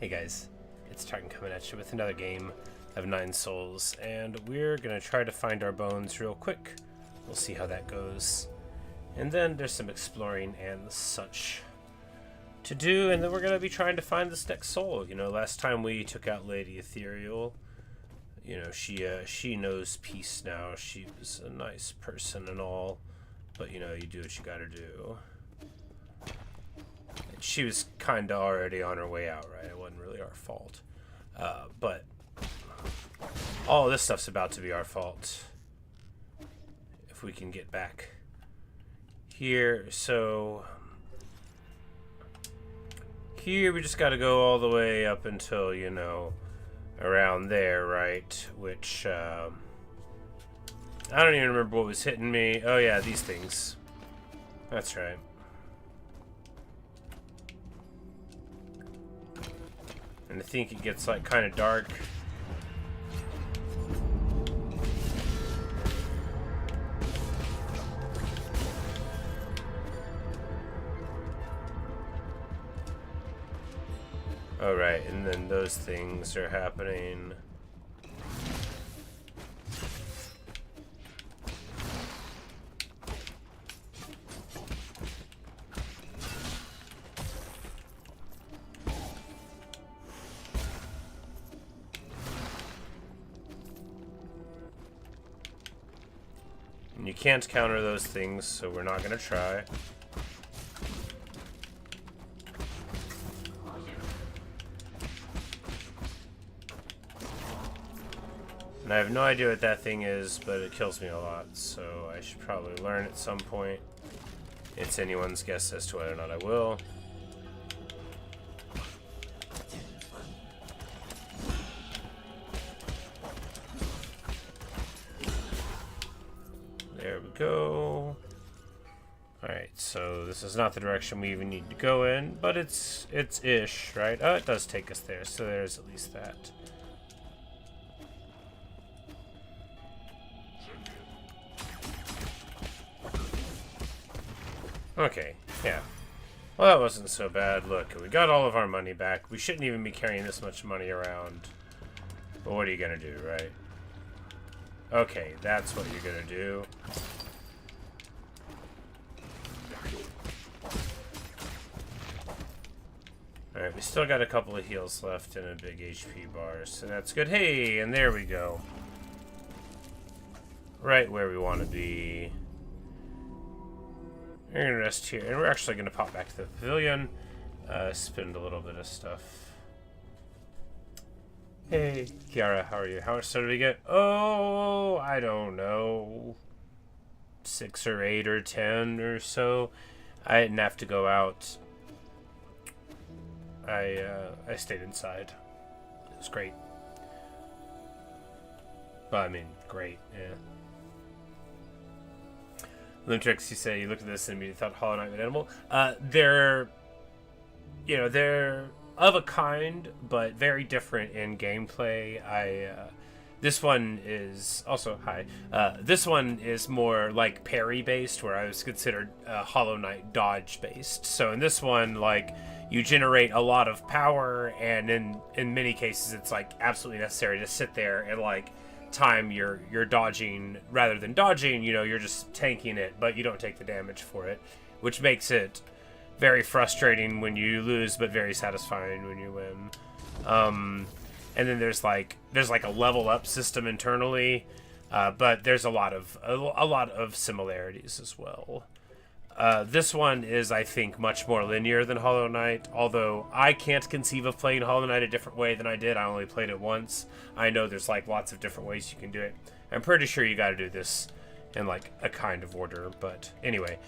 Hey guys, it's Tartan coming at you with another game of 9 Souls, and we're gonna try to find our bones real quick. We'll see how that goes. And then there's some exploring and such to do, and then we're gonna be trying to find this next soul. You know, last time we took out Lady Ethereal, you know, she knows peace now. She was a nice person and all, but you know, you do what you gotta do. She was kind of already on her way out, right? It wasn't really our fault. But all this stuff's about to be our fault. If we can get back here. So here we just got to go all the way up until, you know, around there, right? Which, I don't even remember what was hitting me. Oh yeah, these things. That's right. And I think it gets like kind of dark. All right, and then those things are happening. And you can't counter those things, so we're not going to try. And I have no idea what that thing is, but it kills me a lot, so I should probably learn at some point. It's anyone's guess as to whether or not I will. There we go. Alright, so this is not the direction we even need to go in, but it's ish, right? Oh, it does take us there, so there's at least that. Okay, yeah. Well, that wasn't so bad. Look, we got all of our money back. We shouldn't even be carrying this much money around. But what are you gonna do, right? Okay, that's what you're gonna do. Alright, we still got a couple of heals left and a big HP bar, so that's good. Hey, and there we go. Right where we want to be. We're gonna rest here, and we're actually gonna pop back to the pavilion, spend a little bit of stuff. Hey, Kiara, how are you? How much stuff did we get? Oh, I don't know, 6 or 8 or 10 or so. I didn't have to go out. I stayed inside. It was great. Well, I mean, great, yeah. Limtrix, you say you looked at this and immediately thought Hollow Knight with Animal. They're, you know, they're of a kind, but very different in gameplay. This one is also this one is more like parry based, where I was considered Hollow Knight dodge based. So in this one, like, you generate a lot of power, and in many cases, it's like absolutely necessary to sit there and like time you're dodging rather than dodging. You know, you're just tanking it, but you don't take the damage for it, which makes it very frustrating when you lose, but very satisfying when you win. And then there's like a level up system internally, but there's a lot of similarities as well. This one is, I think, much more linear than Hollow Knight, although I can't conceive of playing Hollow Knight a different way than I did. I only played it once. I know there's like lots of different ways you can do it. I'm pretty sure you got to do this in like a kind of order, but anyway.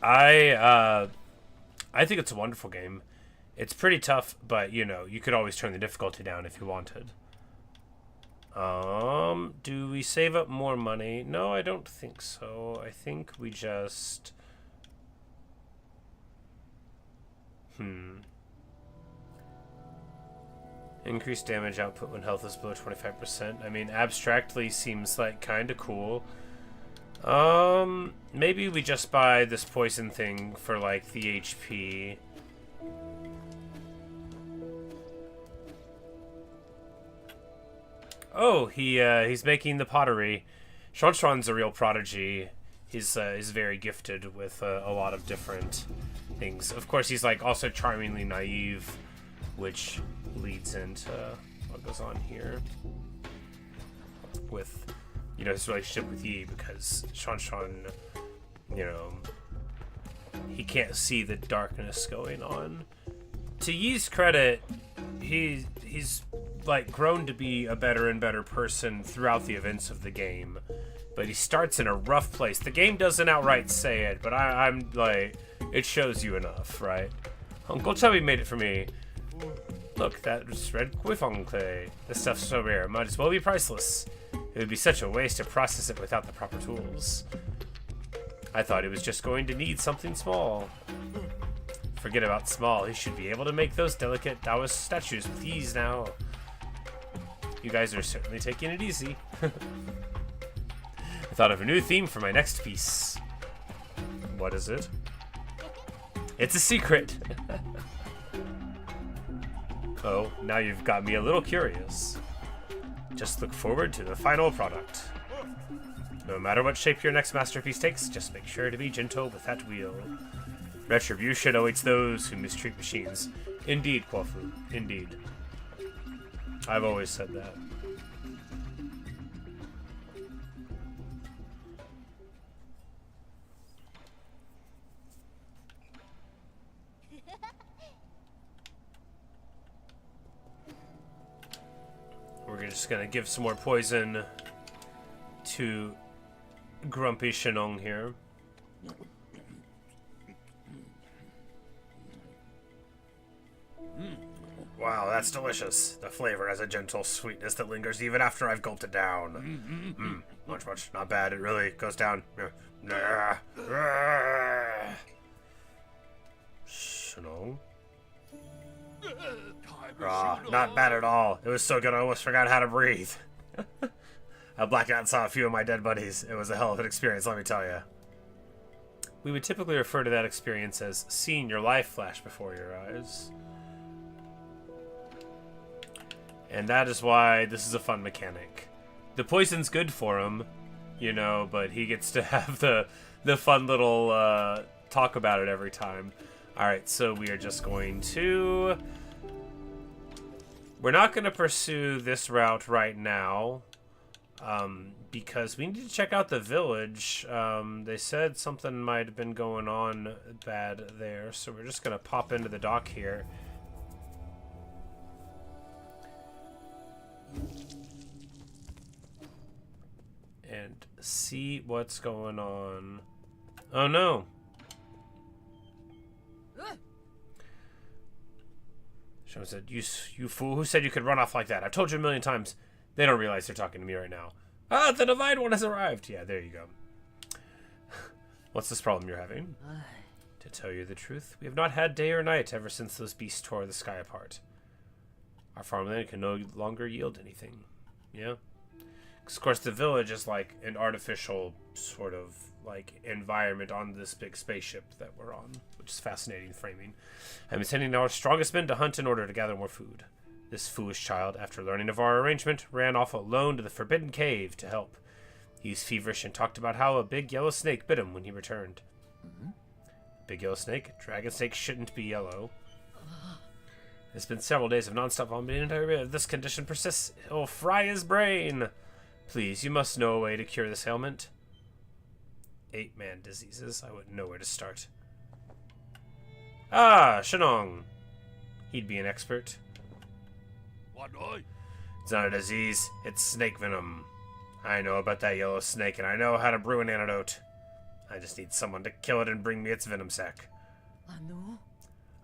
I think it's a wonderful game. It's pretty tough, but you know, you could always turn the difficulty down if you wanted. Do we save up more money? No, I don't think so. I think we just... Increased damage output when health is below 25%. I mean, abstractly seems like kind of cool. Maybe we just buy this poison thing for, like, the HP. Oh, he's making the pottery. Shonshon's a real prodigy. He's very gifted with a lot of different things. Of course, he's like also charmingly naive, which leads into what goes on here with, you know, his relationship with Yi, because Shonshon, you know, he can't see the darkness going on. To Yi's credit, he's like grown to be a better and better person throughout the events of the game, but he starts in a rough place. The game doesn't outright say it, but I'm like, it shows you enough, right? Uncle Chubby made it for me. Look, that's red Guifong clay. This stuff's so rare, it might as well be priceless. It would be such a waste to process it without the proper tools. I thought it was just going to need something small. Forget about small. He should be able to make those delicate Taoist statues with ease now. You guys are certainly taking it easy. I thought of a new theme for my next piece. What is it? It's a secret. Oh, now you've got me a little curious. Just look forward to the final product. No matter what shape your next masterpiece takes, just make sure to be gentle with that wheel. Retribution awaits those who mistreat machines. Indeed, Quafu. Indeed. I've always said that. We're just gonna give some more poison to Grumpy Shenong here. Wow, that's delicious. The flavor has a gentle sweetness that lingers even after I've gulped it down. Much, not bad. It really goes down. Shenong? Not bad at all. It was so good I almost forgot how to breathe. I blacked out and saw a few of my dead buddies. It was a hell of an experience, let me tell you. We would typically refer to that experience as seeing your life flash before your eyes. And that is why this is a fun mechanic. The poison's good for him, you know, but he gets to have the fun little talk about it every time. Alright, so we are just going to... We're not going to pursue this route right now, because we need to check out the village. They said something might have been going on bad there, so we're just going to pop into the dock here. And see what's going on. Oh no! Sean said, you fool, who said you could run off like that? I've told you a million times. They don't realize they're talking to me right now. Ah, the Divine One has arrived. Yeah, there you go. What's this problem you're having? To tell you the truth, we have not had day or night ever since those beasts tore the sky apart. Our farmland can no longer yield anything. Yeah? Because, of course, the village is like an artificial sort of like environment on this big spaceship that we're on, which is fascinating framing. I'm sending our strongest men to hunt in order to gather more food. This foolish child, after learning of our arrangement, ran off alone to the Forbidden Cave to help. He was feverish and talked about how a big yellow snake bit him when he returned. Big yellow snake? Dragon snake shouldn't be yellow. It's been several days of non-stop vomiting, and if this condition persists, it will fry his brain. Please, you must know a way to cure this ailment. 8-man diseases. I wouldn't know where to start. Ah, Shenong. He'd be an expert. It's not a disease, it's snake venom. I know about that yellow snake, and I know how to brew an antidote. I just need someone to kill it and bring me its venom sac.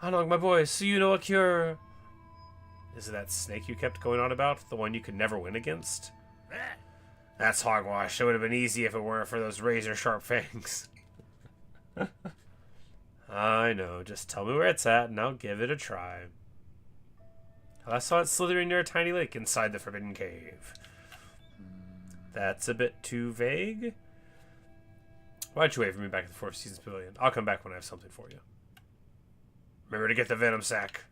Anong, my boy, so you know a cure. Is it that snake you kept going on about? The one you could never win against? That's hogwash. It would have been easy if it weren't for those razor-sharp fangs. I know. Just tell me where it's at, and I'll give it a try. I saw it slithering near a tiny lake inside the Forbidden Cave. That's a bit too vague. Why don't you wait for me back at the Four Seasons Pavilion? I'll come back when I have something for you. Remember to get the venom sac.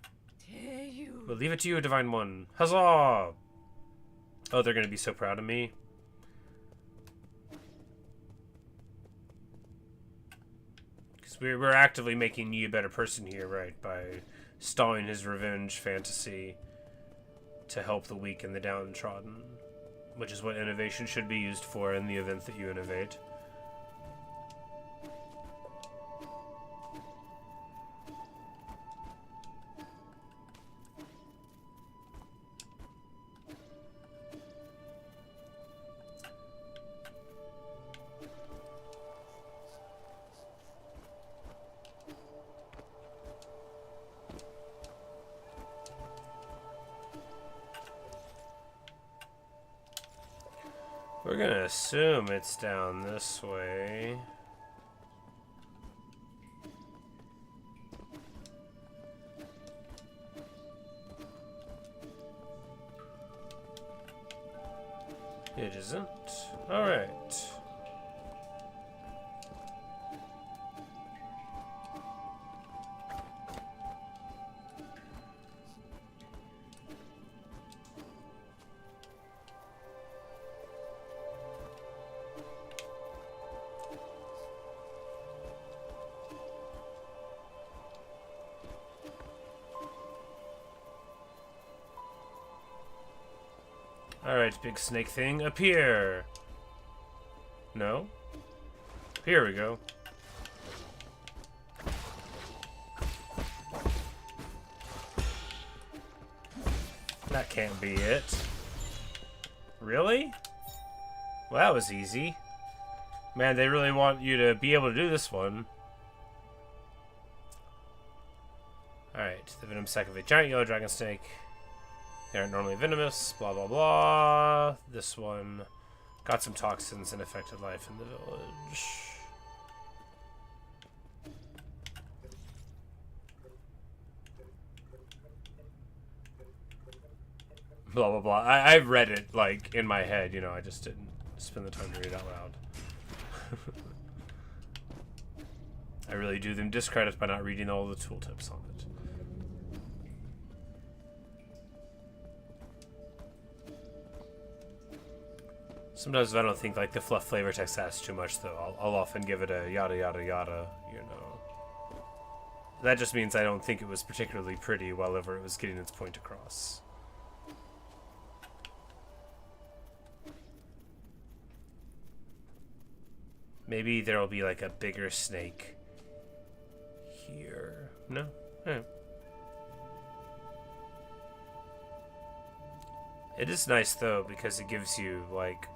We'll leave it to you, Divine One. Huzzah! Oh, they're gonna be so proud of me. Because we're actively making you a better person here, right? By stalling his revenge fantasy to help the weak and the downtrodden. Which is what innovation should be used for in the event that you innovate. We're gonna assume it's down this way. It isn't. Alright. Alright, big snake thing, appear! No? Here we go. That can't be it. Really? Well, that was easy. Man, they really want you to be able to do this one. Alright, the venom sac of a giant yellow dragon snake. They aren't normally venomous, blah blah blah. This one got some toxins and affected life in the village. Blah blah blah. I've read it, like, in my head, you know, I just didn't spend the time to read it out loud. I really do them discredit by not reading all the tooltips on it. Sometimes if I don't think like the fluff flavor text adds too much, though, I'll often give it a yada yada yada, you know. That just means I don't think it was particularly pretty while ever it was getting its point across. Maybe there'll be like a bigger snake here. No? Eh. It is nice though because it gives you like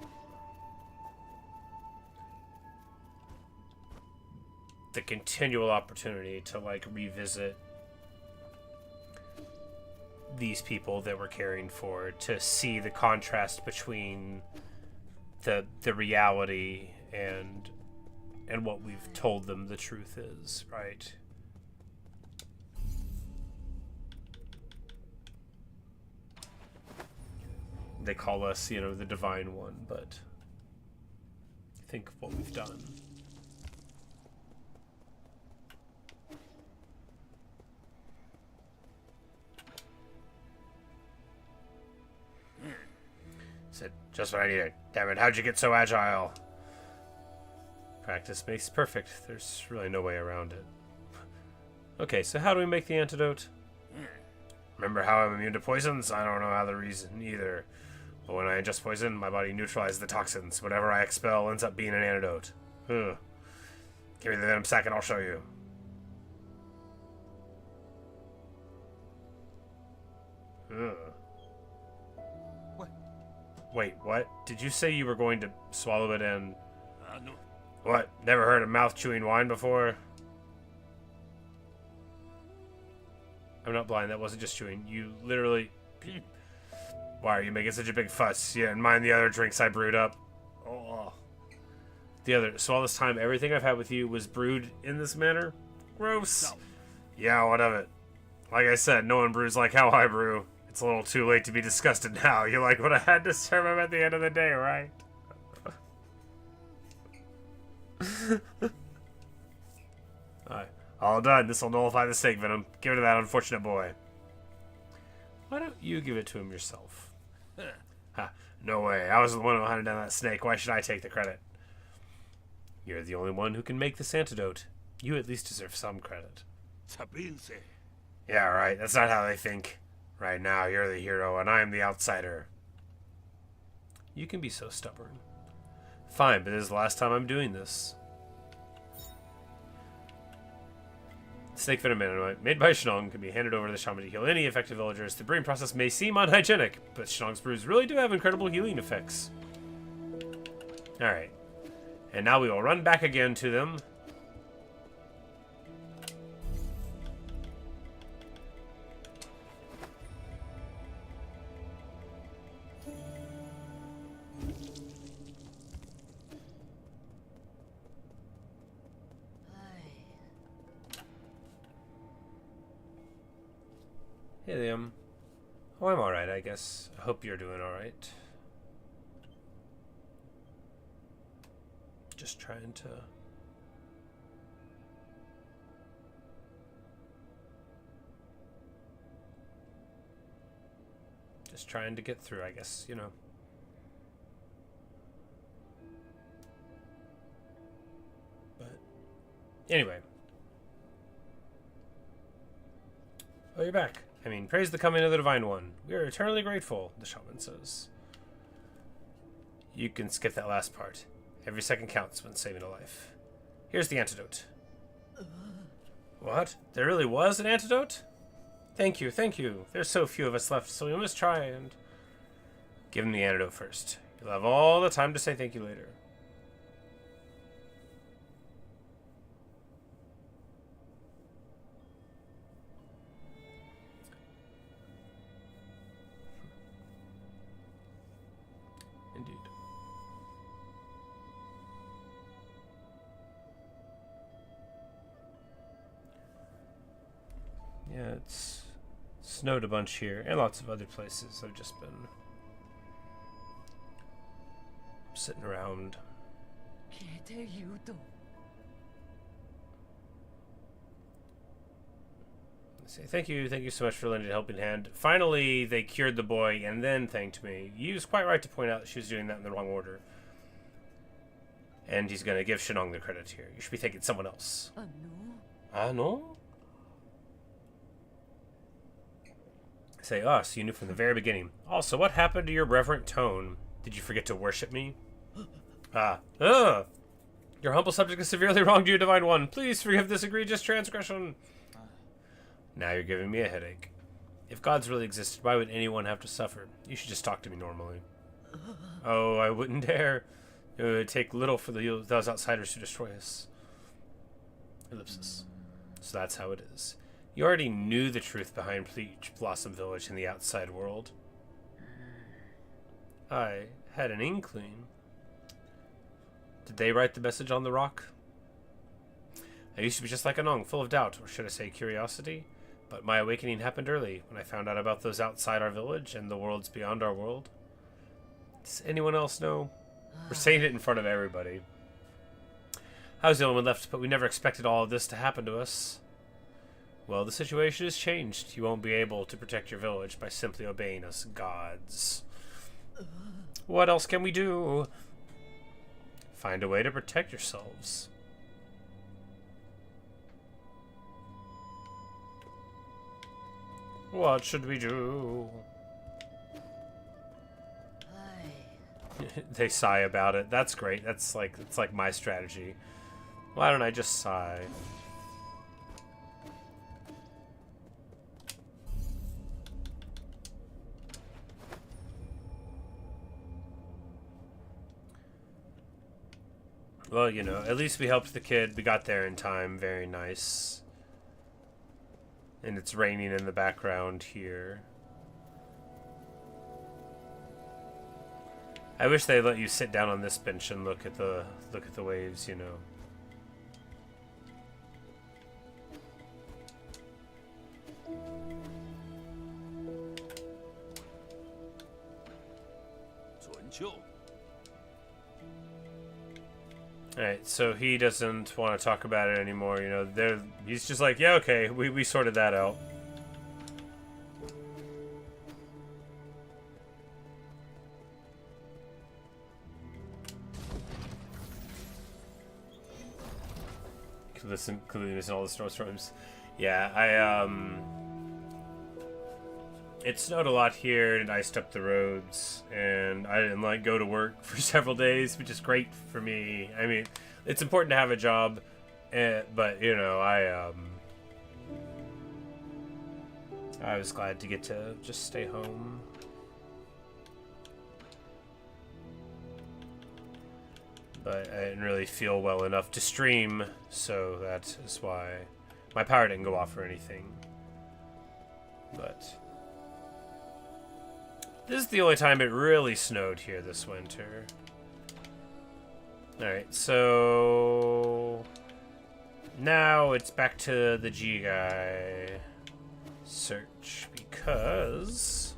the continual opportunity to like revisit these people that we're caring for, to see the contrast between the reality and what we've told them the truth is, right? They call us, you know, the Divine One, but think of what we've done. Said, just what I needed. Damn it, how'd you get so agile? Practice makes perfect. There's really no way around it. Okay, so how do we make the antidote? Remember how I'm immune to poisons? I don't know how the reason either. But when I ingest poison, my body neutralizes the toxins. Whatever I expel ends up being an antidote. Ugh. Give me the venom sac and I'll show you. Ugh. What? Wait, what? Did you say you were going to swallow it and... No. What? Never heard of mouth-chewing wine before? I'm not blind, that wasn't just chewing. You literally... Why are you making such a big fuss? You didn't mind the other drinks I brewed up? Oh. So all this time, everything I've had with you was brewed in this manner? Gross. No. Yeah, what of it? Like I said, no one brews like how I brew. It's a little too late to be disgusted now. You like what I had to serve him at the end of the day, right? Alright. All done. This'll nullify the snake venom. Give it to that unfortunate boy. Why don't you give it to him yourself? Ha, no way. I was the one who hunted down that snake. Why should I take the credit? You're the only one who can make this antidote. You at least deserve some credit. Yeah, right. That's not how they think. Right now, you're the hero and I'm the outsider. You can be so stubborn. Fine, but this is the last time I'm doing this. Snake venom antidote made by Shenong can be handed over to the shaman to heal any affected villagers. The brewing process may seem unhygienic, but Shenong's brews really do have incredible healing effects. Alright. And now we will run back again to them. Hey, Liam. Oh, I'm alright, I guess. I hope you're doing alright. Just trying to... Just trying to get through, I guess, you know. But... Anyway. Oh, you're back. I mean, praise the coming of the Divine One. We are eternally grateful, the shaman says. You can skip that last part. Every second counts when saving a life. Here's the antidote. What? There really was an antidote? Thank you, thank you. There's so few of us left, so we must try and... Give him the antidote first. You'll have all the time to say thank you later. Indeed. Yeah, it's snowed a bunch here, and lots of other places. I've just been sitting around. Say thank you so much for lending a helping hand. Finally, they cured the boy and then thanked me. He was quite right to point out that she was doing that in the wrong order. And he's going to give Shenong the credit here. You should be thanking someone else. Ah, no? Say, so you knew from the very beginning. Also, what happened to your reverent tone? Did you forget to worship me? Your humble subject has severely wronged you, Divine One. Please forgive this egregious transgression. Now you're giving me a headache. If gods really existed, why would anyone have to suffer? You should just talk to me normally. Oh, I wouldn't dare. It would take little for those outsiders to destroy us. Ellipsis. So that's how it is. You already knew the truth behind Peach Blossom Village in the outside world. I had an inkling. Did they write the message on the rock? I used to be just like Anong, full of doubt, or should I say curiosity? But my awakening happened early, when I found out about those outside our village and the worlds beyond our world. Does anyone else know? We're saying it in front of everybody. I was the only one left, but we never expected all of this to happen to us. Well, the situation has changed. You won't be able to protect your village by simply obeying us gods. What else can we do? Find a way to protect yourselves. What should we do? They sigh about it. That's great. It's like my strategy. Why don't I just sigh? Well, you know, at least we helped the kid. We got there in time. Very nice. And it's raining in the background here. I wish they let you sit down on this bench and look at the waves, you know. Alright, so he doesn't want to talk about it anymore, you know. He's just like, yeah, okay, we sorted that out. including this in all the snowstorms. Yeah, it snowed a lot here and iced up the roads, and I didn't go to work for several days, which is great for me. I mean, it's important to have a job, but you know, I was glad to get to just stay home. But I didn't really feel well enough to stream, so that is why my power didn't go off or anything. But this is the only time it really snowed here this winter. Alright, so now it's back to the G guy search, because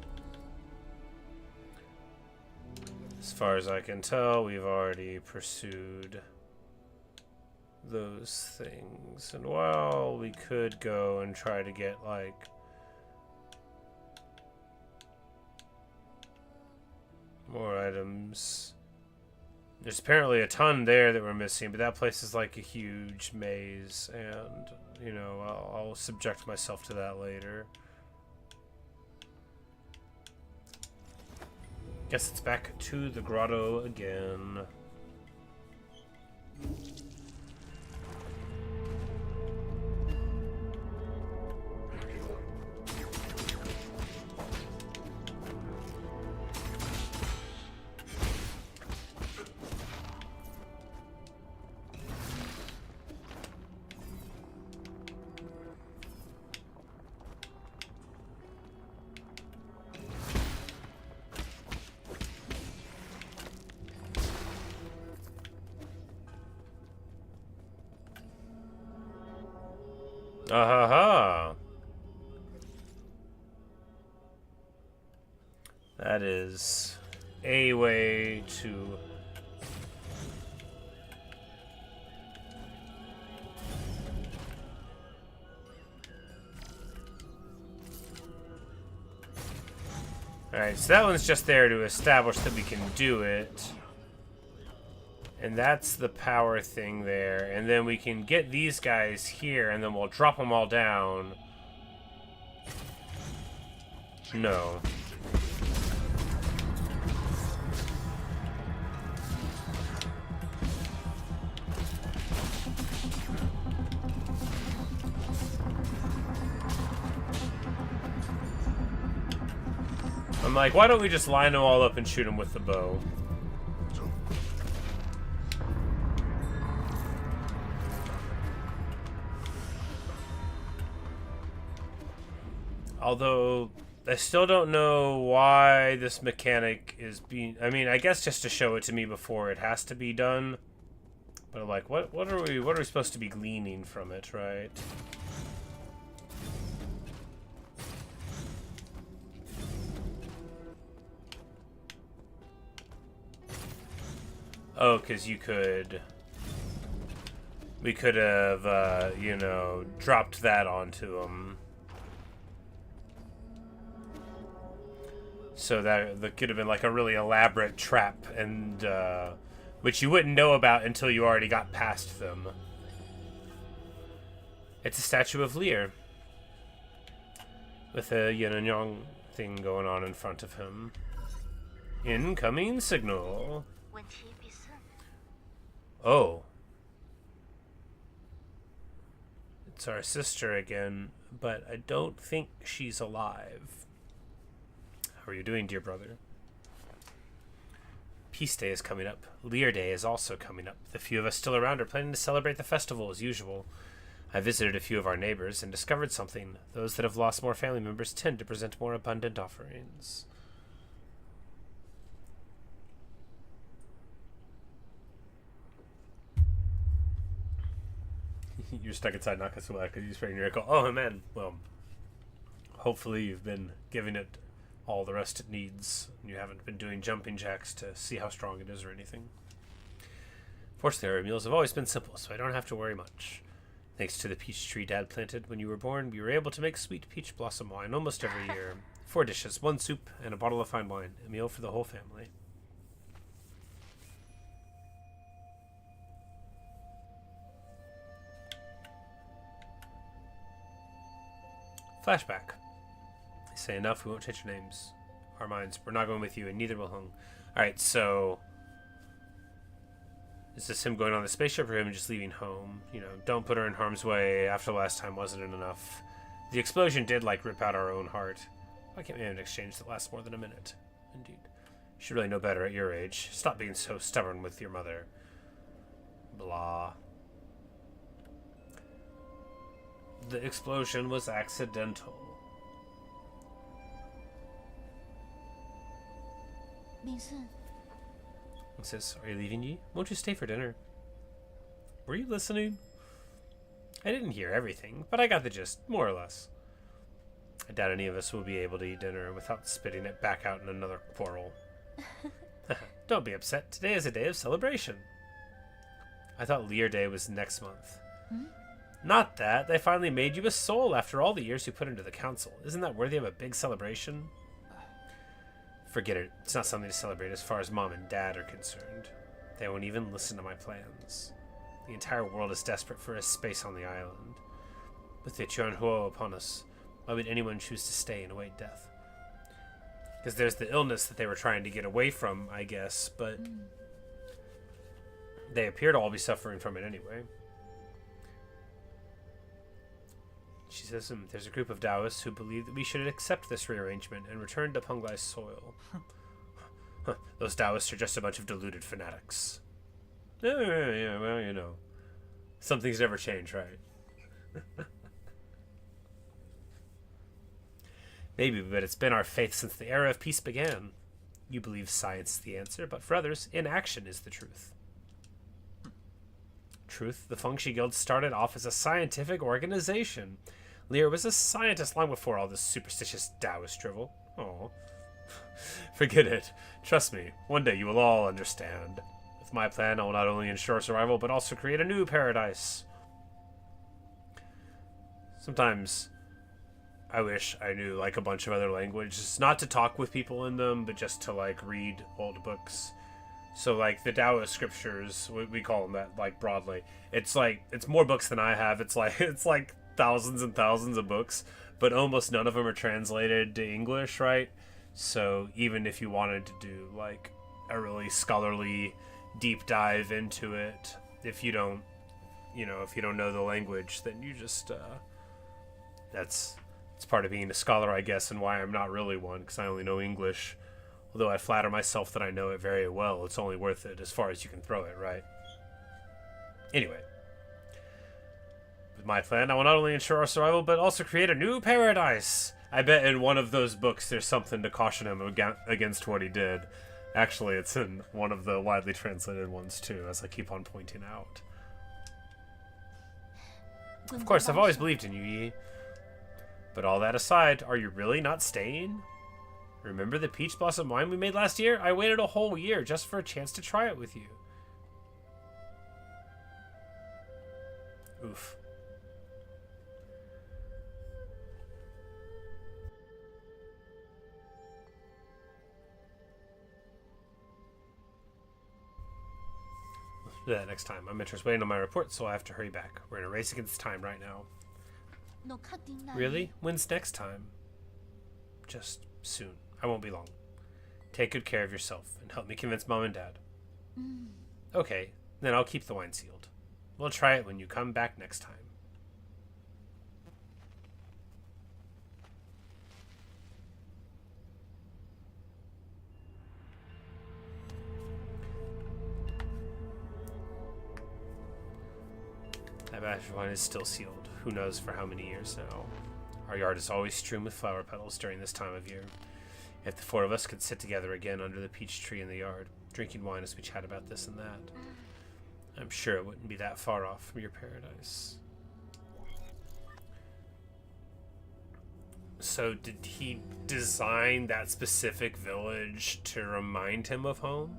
as far as I can tell, we've already pursued those things. And while we could go and try to get more items. There's apparently a ton there that we're missing, but that place is like a huge maze, and you know, I'll subject myself to that later. Guess it's back to the grotto again. Ahaha. That is a way to Alright, so that one's just there to establish that we can do it. And that's the power thing there. And then we can get these guys here, and then we'll drop them all down. No. I'm like, why don't we just line them all up and shoot them with the bow? Although, I still don't know why this mechanic is being... I mean, I guess just to show it to me before it has to be done. But I'm like, what are we supposed to be gleaning from it, right? Oh, because you could... We could have, you know, dropped that onto them. So that could have been like a really elaborate trap, and which you wouldn't know about until you already got past them. It's a statue of Lear with a yin and yang thing going on in front of him. Incoming signal. Oh. It's our sister again, but I don't think she's alive. How are you doing, dear brother? Peace Day is coming up. Lear Day is also coming up. The few of us still around are planning to celebrate the festival as usual. I visited a few of our neighbors and discovered something. Those that have lost more family members tend to present more abundant offerings. You're stuck inside Nakasuwa because you sprained your ankle. Oh, man. Well, hopefully you've been giving it all the rest it needs, and you haven't been doing jumping jacks to see how strong it is or anything. Fortunately, our meals have always been simple, so I don't have to worry much. Thanks to the peach tree Dad planted when you were born, we were able to make sweet peach blossom wine almost every year. 4 dishes, 1 soup, and a bottle of fine wine. A meal for the whole family. Flashback. I say enough, we won't change your names. Our minds. We're not going with you, and neither will Hung. Alright, so... Is this him going on the spaceship or him just leaving home? You know, don't put her in harm's way. After last time wasn't it enough. The explosion did, like, rip out our own heart. Why can't we have an exchange that lasts more than a minute? Indeed. You should really know better at your age. Stop being so stubborn with your mother. Blah. The explosion was accidental. Mason. He says, are you leaving, Yi? Won't you stay for dinner? Were you listening? I didn't hear everything, but I got the gist, more or less. I doubt any of us will be able to eat dinner without spitting it back out in another quarrel. Don't be upset. Today is a day of celebration. I thought Lear Day was next month. Hmm? Not that. They finally made you a soul after all the years you put into the council. Isn't that worthy of a big celebration? Forget it. It's not something to celebrate as far as Mom and Dad are concerned. They won't even listen to my plans. The entire world is desperate for a space on the island. With the Chuanhuo upon us, why would anyone choose to stay and await death? Because there's the illness that they were trying to get away from, I guess, but they appear to all be suffering from it anyway. She says, there's a group of Taoists who believe that we should accept this rearrangement and return to Penglai's soil. Those Taoists are just a bunch of deluded fanatics. Yeah, well, you know. Some things never change, right? Maybe, but it's been our faith since the era of peace began. You believe science is the answer, but for others, inaction is the truth. Truth, the Fengshi Guild started off as a scientific organization. Lear was a scientist long before all this superstitious Taoist drivel. Oh, forget it. Trust me, one day you will all understand. With my plan, I will not only ensure survival, but also create a new paradise. Sometimes I wish I knew, like, a bunch of other languages. Not to talk with people in them, but just to, like, read old books. So, like, the Taoist scriptures, we call them that, like, broadly. It's, like, it's more books than I have. It's like thousands and thousands of books, but almost none of them are translated to English, right? So, even if you wanted to do, like, a really scholarly deep dive into it, if you don't, you know, if you don't know the language, then you just, it's part of being a scholar, I guess, and why I'm not really one, because I only know English. Although I flatter myself that I know it very well, it's only worth it as far as you can throw it, right? Anyway. With my plan, I will not only ensure our survival, but also create a new paradise. I bet in one of those books there's something to caution him against what he did. Actually, it's in one of the widely translated ones, too, as I keep on pointing out. Of course, I've always believed in you, Yi. But all that aside, are you really not staying? Remember the peach blossom wine we made last year? I waited a whole year just for a chance to try it with you. Oof. We'll do that next time. My mentor's waiting on my report, so I have to hurry back. We're in a race against time right now. Really? When's next time? Just soon. I won't be long. Take good care of yourself and help me convince Mom and Dad. Okay, then I'll keep the wine sealed. We'll try it when you come back next time. That batch of wine is still sealed. Who knows for how many years now. Our yard is always strewn with flower petals during this time of year. If the four of us could sit together again under the peach tree in the yard, drinking wine as we chat about this and that, I'm sure it wouldn't be that far off from your paradise. So did he design that specific village to remind him of home?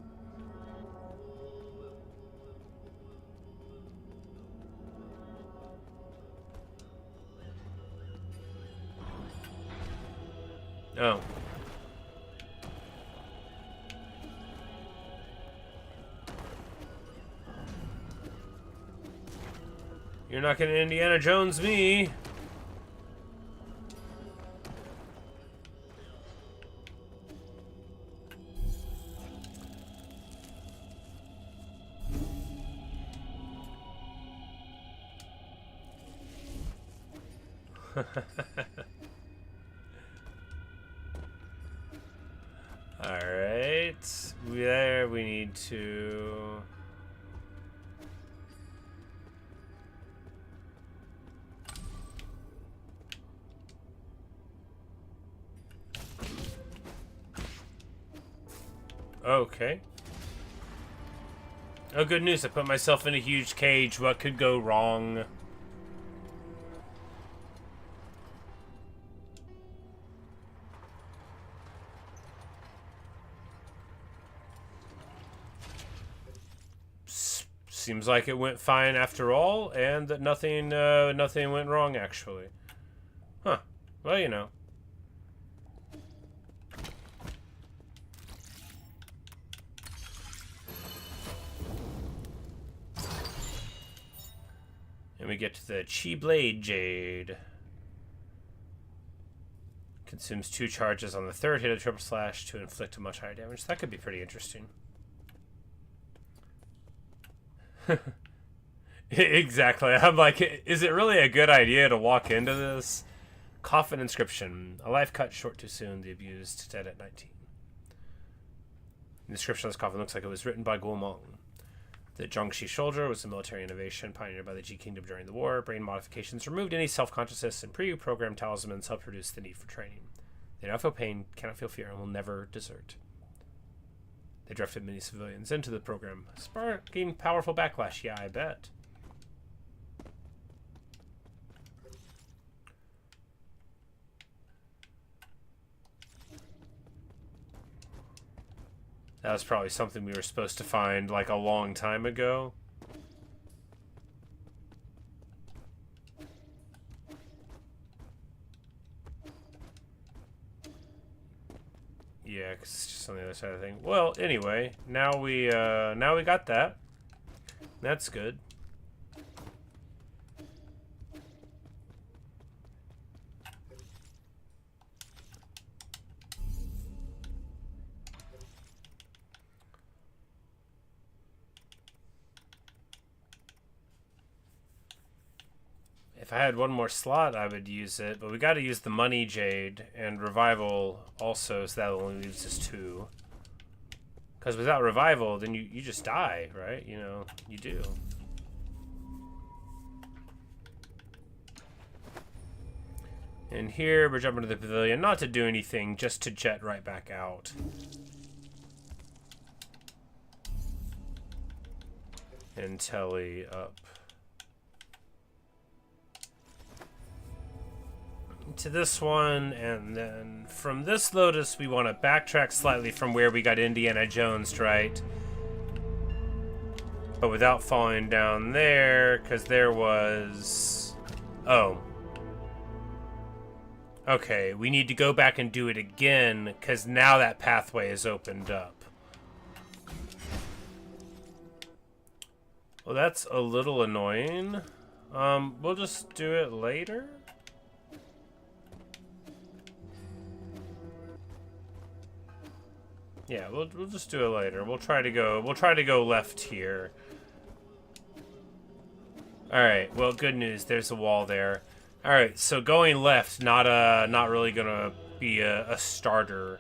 Oh. You're not gonna Indiana Jones me. Alright. There we need to... Okay. Oh, good news. I put myself in a huge cage. What could go wrong? Seems like it went fine after all, and that nothing went wrong, actually. Huh. Well, you know. And we get to the Chi Blade Jade. Consumes 2 charges on the 3rd hit of triple slash to inflict a much higher damage. That could be pretty interesting. Exactly. I'm like, is it really a good idea to walk into this? Coffin inscription. A life cut short too soon. The abused dead at 19. The inscription on this coffin looks like it was written by Guomong. The Zhongxi soldier was a military innovation pioneered by the Ji Kingdom during the war. Brain modifications removed any self-consciousness, and pre-programmed talismans helped reduce the need for training. They don't feel pain, cannot feel fear, and will never desert. They drafted many civilians into the program, sparking powerful backlash. Yeah, I bet. That was probably something we were supposed to find like a long time ago. Yeah, because it's just on the other side of the thing. Well, anyway, now we got that. That's good. If I had one more slot, I would use it, but we got to use the Money Jade and Revival also, so that only leaves us 2. Because without Revival, then you just die, right? You know, you do. And here, we're jumping to the pavilion, not to do anything, just to jet right back out. And telly up. To this one, and then from this Lotus we want to backtrack slightly from where we got Indiana Jones, right? But without falling down there, because there was... Oh. Okay, we need to go back and do it again, because now that pathway is opened up. Well, that's a little annoying. We'll just do it later? Yeah, we'll just do it later. We'll try to go left here. Alright, well, good news. There's a wall there. Alright, so going left, not really gonna be a starter.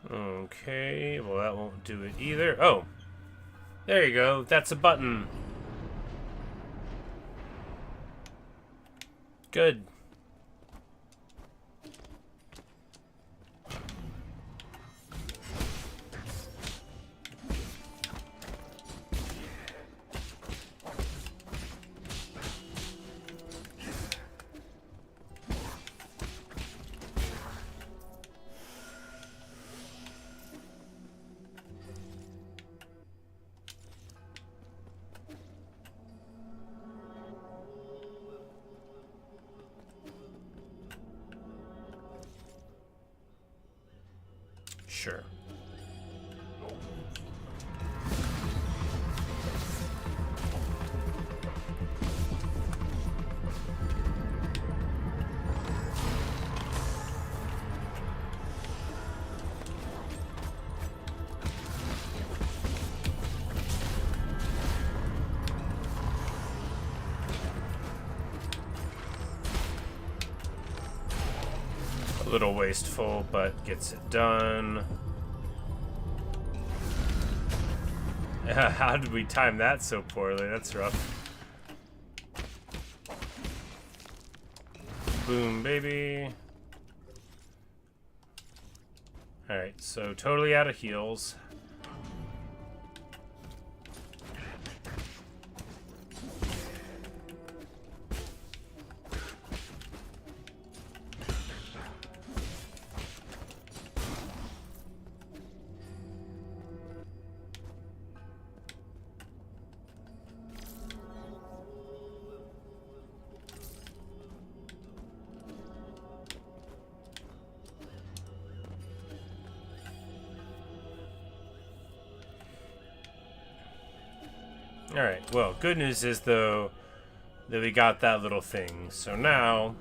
Okay, well that won't do it either. Oh, there you go. That's a button. Good. Sure. A little wasteful, but gets it done. How did we time that so poorly? That's rough. Boom, baby. Alright, so totally out of heals. Alright, well, good news is, though, that we got that little thing. So now,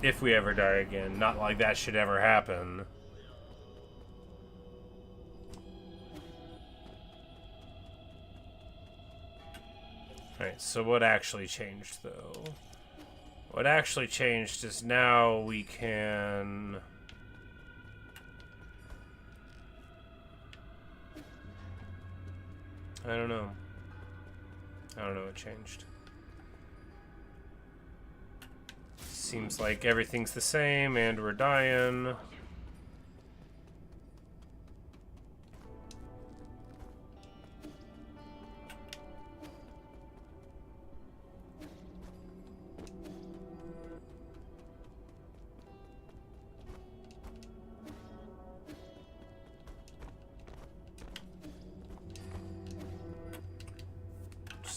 if we ever die again, not like that should ever happen. Alright, so what actually changed, though? What actually changed is now we can... I don't know. I don't know what changed. Seems like everything's the same and we're dying.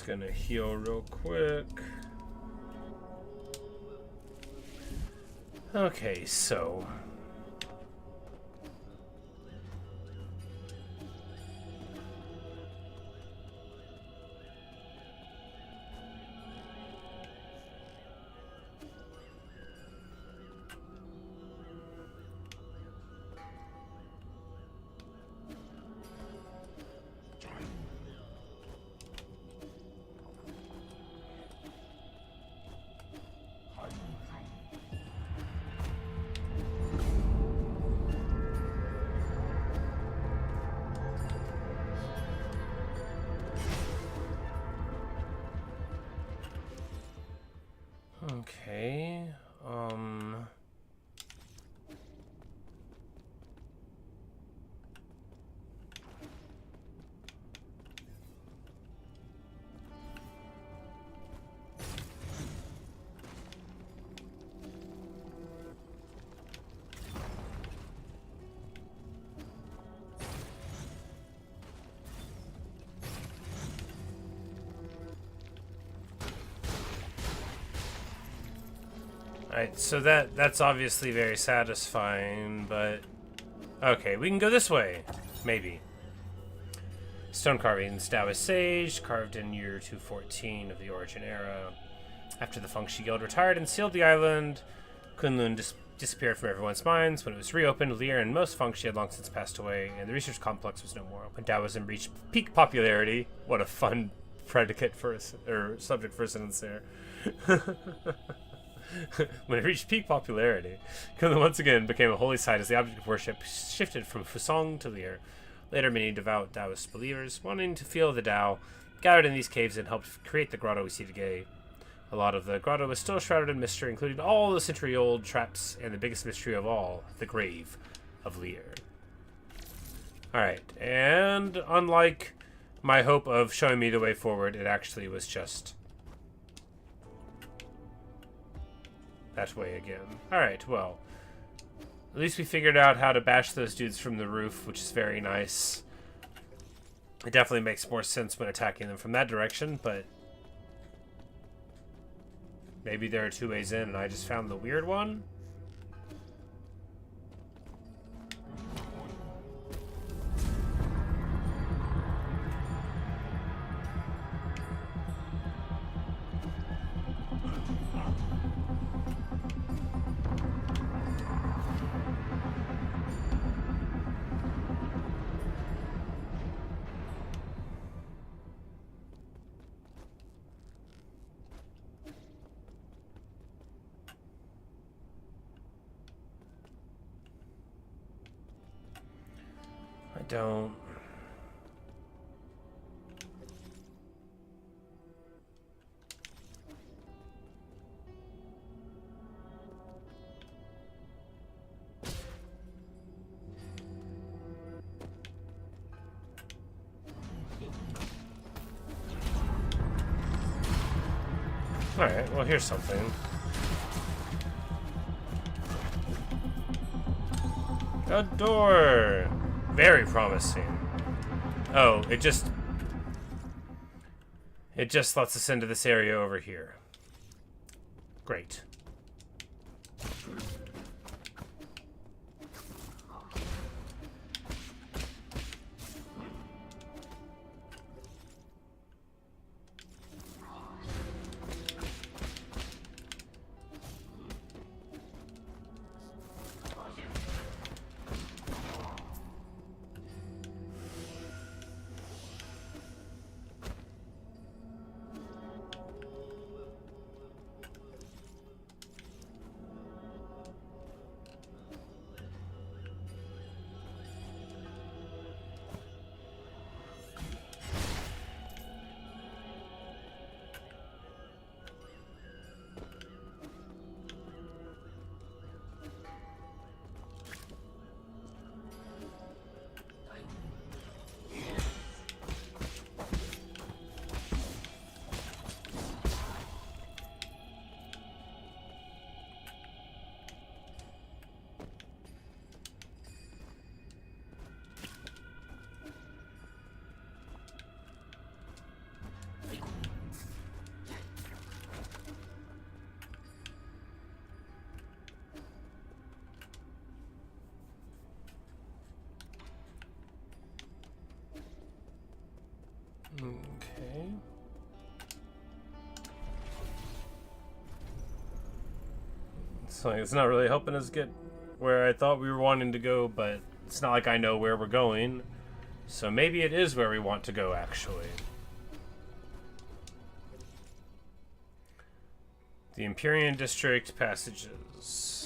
Gonna heal real quick. Okay, so okay, alright, so that's obviously very satisfying, but okay, we can go this way, maybe. Stone carvings, Taoist sage, carved in year 214 of the Origin era. After the Fengshi Guild retired and sealed the island, Kunlun disappeared from everyone's minds. When it was reopened, Lear and most Fengshi had long since passed away, and the research complex was no more. When Taoism reached peak popularity, what a fun predicate for or subject for a sentence there. When it reached peak popularity, Kunlun once again became a holy site as the object of worship shifted from Fusong to Lear. Later, many devout Taoist believers, wanting to feel the Tao, gathered in these caves and helped create the grotto we see today. A lot of the grotto is still shrouded in mystery, including all the century-old traps and the biggest mystery of all, the grave of Lear. Alright, and unlike my hope of showing me the way forward, it actually was just that way again. Alright, well, at least we figured out how to bash those dudes from the roof, which is very nice. It definitely makes more sense when attacking them from that direction, but maybe there are two ways in and I just found the weird one? don't. Alright, well, here's something. A door! Very promising. Oh, it just lets us into this area over here. Great. Okay. So it's not really helping us get where I thought we were wanting to go, but it's not like I know where we're going. So maybe it is where we want to go, actually. The Empyrean District passages.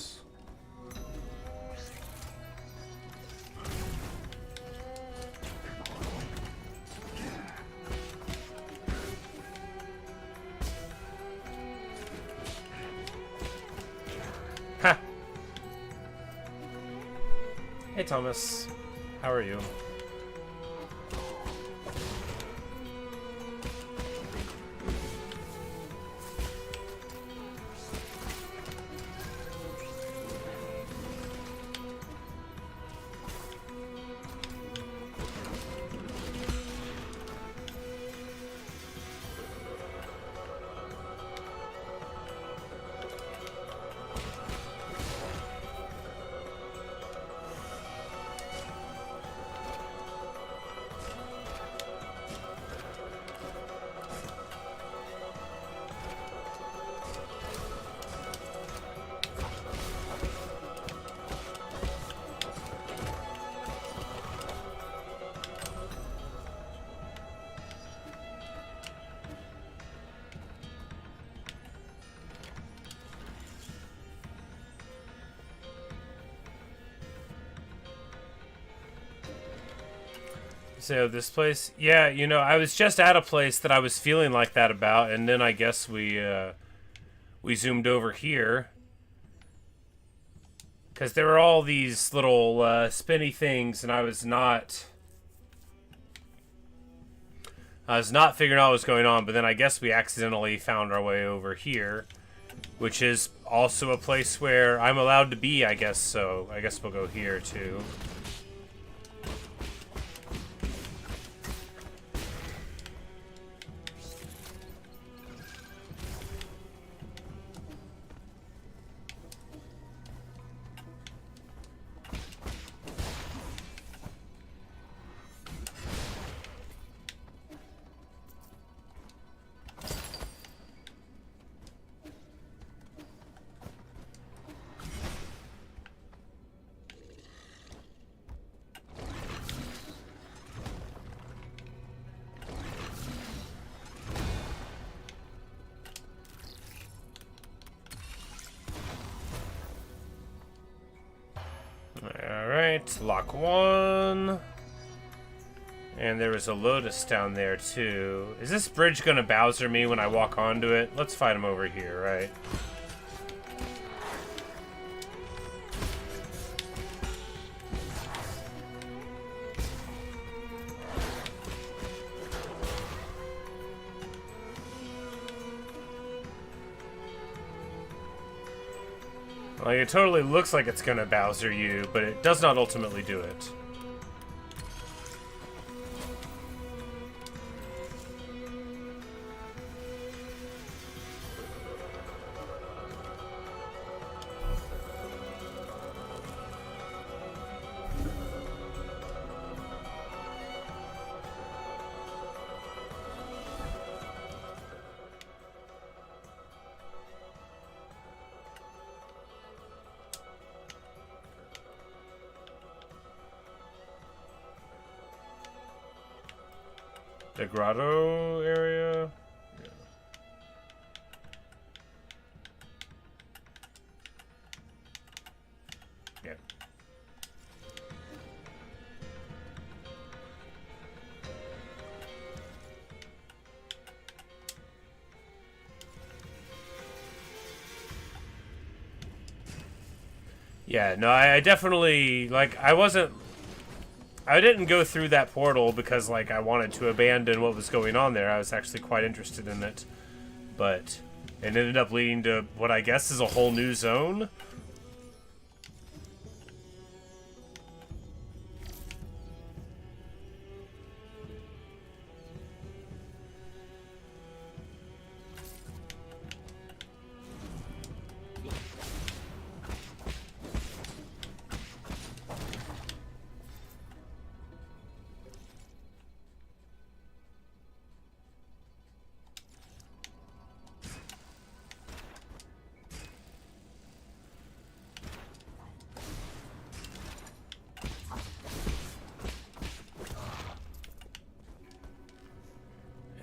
Ha! Hey, Thomas. How are you? So this place, yeah, you know, I was just at a place that I was feeling like that about, and then I guess we zoomed over here because there were all these little spinny things, and I was not figuring out what was going on. But then I guess we accidentally found our way over here, which is also a place where I'm allowed to be, I guess. So I guess we'll go here too. Alright, lock one. And there was a Lotus down there too. Is this bridge gonna Bowser me when I walk onto it? Let's fight him over here, right? Like, it totally looks like it's gonna Bowser you, but it does not ultimately do it. The grotto area? Yeah. Yeah. Yeah, no, I definitely, like, I didn't go through that portal because, like, I wanted to abandon what was going on there. I was actually quite interested in it. But it ended up leading to what I guess is a whole new zone.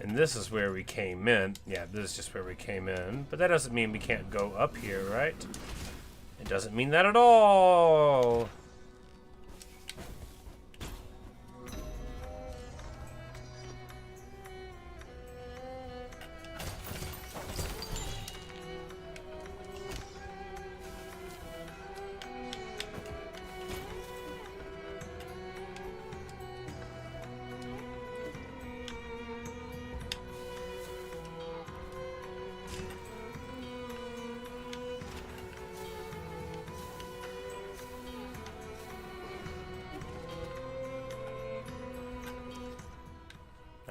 And this is where we came in. Yeah, this is just where we came in. But that doesn't mean we can't go up here, right? It doesn't mean that at all.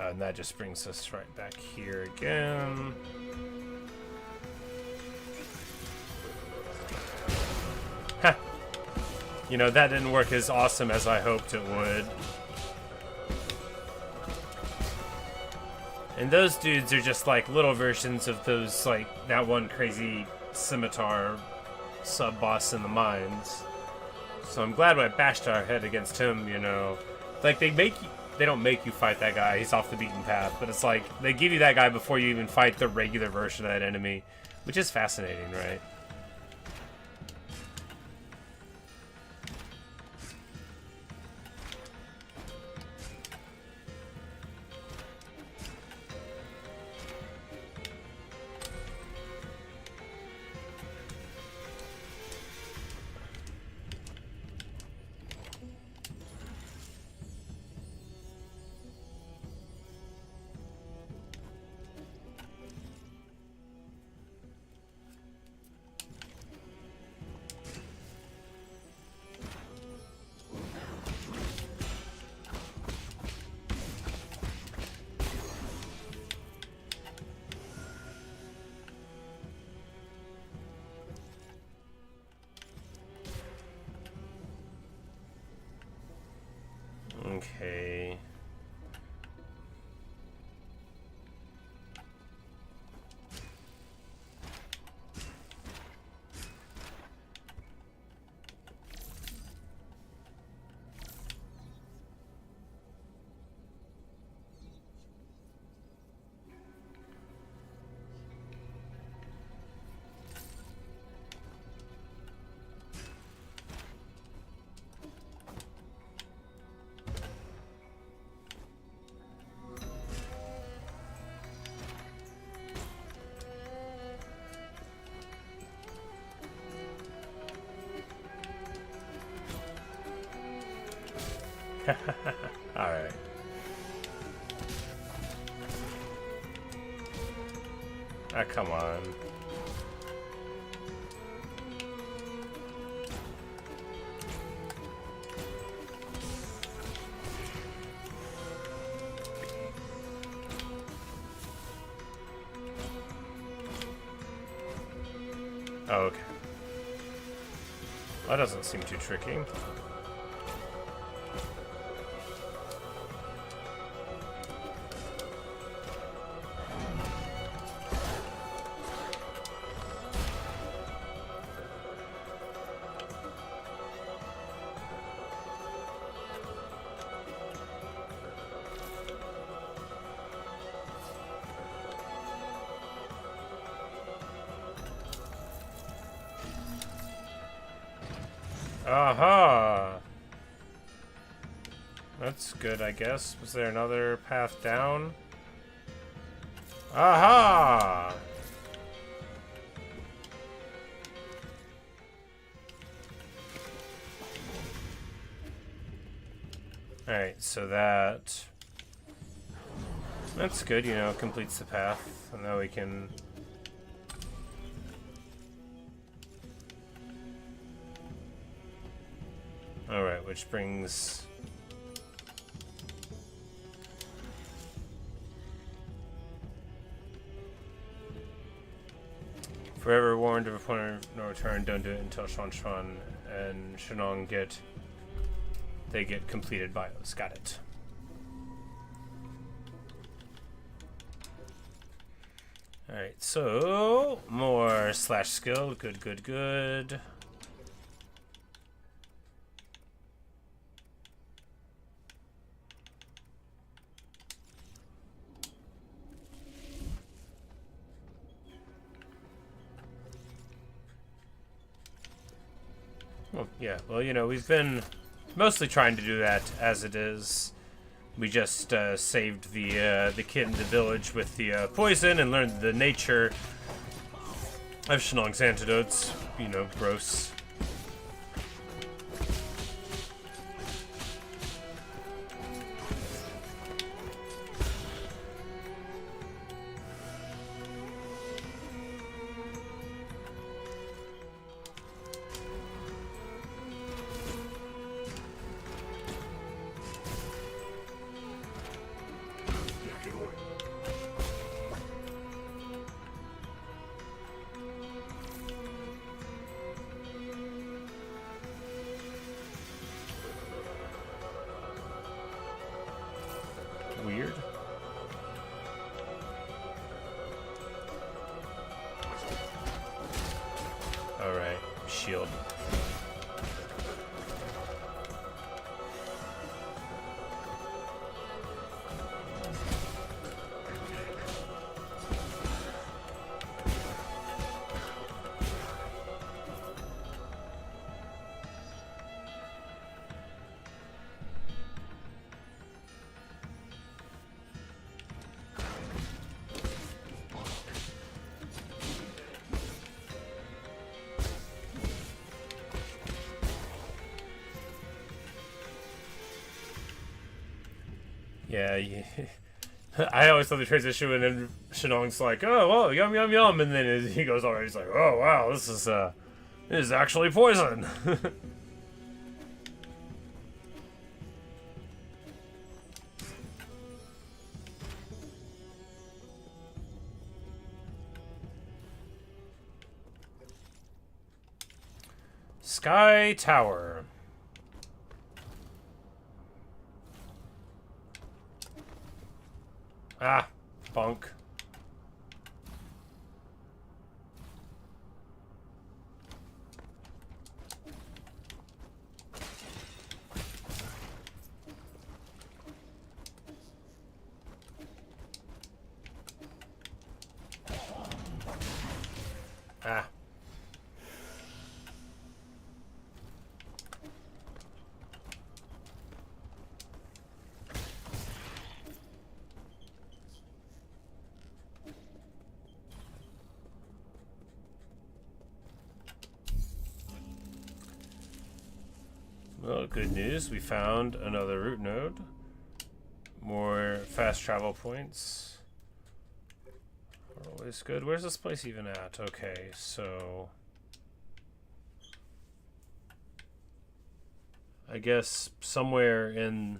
And that just brings us right back here again. Ha! You know, that didn't work as awesome as I hoped it would. And those dudes are just like little versions of those, like, that one crazy scimitar sub-boss in the mines. So I'm glad I bashed our head against him, you know. Like, they don't make you fight that guy, he's off the beaten path, but it's like, they give you that guy before you even fight the regular version of that enemy, which is fascinating, right? Okay. Alright. Ah, come on. Oh, okay. That doesn't seem too tricky. Aha! That's good, I guess. Was there another path down? Aha! Alright, so that's good, you know, completes the path. And now we can... Alright, which brings... Forever warned of a point of no return, don't do it until Shan and Shenong get completed bios. Got it. Alright, so more slash skill. Good, good, good. Well, yeah, well, you know, we've been mostly trying to do that as it is. We just saved the kid in the village with the poison and learned the nature of Shenong's antidotes. You know, gross. Weird. Alright, shield. Yeah, I always thought the transition, and then Shenong's like, "Oh, well, yum yum yum," and then he goes already. He's like, "Oh wow, this is actually poison." Sky Tower. Ah, bunk. Ah. Well, good news. We found another route node. More fast travel points. Always good. Where's this place even at? Okay, so... I guess somewhere in...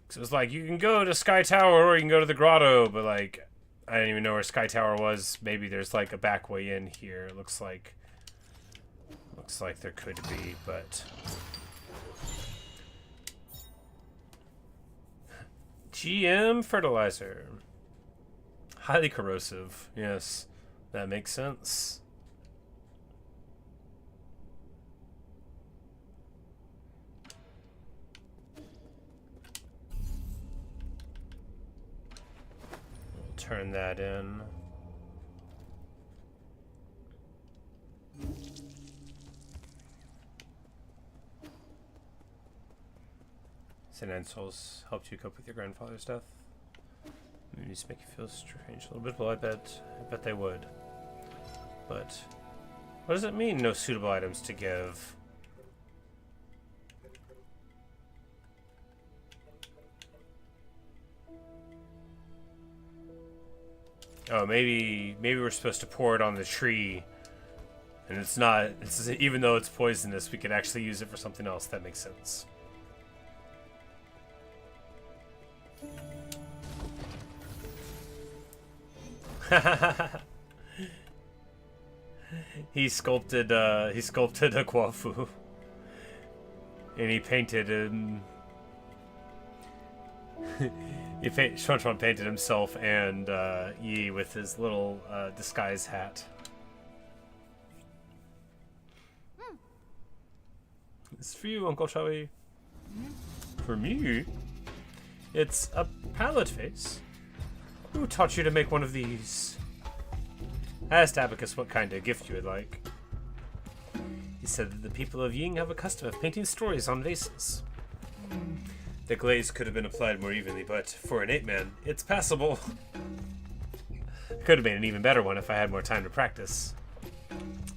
It was like, you can go to Sky Tower or you can go to the grotto, but like, I didn't even know where Sky Tower was. Maybe there's like a back way in here. It looks like there could be, but... GM fertilizer. Highly corrosive. Yes, that makes sense. We'll turn that in. St. Ansel's helped you cope with your grandfather's death. Maybe just make you feel strange a little bit. Well, I bet they would. But what does it mean, no suitable items to give? Oh, maybe we're supposed to pour it on the tree, and it's not. It's even though it's poisonous, we could actually use it for something else. That makes sense. He sculpted a Quafu, and he painted him. Shunshun painted himself and Yi with his little disguise hat. It's for you, Uncle Chubby. For me? It's a pallet face. Who taught you to make one of these? I asked Abacus what kind of gift you would like. He said that the people of Ying have a custom of painting stories on vases. The glaze could have been applied more evenly, but for an ape-man, it's passable. Could have made an even better one if I had more time to practice.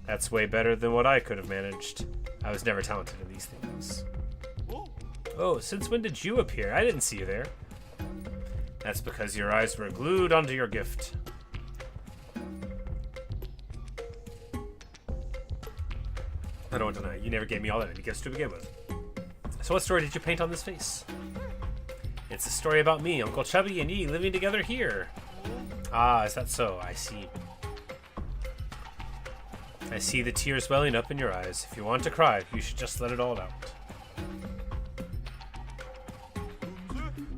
That's way better than what I could have managed. I was never talented in these things. Oh, since when did you appear? I didn't see you there. That's because your eyes were glued onto your gift. I don't deny it. You never gave me all that many gifts to begin with. So what story did you paint on this face? It's a story about me, Uncle Chubby, and Yi living together here. Ah, is that so? I see. I see the tears welling up in your eyes. If you want to cry, you should just let it all out.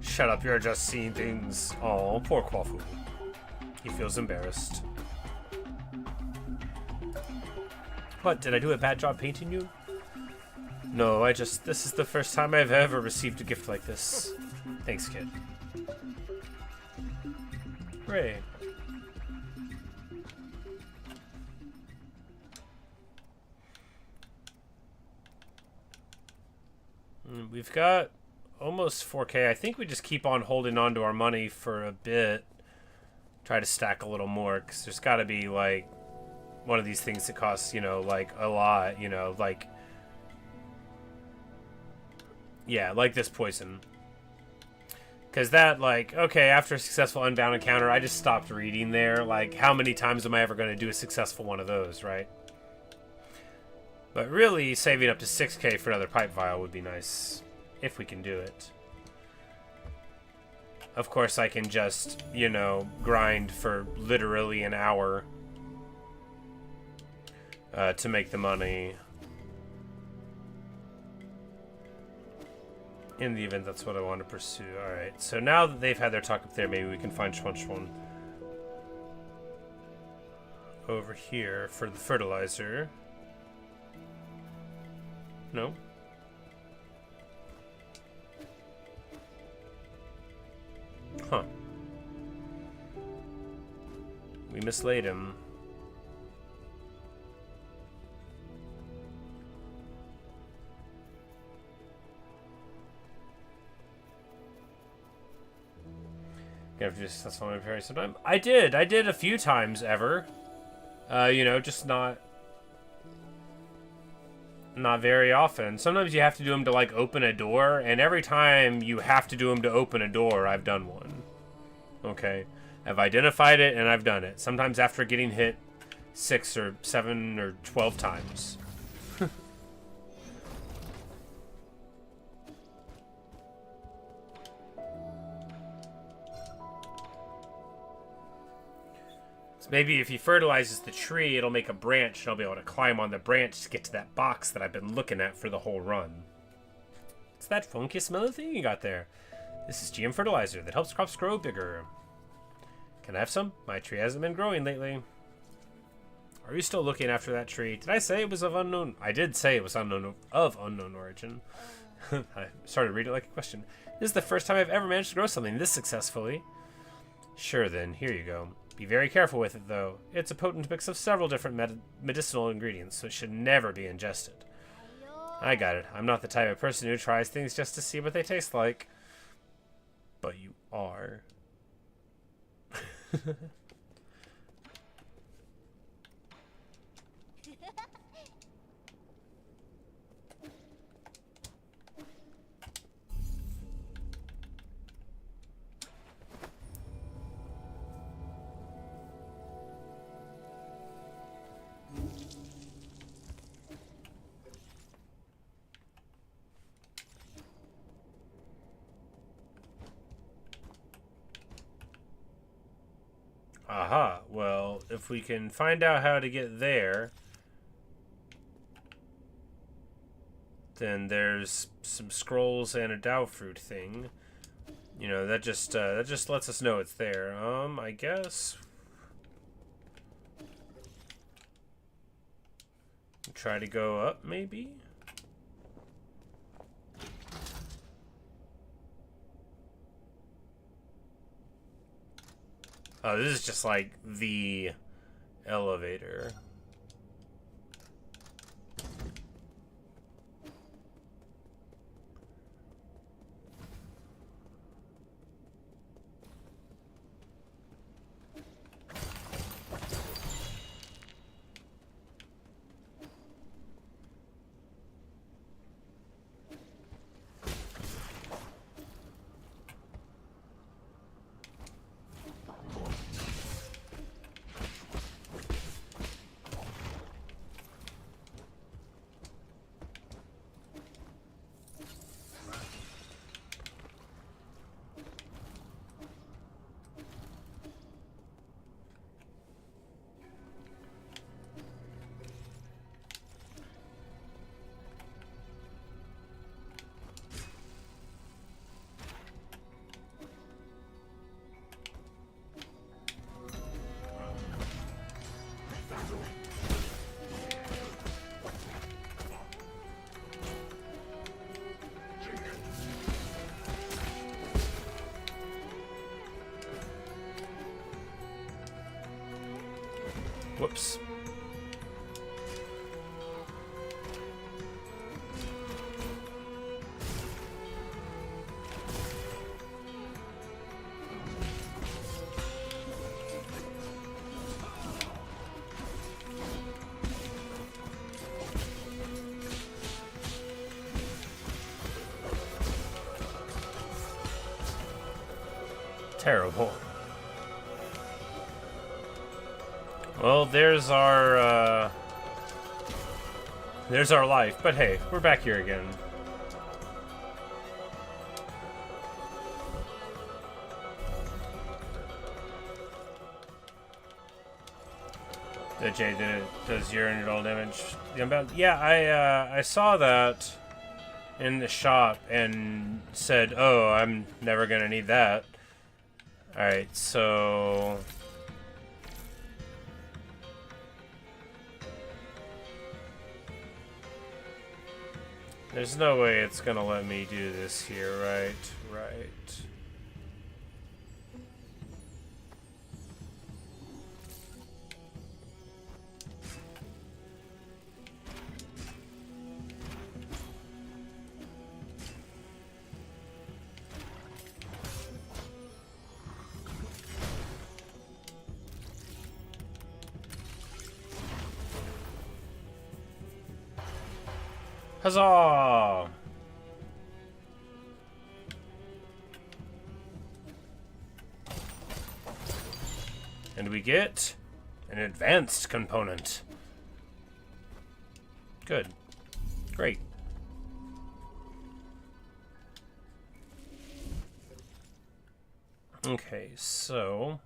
Shut up, you're just seeing things. Oh, poor Quafu. He feels embarrassed. What, did I do a bad job painting you? No, this is the first time I've ever received a gift like this. Thanks, kid. Hooray. We've got almost 4K. I think we just keep on holding on to our money for a bit. Try to stack a little more, because there's got to be, like, one of these things that costs, you know, like, a lot, you know, like... Yeah, like this poison. Because that, like, okay, after a successful Unbound encounter, I just stopped reading there. Like, how many times am I ever going to do a successful one of those, right? But really, saving up to 6K for another pipe vial would be nice. If we can do it. Of course, I can just, you know, grind for literally an hour to make the money. In the event that's what I want to pursue. Alright, so now that they've had their talk up there, maybe we can find Schwunschwun over here for the fertilizer. No? Huh. We mislaid him. Gonna have to do successful inventory sometime. I did a few times ever. You know, just not Not very often. Sometimes you have to do them to, like, open a door, and every time you have to do them to open a door, I've done one. Okay? I've identified it, and I've done it. Sometimes after getting hit 6 or 7 or 12 times. Maybe if he fertilizes the tree, it'll make a branch, and I'll be able to climb on the branch to get to that box that I've been looking at for the whole run. It's that funky smelling thing you got there. This is GM fertilizer that helps crops grow bigger. Can I have some? My tree hasn't been growing lately. Are you still looking after that tree? Did I say it was of unknown? I did say it was of unknown origin. I started to read it like a question. This is the first time I've ever managed to grow something this successfully. Sure then, here you go. Be very careful with it, though. It's a potent mix of several different medicinal ingredients, so it should never be ingested. I got it. I'm not the type of person who tries things just to see what they taste like. But you are. Aha, well, if we can find out how to get there, then there's some scrolls and a Dao fruit thing. You know, that just lets us know it's there. I guess. Try to go up, maybe? Oh, this is just like the elevator. Whoops. Terrible. Well, there's our life, but hey, we're back here again. The J did it. Does urine all damage the unbound? Yeah, I saw that in the shop and said, oh, I'm never gonna need that. Alright, so there's no way it's gonna let me do this here, right? Right. Huzzah! And we get an advanced component. Good. Great. Okay, so...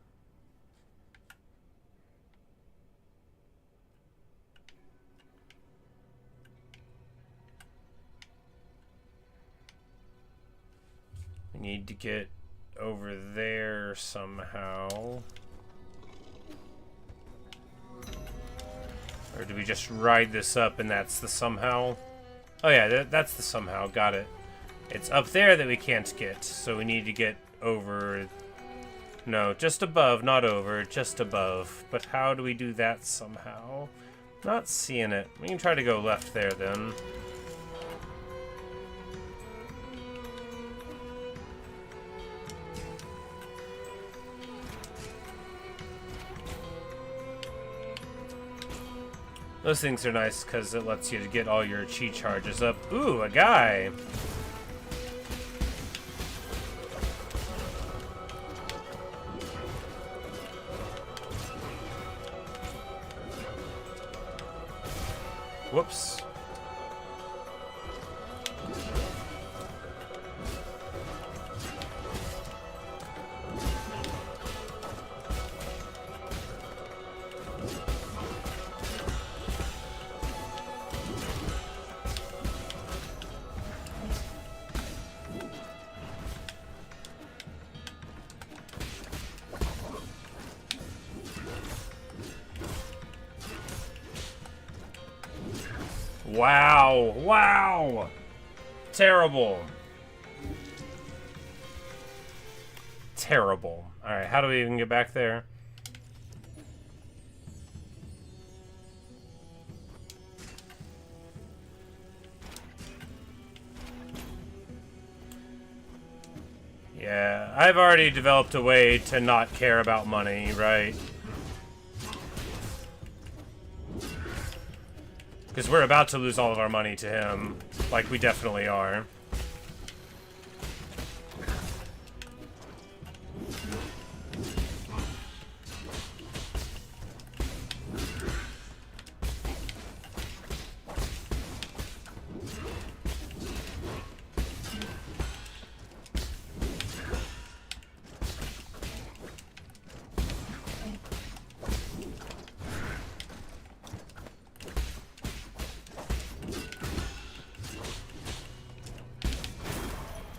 we need to get over there somehow. Or do we just ride this up and that's the somehow? Oh yeah, that's the somehow. Got it. It's up there that we can't get, so we need to get over... No, just above, not over, just above. But how do we do that somehow? Not seeing it. We can try to go left there then. Those things are nice because it lets you get all your chi charges up. Ooh, a guy! Whoops. Wow! Wow! Terrible. Terrible. Alright, how do we even get back there? Yeah, I've already developed a way to not care about money, right? Because we're about to lose all of our money to him. Like, we definitely are.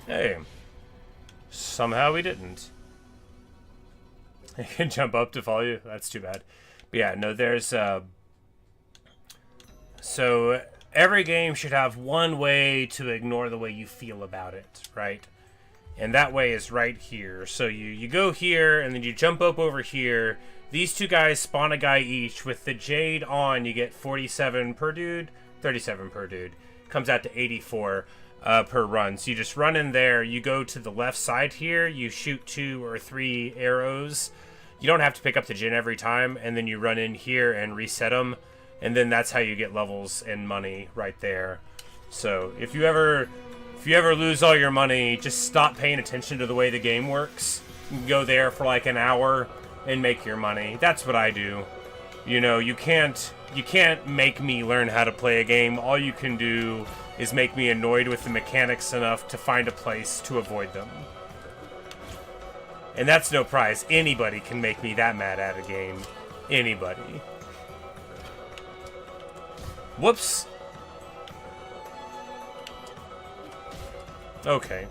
Hey. Somehow we didn't. I can jump up to follow you? That's too bad. But yeah, no, there's... So, every game should have one way to ignore the way you feel about it, right? And that way is right here. So you go here, and then you jump up over here. These two guys spawn a guy each. With the Jade on, you get 47 per dude, 37 per dude. Comes out to 84. Per run. So you just run in there, you go to the left side here, you shoot 2 or 3 arrows. You don't have to pick up the Jinn every time, and then you run in here and reset them, and then that's how you get levels and money right there. So if you ever lose all your money, just stop paying attention to the way the game works. You can go there for like an hour and make your money. That's what I do. You know, you can't make me learn how to play a game. All you can do is make me annoyed with the mechanics enough to find a place to avoid them. And that's no prize. Anybody can make me that mad at a game. Anybody. Whoops. Okay.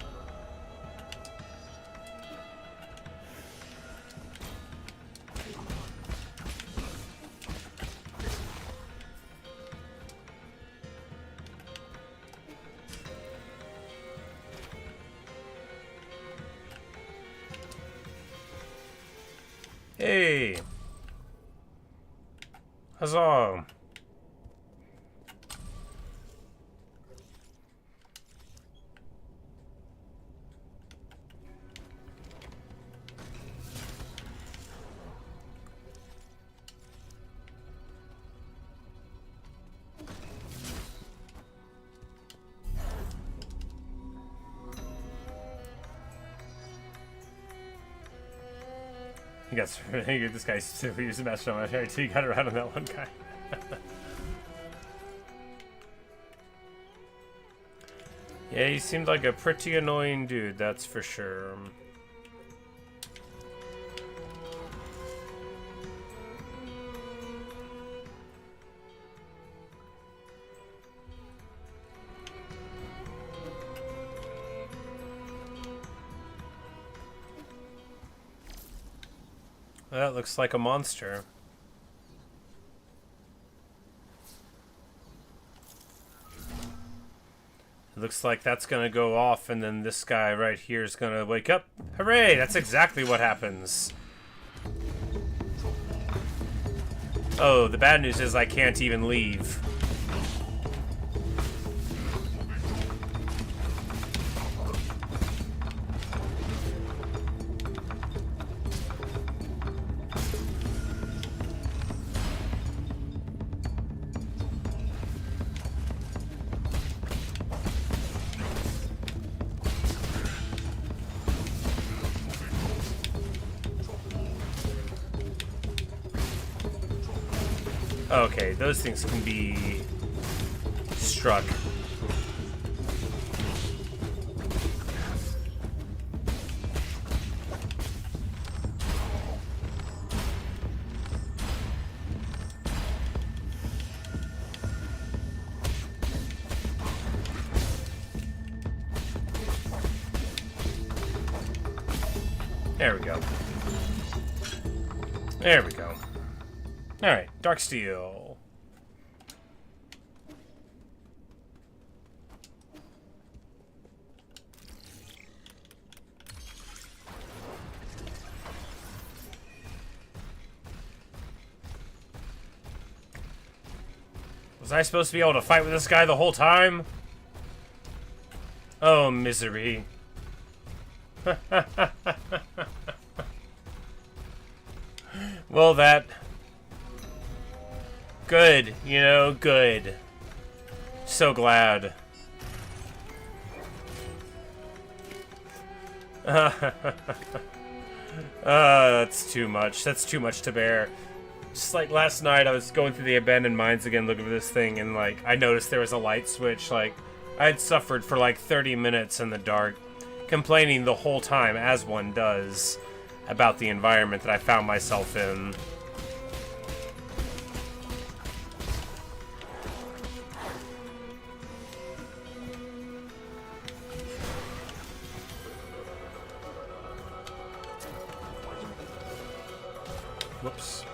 Hey! Huzzah! You got this guy's super used to match on my hair too. You got around on that one guy. Yeah, he seemed like a pretty annoying dude, that's for sure. That looks like a monster. It looks like that's gonna go off, and then this guy right here is gonna wake up. Hooray! That's exactly what happens. Oh, the bad news is I can't even leave. Okay, those things can be struck. There we go. There we go. Alright, Dark Steel. Was I supposed to be able to fight with this guy the whole time? Oh, misery. Well, that... Good, you know, good. So glad. That's too much. That's too much to bear. Just like last night, I was going through the abandoned mines again, looking for this thing, and like, I noticed there was a light switch. Like, I had suffered for like 30 minutes in the dark, complaining the whole time, as one does, about the environment that I found myself in. Whoops.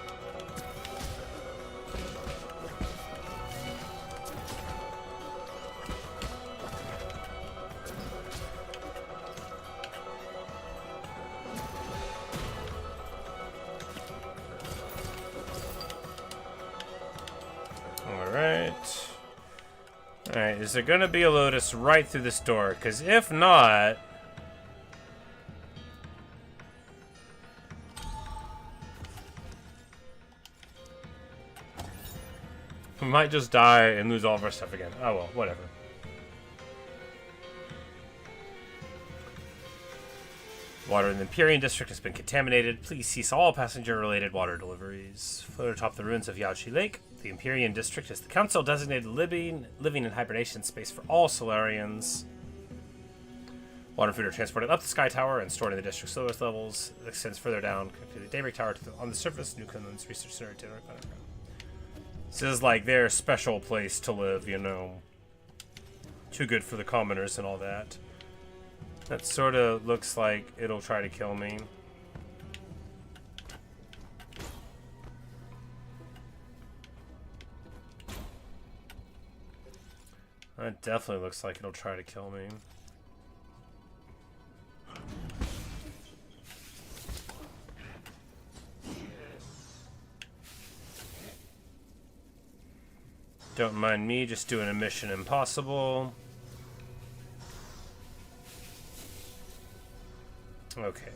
Alright, is there gonna be a Lotus right through this door? Because if not... we might just die and lose all of our stuff again. Oh well, whatever. Water in the Empyrean District has been contaminated. Please cease all passenger-related water deliveries. Float atop the ruins of Yaochi Lake. The Empyrean District is the council-designated living in hibernation space for all Solarians. Water and food are transported up the Sky Tower and stored in the district's lowest levels. It extends further down to the Daybreak Tower on the surface. New Quinlan's Research Center. This is like their special place to live, you know. Too good for the commoners and all that. That sort of looks like it'll try to kill me. That definitely looks like it'll try to kill me. Don't mind me just doing a mission impossible. Okay.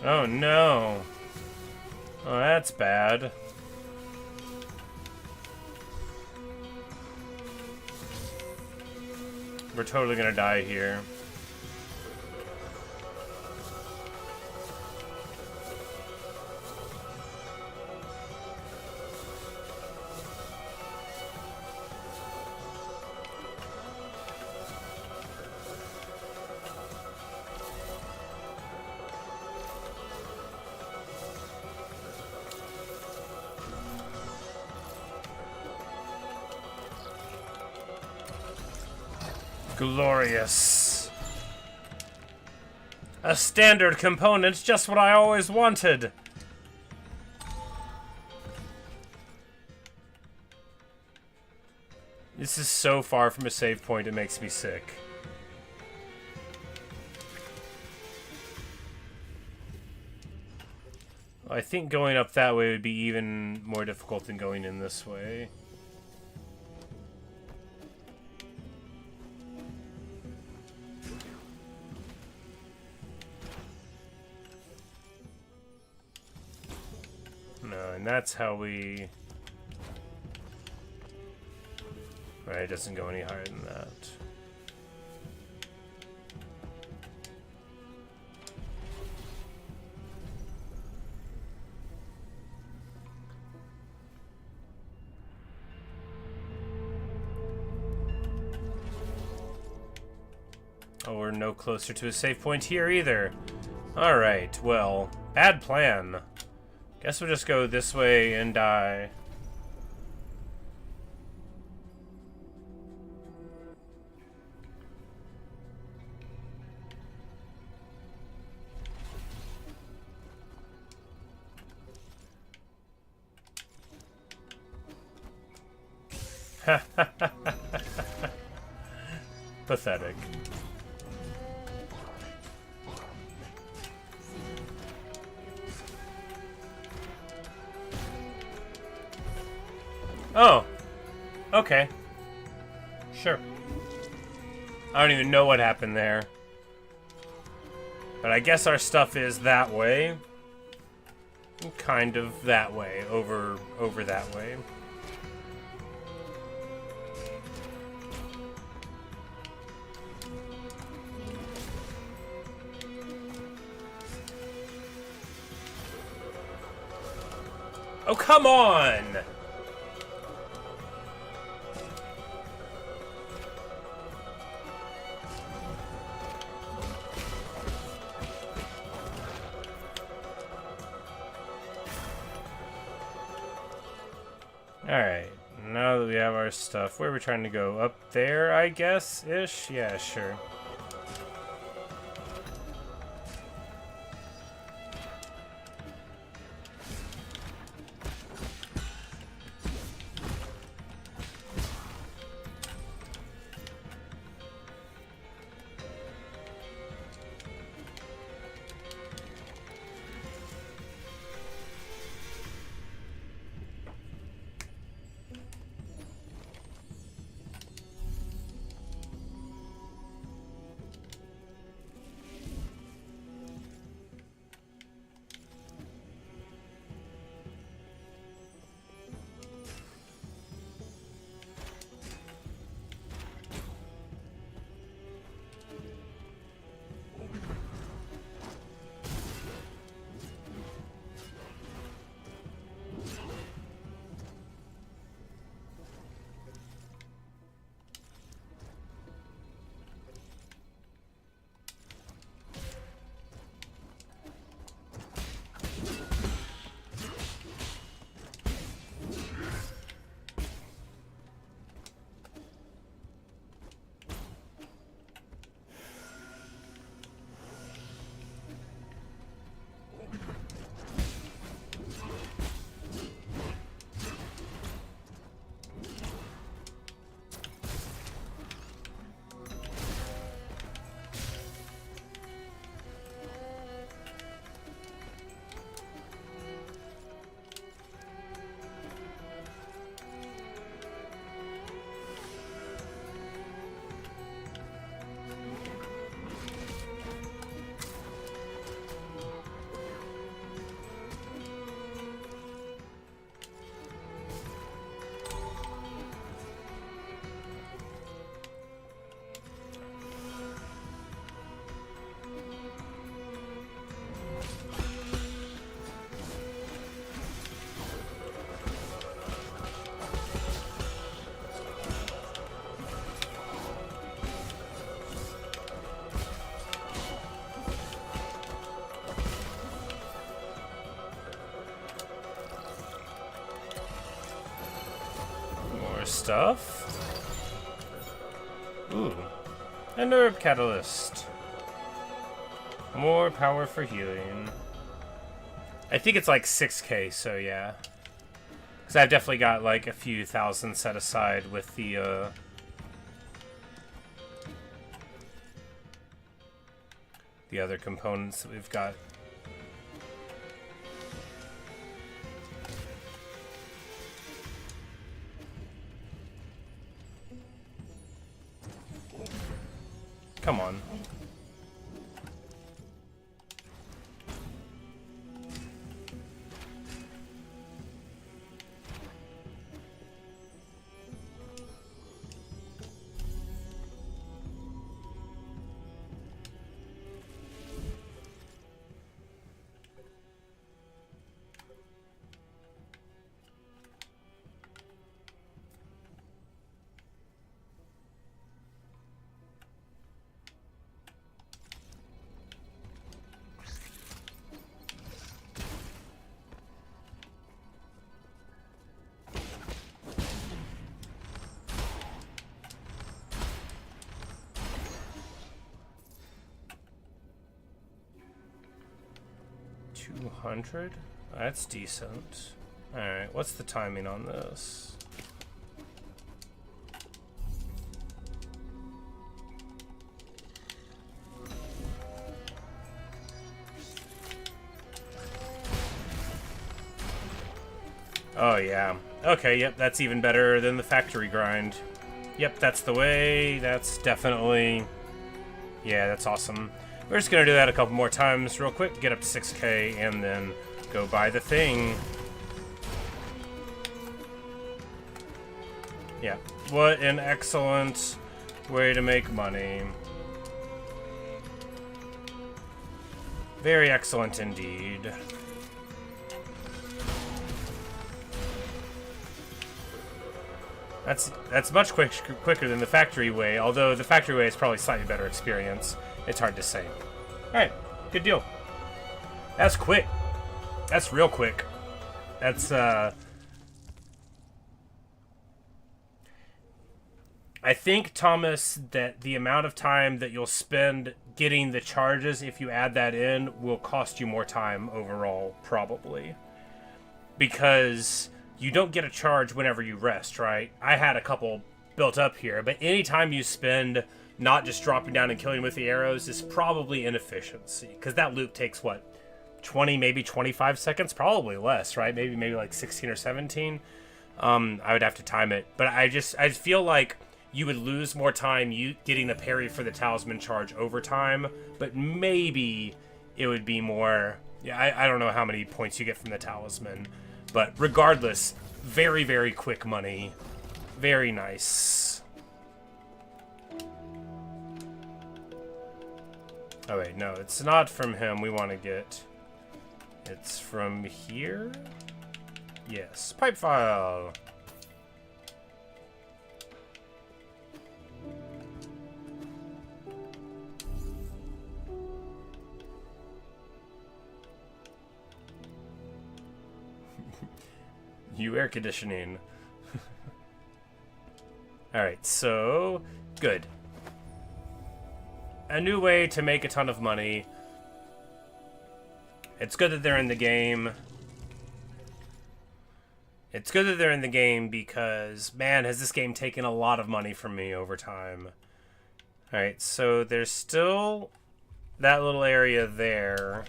Oh no. Oh, that's bad. We're totally gonna die here. Glorious. A standard component, just what I always wanted. This is so far from a save point, it makes me sick. I think going up that way would be even more difficult than going in this way. No, and that's how we... Right, it doesn't go any higher than that. Oh, we're no closer to a save point here either. Alright, well, bad plan. Guess we'll just go this way and die. Pathetic. Oh. Okay. Sure. I don't even know what happened there. But I guess our stuff is that way. Kind of that way. Over that way. Oh, come on! Alright, now that we have our stuff, where are we trying to go? Up there, I guess? Ish? Yeah, sure. more stuff. Ooh. An herb catalyst. More power for healing. I think it's like 6k, so yeah. Because I've definitely got like a few thousand set aside with the other components that we've got. Come on. $200? That's decent. Alright, what's the timing on this? Oh yeah. Okay, yep, that's even better than the factory grind. Yep, that's the way. That's definitely... Yeah, that's awesome. We're just gonna do that a couple more times real quick, get up to 6k, and then go buy the thing. Yeah, what an excellent way to make money. Very excellent indeed. That's much quicker than the factory way, although the factory way is probably slightly better experience. It's hard to say. Alright, good deal. That's quick. That's real quick. That's, I think, Thomas, that the amount of time that you'll spend getting the charges, if you add that in, will cost you more time overall, probably. Because you don't get a charge whenever you rest, right? I had a couple built up here, but anytime you spend not just dropping down and killing with the arrows is probably inefficiency. Because that loop takes, what, 20, maybe 25 seconds? Probably less, right? Maybe like 16 or 17. I would have to time it. But I feel like you would lose more time getting the parry for the talisman charge over time, but maybe it would be more... Yeah, I don't know how many points you get from the talisman, but regardless, very, very quick money. Very nice. Oh wait, no, it's not from him we want to get. It's from here? Yes, pipe file. You air conditioning. Alright, so good. A new way to make a ton of money. It's good that they're in the game. It's good that they're in the game because, man, has this game taken a lot of money from me over time. Alright, so there's still that little area there.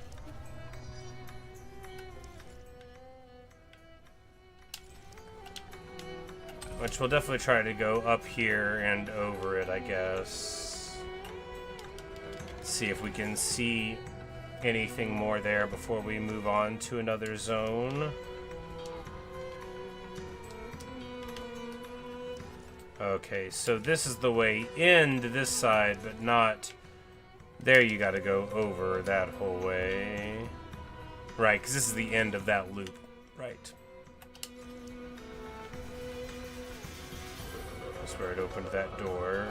Which we'll definitely try to go up here and over it, I guess. See if we can see anything more there before we move on to another zone. Okay, so this is the way in to this side, but not... There you gotta go over that whole way. Right, because this is the end of that loop. Right. That's where it opened that door.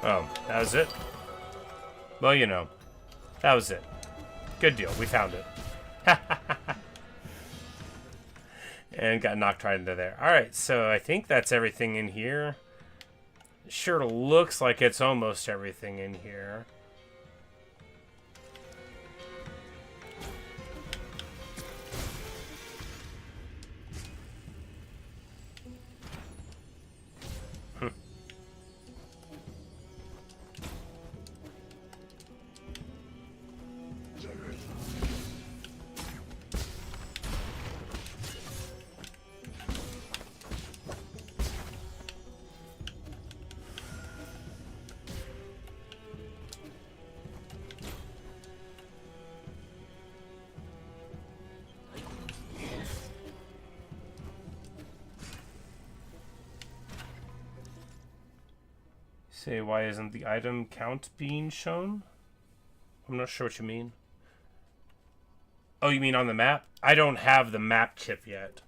Oh, that was it? Well, you know, that was it. Good deal. We found it. And got knocked right into there. Alright, so I think that's everything in here. Sure looks like it's almost everything in here. Say, why isn't the item count being shown? I'm not sure what you mean. Oh, you mean on the map? I don't have the map chip yet.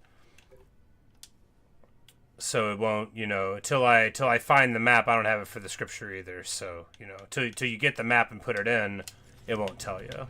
So it won't, you know, till I find the map, I don't have it for the scripture either. So, you know, till you get the map and put it in, it won't tell you.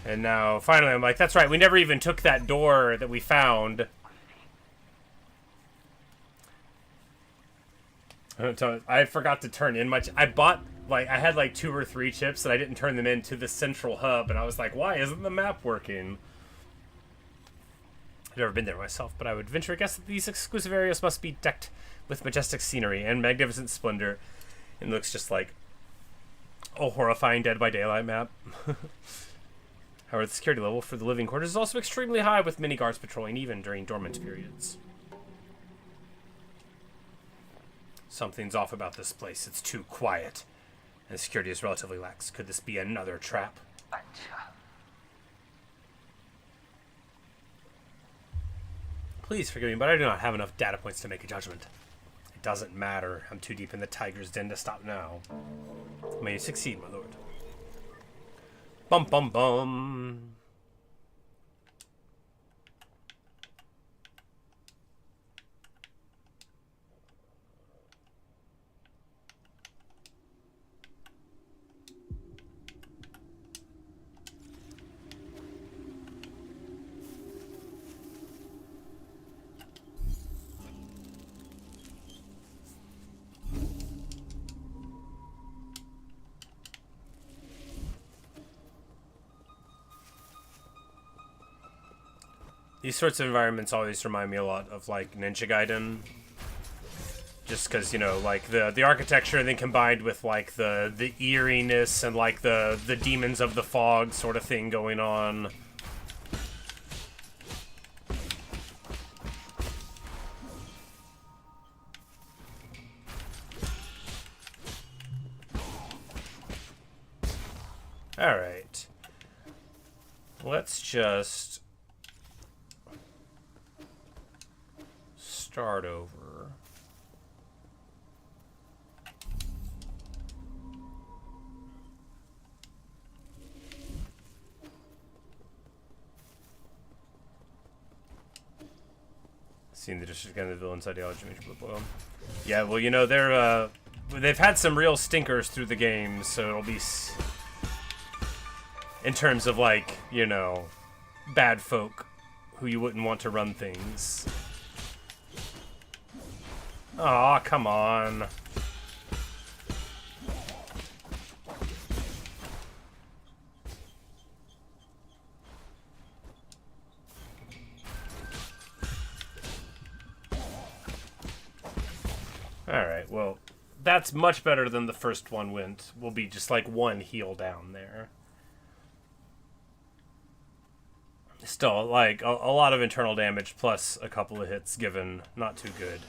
And now, finally, I'm like, that's right, we never even took that door that we found. I forgot to turn in much. I bought, like, I had like 2 or 3 chips and I didn't turn them into the central hub. And I was like, why isn't the map working? I've never been there myself, but I would venture a guess that these exclusive areas must be decked with majestic scenery and magnificent splendor. It looks just like a horrifying Dead by Daylight map. However, the security level for the living quarters is also extremely high, with many guards patrolling even during dormant periods. Something's off about this place. It's too quiet, and the security is relatively lax. Could this be another trap? Please forgive me, but I do not have enough data points to make a judgment. It doesn't matter. I'm too deep in the tiger's den to stop now. May you succeed, my lord. Bum bum bum. These sorts of environments always remind me a lot of, like, Ninja Gaiden. Just because, you know, like, the architecture, and then combined with, like, the eeriness and, like, the demons of the fog sort of thing going on. Alright. Let's just start over. Seeing the district and the villain's ideology major blue boil. Yeah, well, you know, they've had some real stinkers through the game, so it'll be in terms of, like, you know, bad folk who you wouldn't want to run things. Aw, come on. Alright, well, that's much better than the first one went. Will be just like one heal down there. Still, like, a lot of internal damage plus a couple of hits given. Not too good.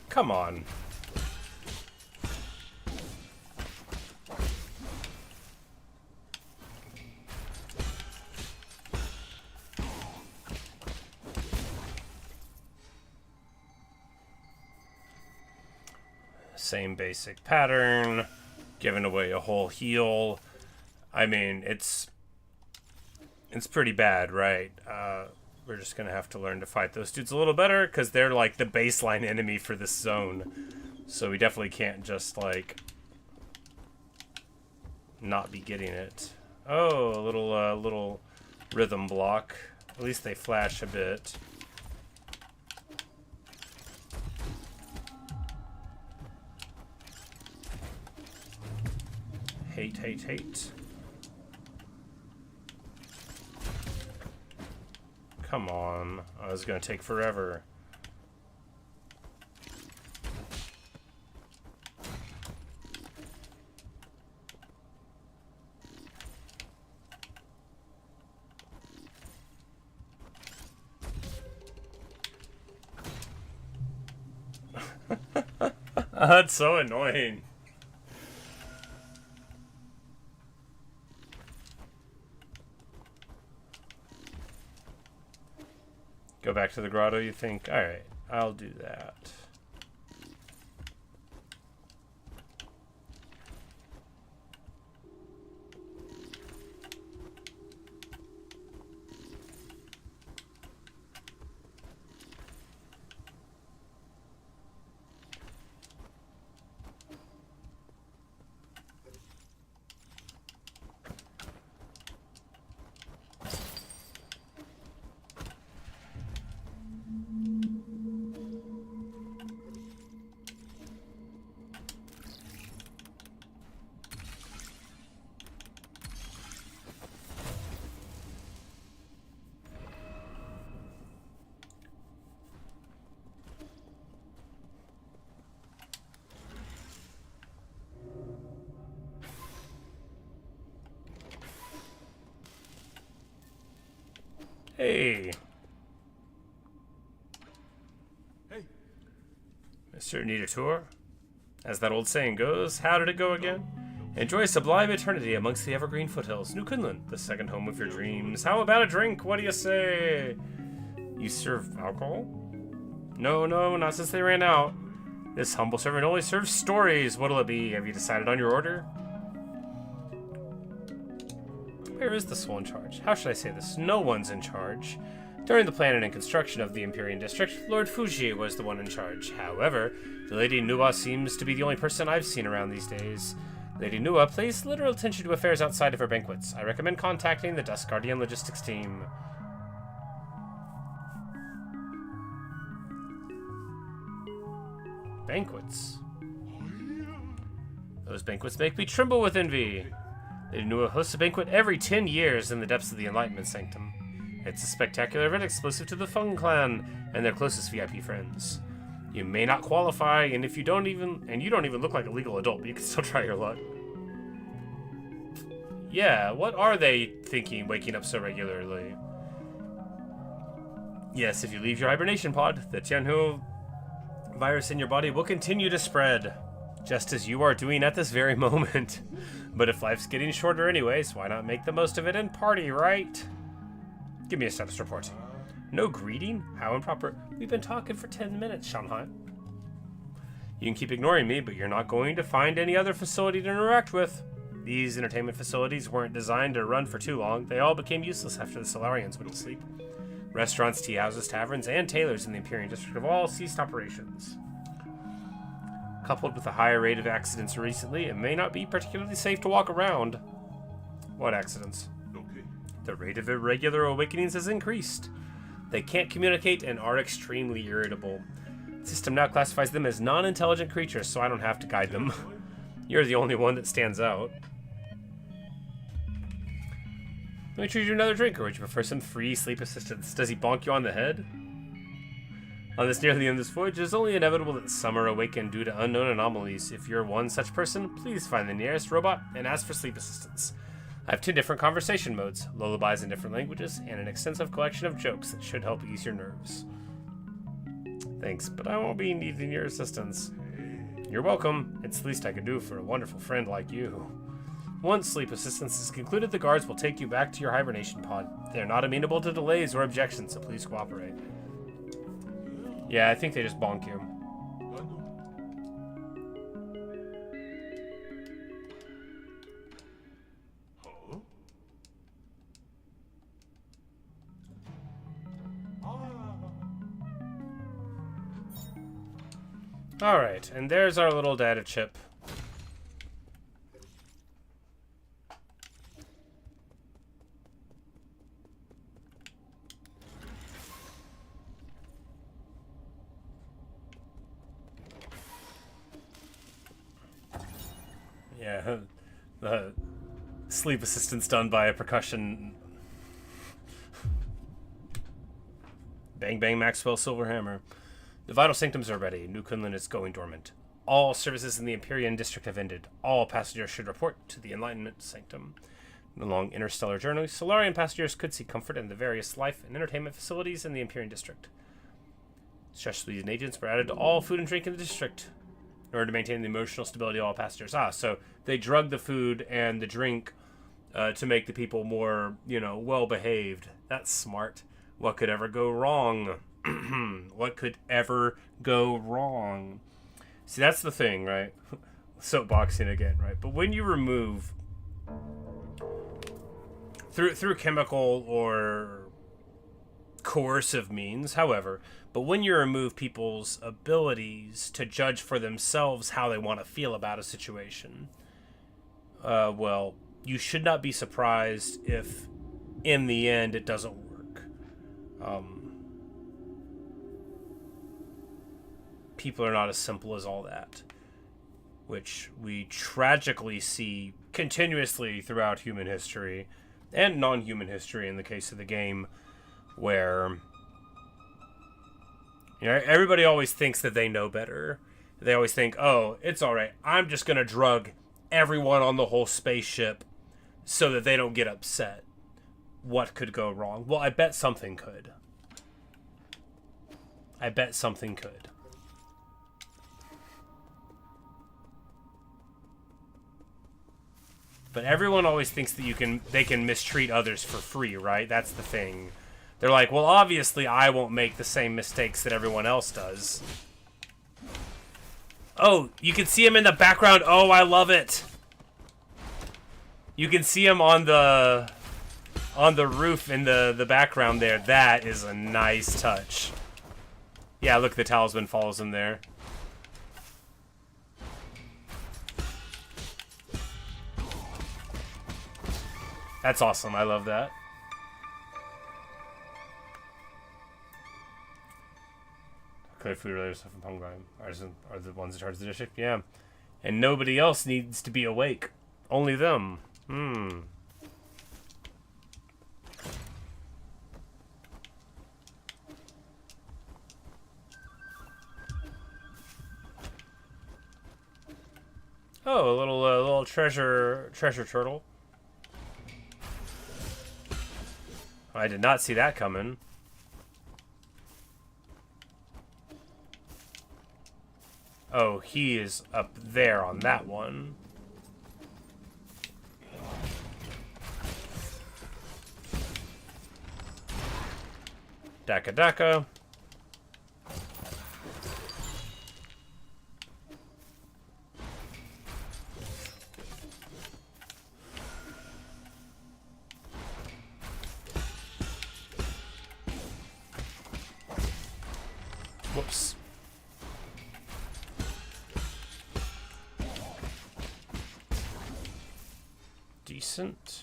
Come on. Same basic pattern. Giving away a whole heal. I mean, it's pretty bad, right? We're just gonna have to learn to fight those dudes a little better, because they're like the baseline enemy for this zone. So we definitely can't just like not be getting it. Oh, a little rhythm block. At least they flash a bit. Hate, hate, hate. Come on. Oh, this is gonna take forever. That's so annoying. Go back to the grotto, you think? Alright, I'll do that. Hey. Hey. Mr. Need a tour? As that old saying goes, how did it go again? Enjoy sublime eternity amongst the evergreen foothills. New Quinlan, the second home of your dreams. How about a drink? What do you say? You serve alcohol? No, not since they ran out. This humble servant only serves stories. What'll it be? Have you decided on your order? Where is the soul in charge? How should I say this? No one's in charge. During the planning and construction of the Empyrean District, Lord Fuji was the one in charge. However, the Lady Nuwa seems to be the only person I've seen around these days. Lady Nuwa pays little attention to affairs outside of her banquets. I recommend contacting the Dusk Guardian logistics team. Banquets. Those banquets make me tremble with envy. Lady Nuwa hosts a banquet every 10 years in the depths of the Enlightenment Sanctum. It's a spectacular event exclusive to the Feng clan and their closest VIP friends. You may not qualify, and you don't even look like a legal adult, but you can still try your luck. Yeah, what are they thinking waking up so regularly? Yes, if you leave your hibernation pod, the Tianhu virus in your body will continue to spread, just as you are doing at this very moment. But if life's getting shorter anyways, why not make the most of it and party, right? Give me a status report. No greeting? How improper. We've been talking for 10 minutes, Shanghai. You can keep ignoring me, but you're not going to find any other facility to interact with. These entertainment facilities weren't designed to run for too long. They all became useless after the Solarians went to sleep. Restaurants, tea houses, taverns, and tailors in the Empyrean District have all ceased operations. Coupled with a higher rate of accidents recently, it may not be particularly safe to walk around. What accidents? Okay. The rate of irregular awakenings has increased. They can't communicate and are extremely irritable. The system now classifies them as non-intelligent creatures, so I don't have to guide them. You're the only one that stands out. Let me treat you another drink, or would you prefer some free sleep assistance? Does he bonk you on the head? On this nearly endless voyage, it is only inevitable that some are awakened due to unknown anomalies. If you're one such person, please find the nearest robot and ask for sleep assistance. I have 2 different conversation modes, lullabies in different languages, and an extensive collection of jokes that should help ease your nerves. Thanks, but I won't be needing your assistance. You're welcome. It's the least I could do for a wonderful friend like you. Once sleep assistance is concluded, the guards will take you back to your hibernation pod. They are not amenable to delays or objections, so please cooperate. Yeah, I think they just bonk you. Alright, and there's our little data chip. Yeah, the sleep assistance done by a percussion. Bang bang Maxwell Silverhammer. The vital sanctums are ready. New Kunlun is going dormant. All services in the Empyrean district have ended. All passengers should report to the Enlightenment Sanctum. Along interstellar journeys, Solarian passengers could seek comfort in the various life and entertainment facilities in the Empyrean district. Specialties and agents were added to all food and drink in the district in order to maintain the emotional stability of all passengers. So they drug the food and the drink to make the people more, well-behaved. That's smart. What could ever go wrong? What could ever go wrong? See, that's the thing, right? Soapboxing again, right? But when you remove through chemical or coercive means, however, but when you remove people's abilities to judge for themselves how they want to feel about a situation, well, you should not be surprised if in the end it doesn't work. People are not as simple as all that, which we tragically see continuously throughout human history and non-human history in the case of the game, where everybody always thinks that they know better. They always think, oh, it's all right, I'm just going to drug everyone on the whole spaceship so that they don't get upset. What could go wrong? Well, I bet something could. I bet something could. But everyone always thinks that they can mistreat others for free, right? That's the thing. They're like, well, obviously I won't make the same mistakes that everyone else does. Oh, you can see him in the background. Oh, I love it. You can see him on the roof in the background there. That is a nice touch. Yeah, look, the talisman follows him there. That's awesome. I love that. Clear food related stuff from Pungrime. Artisan are the ones in charge of the district. Yeah. And nobody else needs to be awake. Only them. Oh, a little treasure turtle. I did not see that coming. Oh, he is up there on that one. Daka Daka. Whoops. Decent.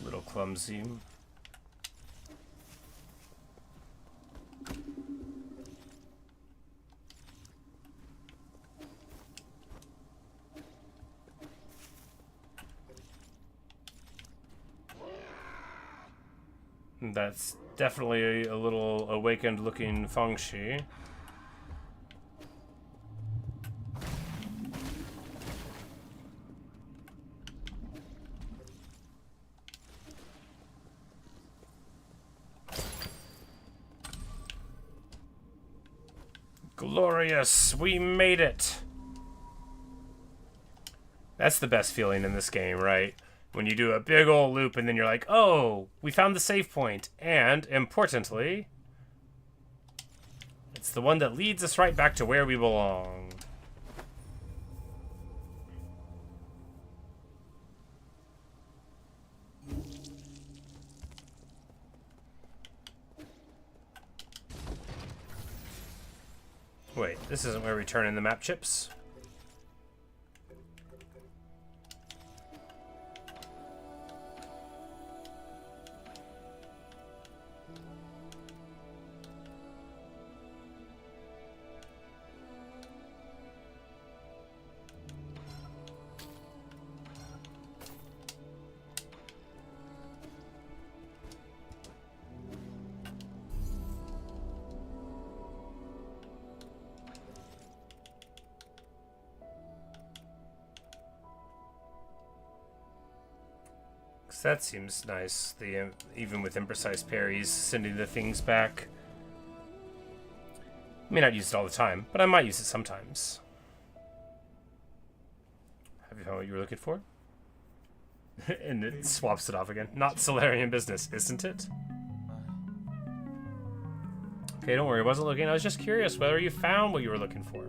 Little clumsy. That's definitely a little awakened looking Feng-Shi. Glorious! We made it! That's the best feeling in this game, right? When you do a big old loop and then you're like, oh, we found the save point. And, importantly, it's the one that leads us right back to where we belong. Wait, this isn't where we turn in the map chips. That seems nice. Even with imprecise parries, sending the things back. I may not use it all the time, but I might use it sometimes. Have you found what you were looking for? And it swaps it off again. Not Solarian business, isn't it? Okay, don't worry. I wasn't looking. I was just curious whether you found what you were looking for.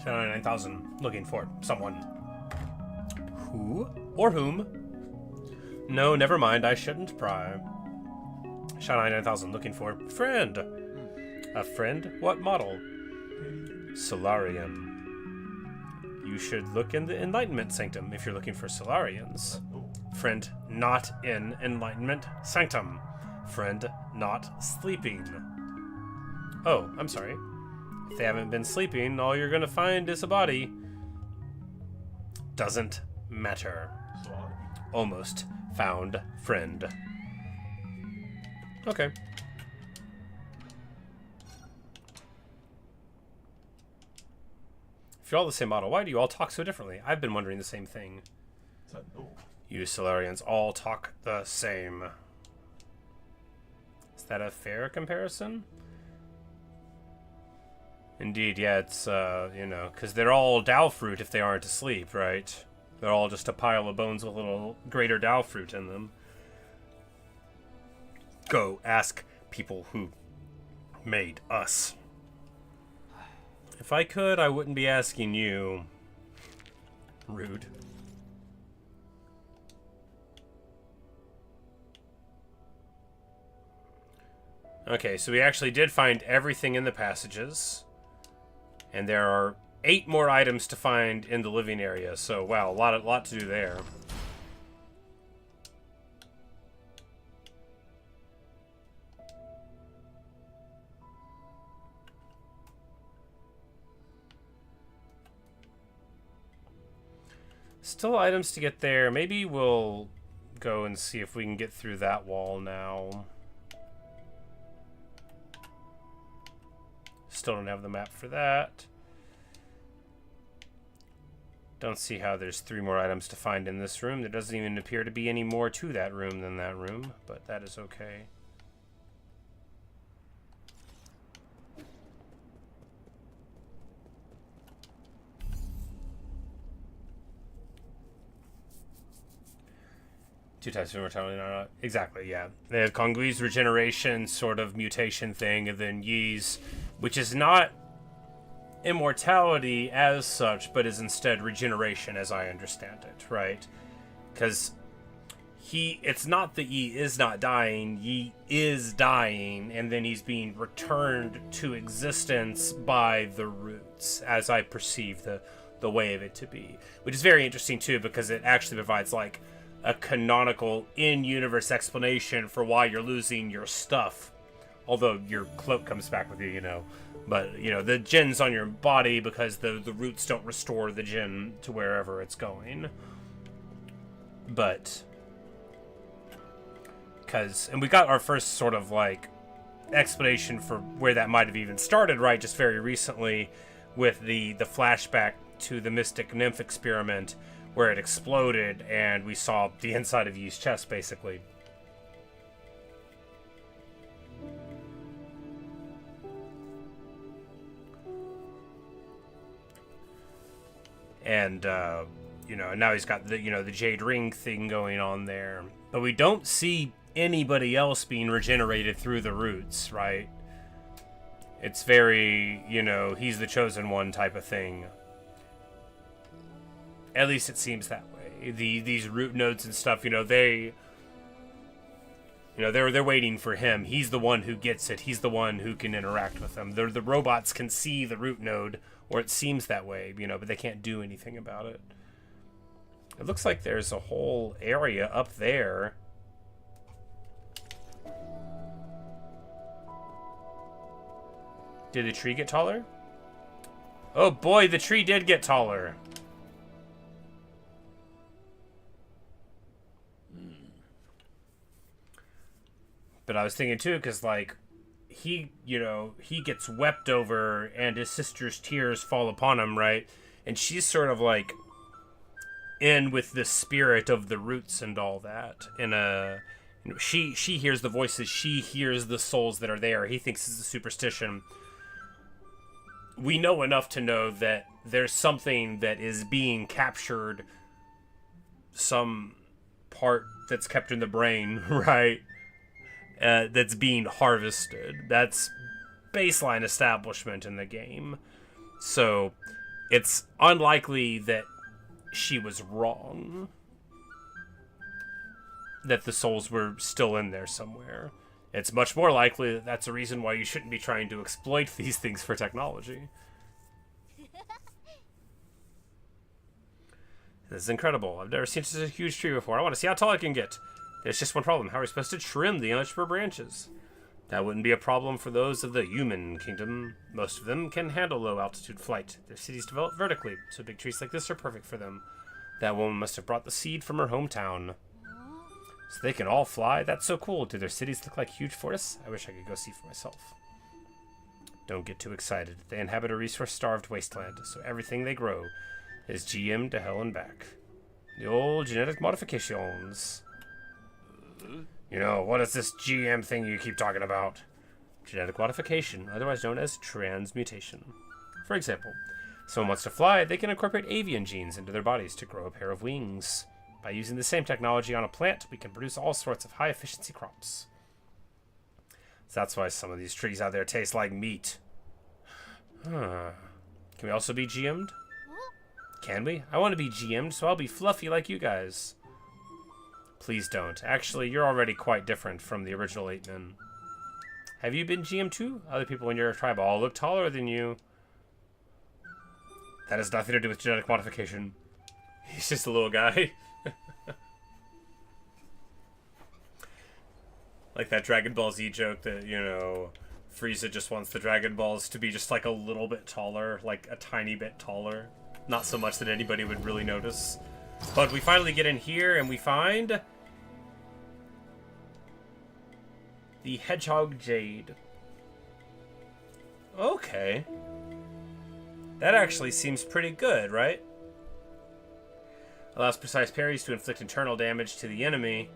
Shadow 9000, looking for someone. Who? Or whom? No, never mind, I shouldn't pry. Shadow 9000, looking for friend. A friend? What model? Solarian. You should look in the Enlightenment Sanctum if you're looking for Solarians. Friend not in Enlightenment Sanctum. Friend not sleeping. Oh, I'm sorry. If they haven't been sleeping, all you're gonna find is a body. Doesn't matter. Almost found friend. Okay. If you're all the same model, why do you all talk so differently? I've been wondering the same thing. You Solarians all talk the same. Is that a fair comparison? Indeed, yeah, it's, you know, because they're all Dao fruit if they aren't asleep, right? They're all just a pile of bones with a little greater Dao fruit in them. Go ask people who made us. If I could, I wouldn't be asking you. Rude. Okay, so we actually did find everything in the passages. And there are 8 more items to find in the living area, so wow, a lot to do there. Still items to get there. Maybe we'll go and see if we can get through that wall now. Still don't have the map for that. Don't see how there's 3 more items to find in this room. There doesn't even appear to be any more to that room than that room, but that is okay. Two types of immortality. No, exactly, yeah. They have Kongui's regeneration sort of mutation thing, and then Yi's, which is not immortality as such, but is instead regeneration, as I understand it, right? Because it's not that Yi is not dying, Yi is dying, and then he's being returned to existence by the roots, as I perceive the way of it to be. Which is very interesting, too, because it actually provides, like, a canonical in-universe explanation for why you're losing your stuff. Although your cloak comes back with you, you know. But, you know, the gen's on your body because the roots don't restore the gen to wherever it's going. But, and we got our first sort of, like, explanation for where that might have even started, right, just very recently with the flashback to the Mystic Nymph experiment where it exploded and we saw the inside of Yi's chest, basically. And, you know, and now he's got the, you know, the Jade Ring thing going on there. But we don't see anybody else being regenerated through the roots, right? It's very, you know, he's the chosen one type of thing. At least it seems that way. These root nodes and stuff, you know, they You know, they're waiting for him. He's the one who gets it. He's the one who can interact with them. The robots can see the root node, or it seems that way, you know, but they can't do anything about it. It looks like there's a whole area up there. Did the tree get taller? Oh boy, the tree did get taller. But I was thinking too, because like he gets wept over and his sister's tears fall upon him, right? And she's sort of like in with the spirit of the roots and all that. She hears the voices, she hears the souls that are there. He thinks it's a superstition. We know enough to know that there's something that is being captured, some part that's kept in the brain, right? That's being harvested. That's baseline establishment in the game. So it's unlikely that she was wrong. That the souls were still in there somewhere. It's much more likely that that's a reason why you shouldn't be trying to exploit these things for technology. This is incredible. I've never seen such a huge tree before. I want to see how tall I can get. There's just one problem. How are we supposed to trim the unelectrical branches? That wouldn't be a problem for those of the human kingdom. Most of them can handle low-altitude flight. Their cities develop vertically, so big trees like this are perfect for them. That woman must have brought the seed from her hometown. So they can all fly? That's so cool. Do their cities look like huge forests? I wish I could go see for myself. Don't get too excited. They inhabit a resource-starved wasteland, so everything they grow is GM to hell and back. The old genetic modifications. You know, what is this GM thing you keep talking about? Genetic modification, otherwise known as transmutation. For example, if someone wants to fly, they can incorporate avian genes into their bodies to grow a pair of wings. By using the same technology on a plant, we can produce all sorts of high-efficiency crops. So that's why some of these trees out there taste like meat. Huh. Can we also be GM'd? Can we? I want to be GM'd, so I'll be fluffy like you guys. Please don't. Actually, you're already quite different from the original 8 men. Have you been GM too? Other people in your tribe all look taller than you. That has nothing to do with genetic modification. He's just a little guy. Like that Dragon Ball Z joke that, you know, Frieza just wants the Dragon Balls to be just like a little bit taller, like a tiny bit taller. Not so much that anybody would really notice. But we finally get in here and we find the Hedgehog Jade. Okay. That actually seems pretty good, right? Allows precise parries to inflict internal damage to the enemy.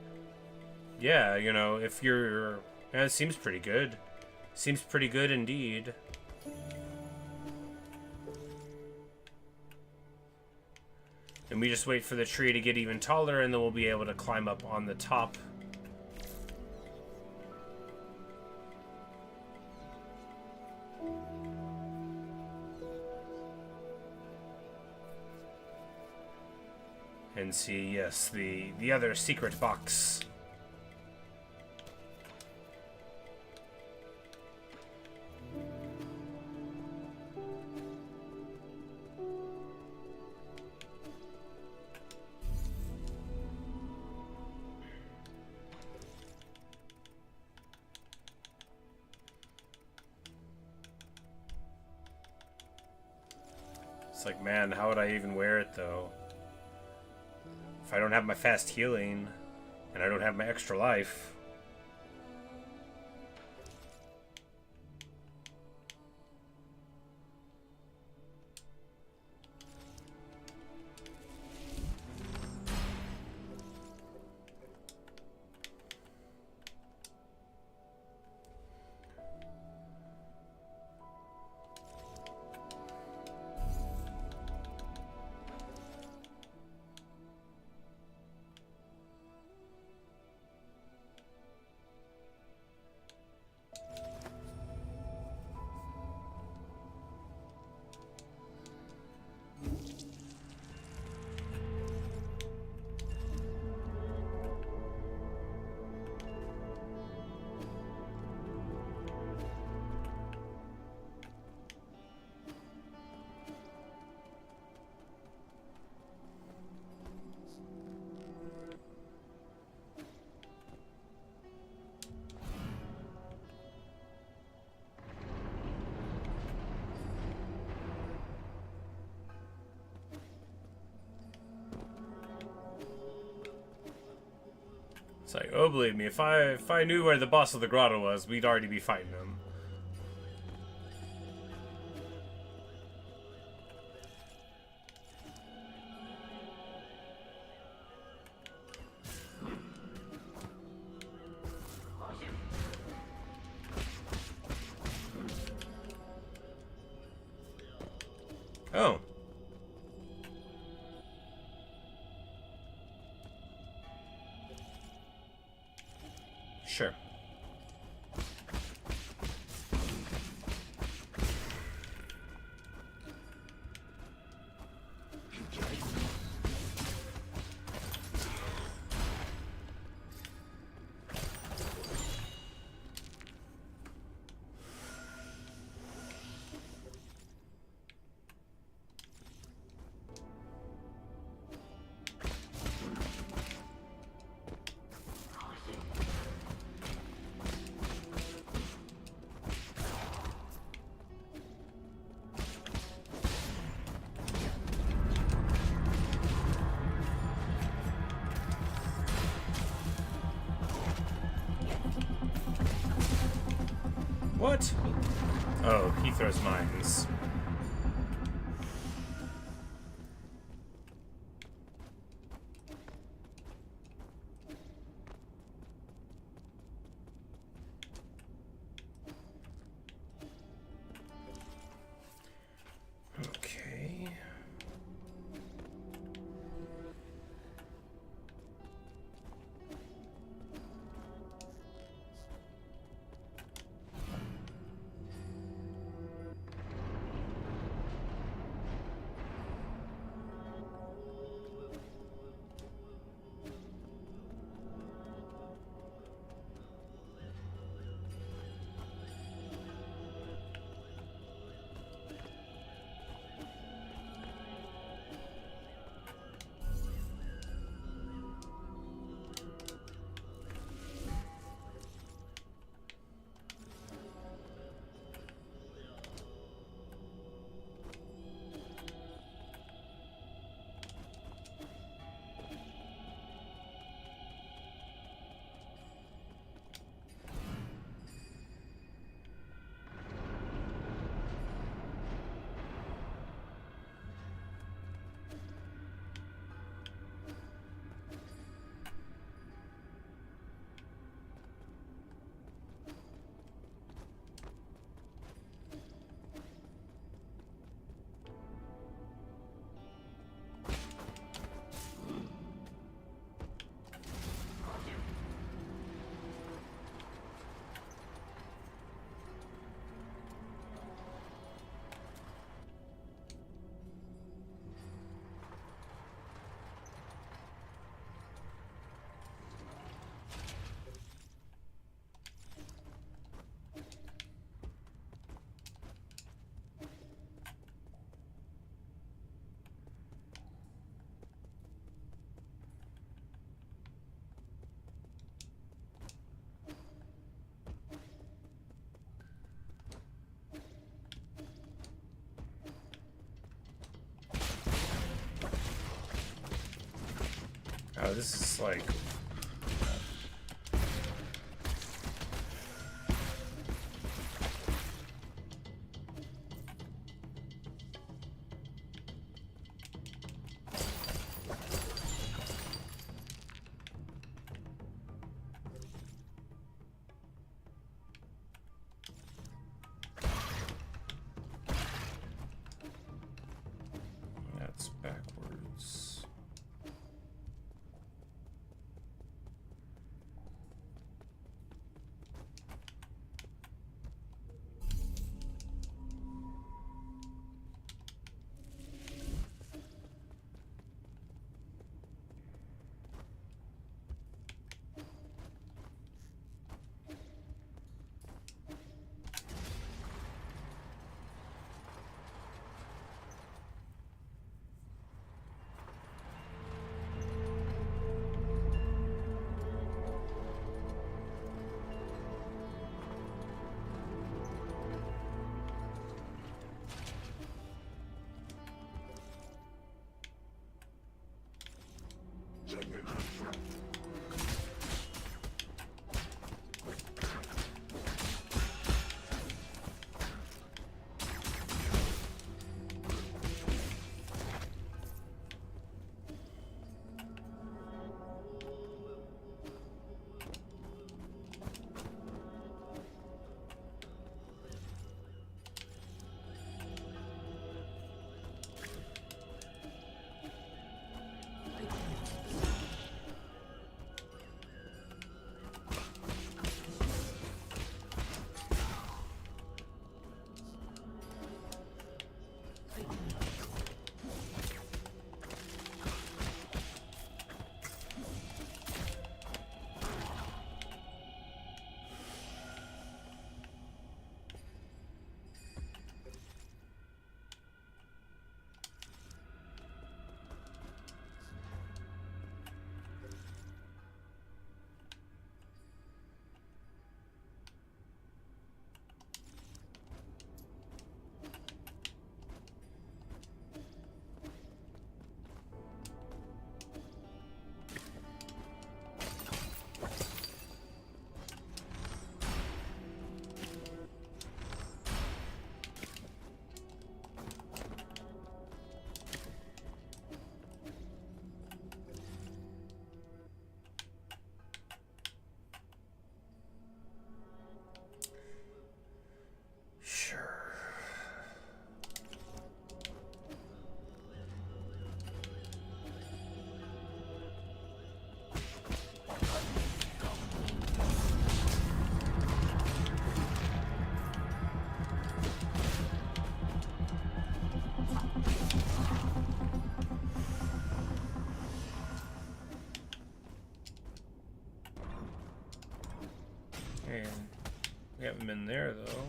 Yeah, you know, if you're... Yeah, it seems pretty good. Seems pretty good indeed. And we just wait for the tree to get even taller, and then we'll be able to climb up on the top. And see, yes, the other secret box. It's like, man, how would I even wear it, though? If I don't have my fast healing, and I don't have my extra life. It's like, oh, believe me, if I knew where the boss of the grotto was, we'd already be fighting him. Oh. Sure. What? Oh, he throws mines. Okay. Oh, this is like... That's backwards. Okay. We haven't been there, though.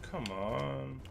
Come on.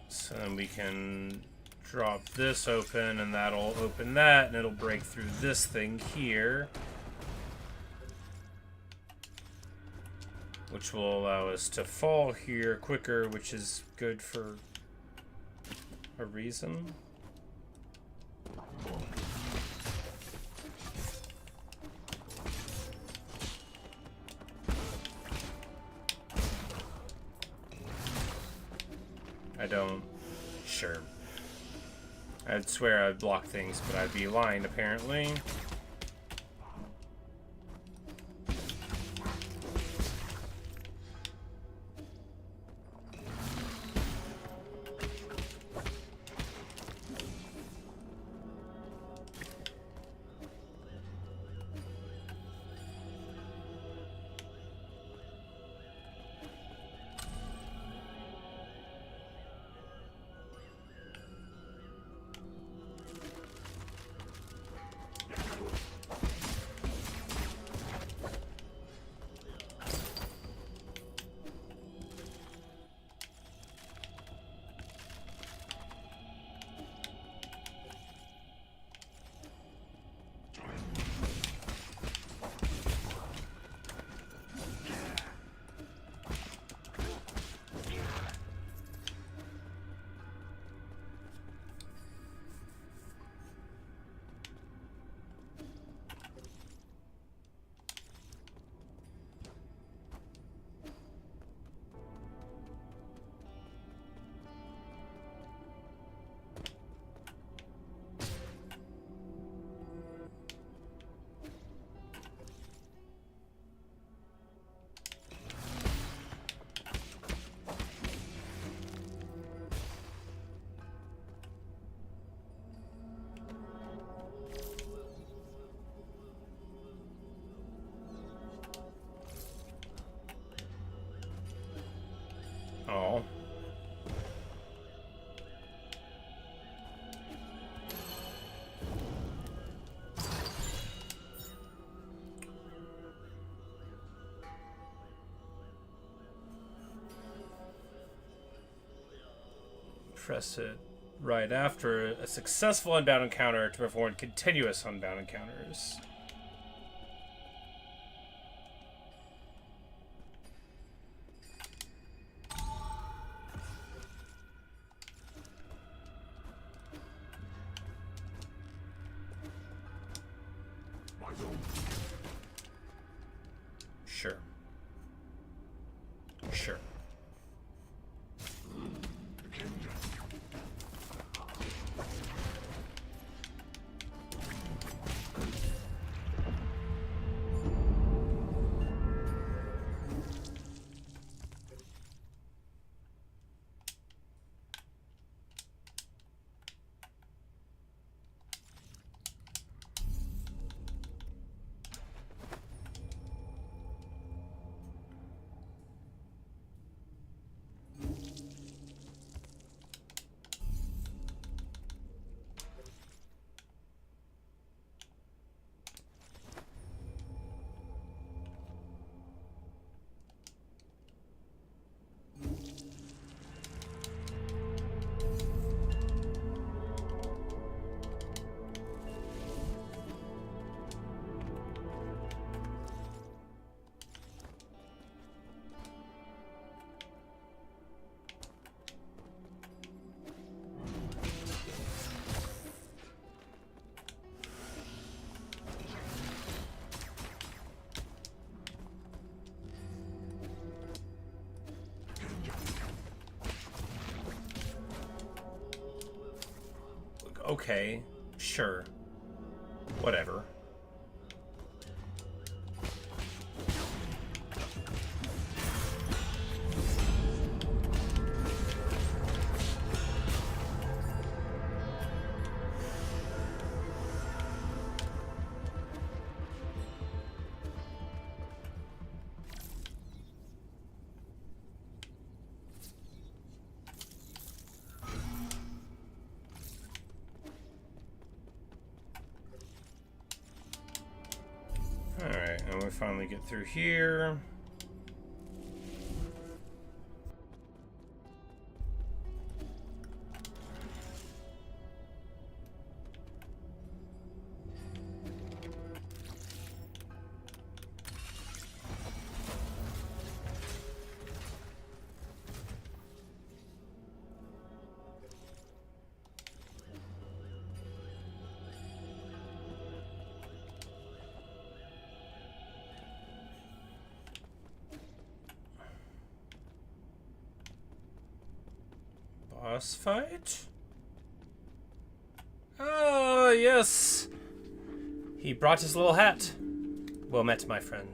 So then we can drop this open, and that'll open that, and it'll break through this thing here, which will allow us to fall here quicker, which is good for a reason. I don't... Sure. I'd swear I'd block things, but I'd be lying, apparently. Oh. Press it right after a successful unbound encounter to perform continuous unbound encounters. Sure. Sure. Okay, sure. Whatever. Alright, and we finally get through here. Boss fight? Oh, yes. He brought his little hat. Well met, my friend.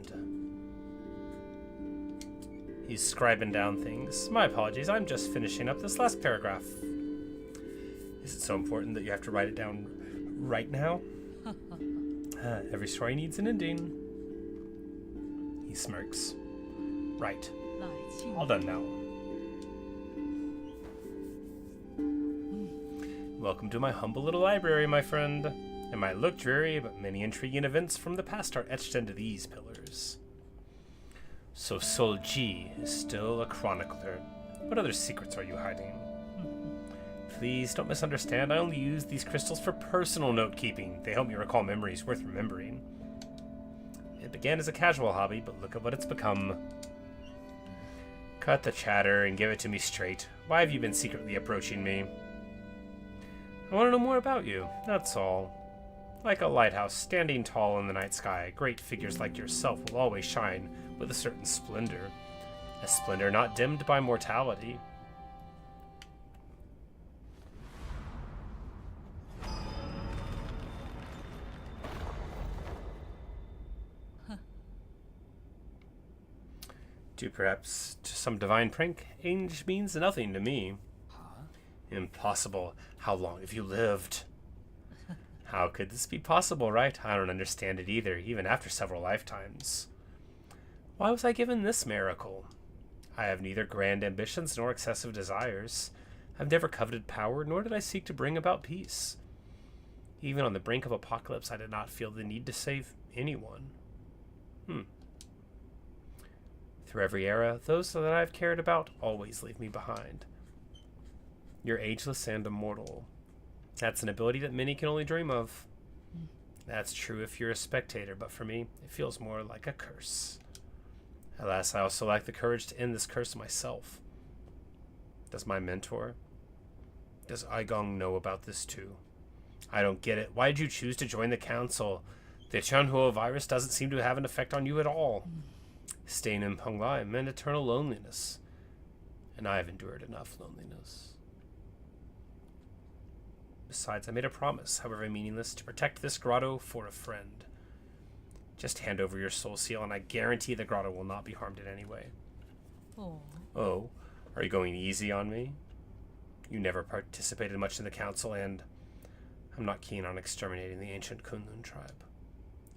He's scribing down things. My apologies, I'm just finishing up this last paragraph. Is it so important that you have to write it down right now? Every story needs an ending. He smirks. Right. All done now. Welcome to my humble little library, my friend. It might look dreary, but many intriguing events from the past are etched into these pillars. So Sol Ji is still a chronicler. What other secrets are you hiding? Please don't misunderstand. I only use these crystals for personal note-keeping. They help me recall memories worth remembering. It began as a casual hobby, but look at what it's become. Cut the chatter and give it to me straight. Why have you been secretly approaching me? I want to know more about you, that's all. Like a lighthouse standing tall in the night sky, great figures like yourself will always shine with a certain splendor. A splendor not dimmed by mortality. Due perhaps to some divine prank, age means nothing to me. Impossible. How long have you lived? How could this be possible, right? I don't understand it either, even after several lifetimes. Why was I given this miracle? I have neither grand ambitions nor excessive desires. I've never coveted power, nor did I seek to bring about peace. Even on the brink of apocalypse, I did not feel the need to save anyone. Through every era, those that I've cared about always leave me behind. You're ageless and immortal. That's an ability that many can only dream of. That's true if you're a spectator, but for me, it feels more like a curse. Alas, I also lack the courage to end this curse myself. Does my mentor? Does Aigong know about this too? I don't get it. Why did you choose to join the council? The Chanhuo virus doesn't seem to have an effect on you at all. Staying in Penglai meant eternal loneliness. And I have endured enough loneliness. Besides, I made a promise, however meaningless, to protect this grotto for a friend. Just hand over your soul seal, and I guarantee the grotto will not be harmed in any way. Oh, are you going easy on me? You never participated much in the council, and I'm not keen on exterminating the ancient Kunlun tribe.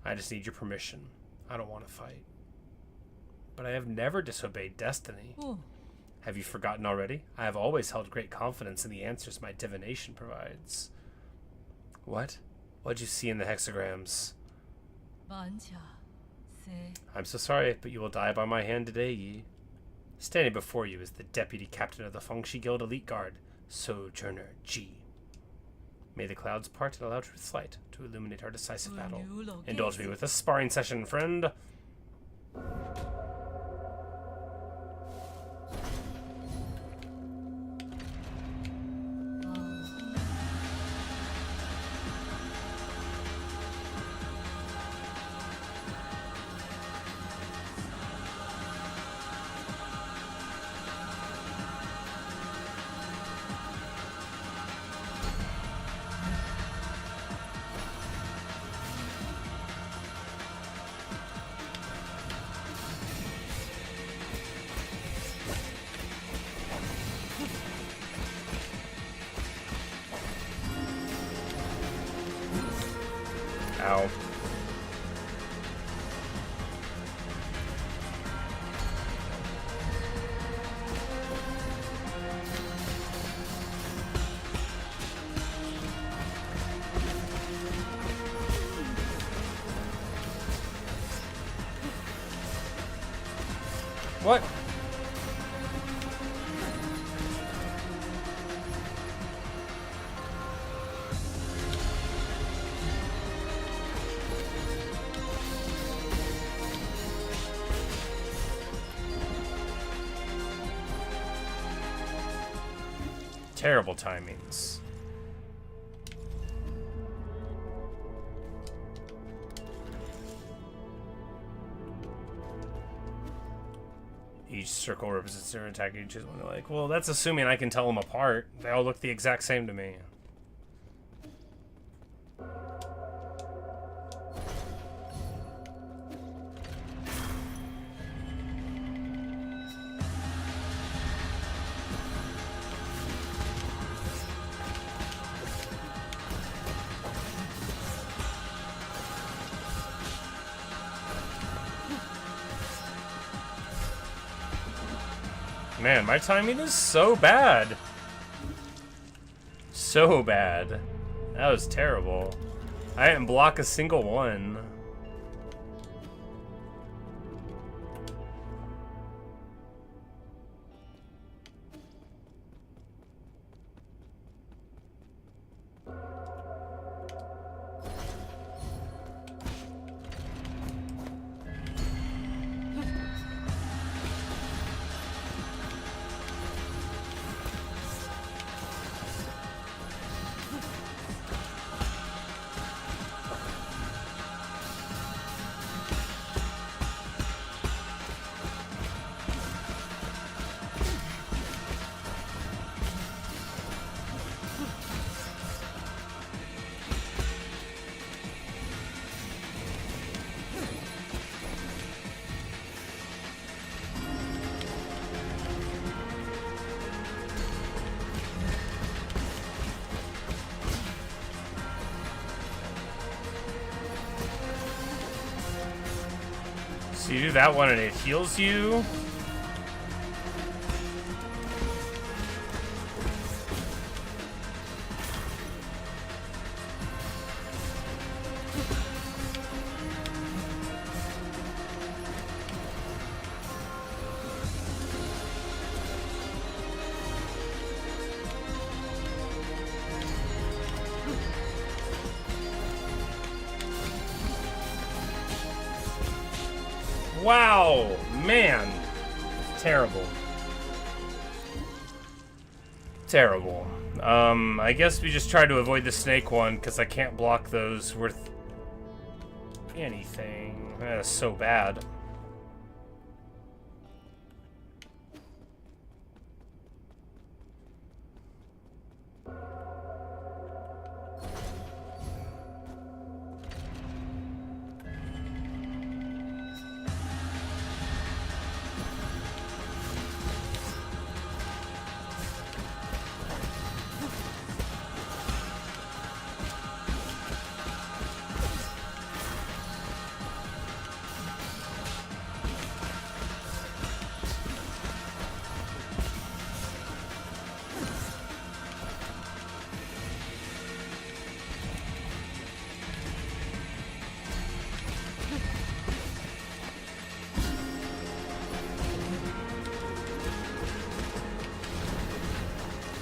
I just need your permission. I don't want to fight. But I have never disobeyed destiny. Have you forgotten already? I have always held great confidence in the answers my divination provides. What? What'd you see in the hexagrams? I'm so sorry, but you will die by my hand today, Yi. Standing before you is the deputy captain of the Fengshi Guild Elite Guard, Sojourner Ji. May the clouds part and allow truth's light to illuminate our decisive battle. Indulge me with a sparring session, friend. Ow. What? Terrible timings. Each circle represents their attack. Each is one. Like, well, that's assuming I can tell them apart. They all look the exact same to me. Man, my timing is so bad. So bad. That was terrible. I didn't block a single one. So you do that one and it heals you. Wow, man. Terrible. Terrible. I guess we just try to avoid the snake one, because I can't block those worth anything. That's so bad.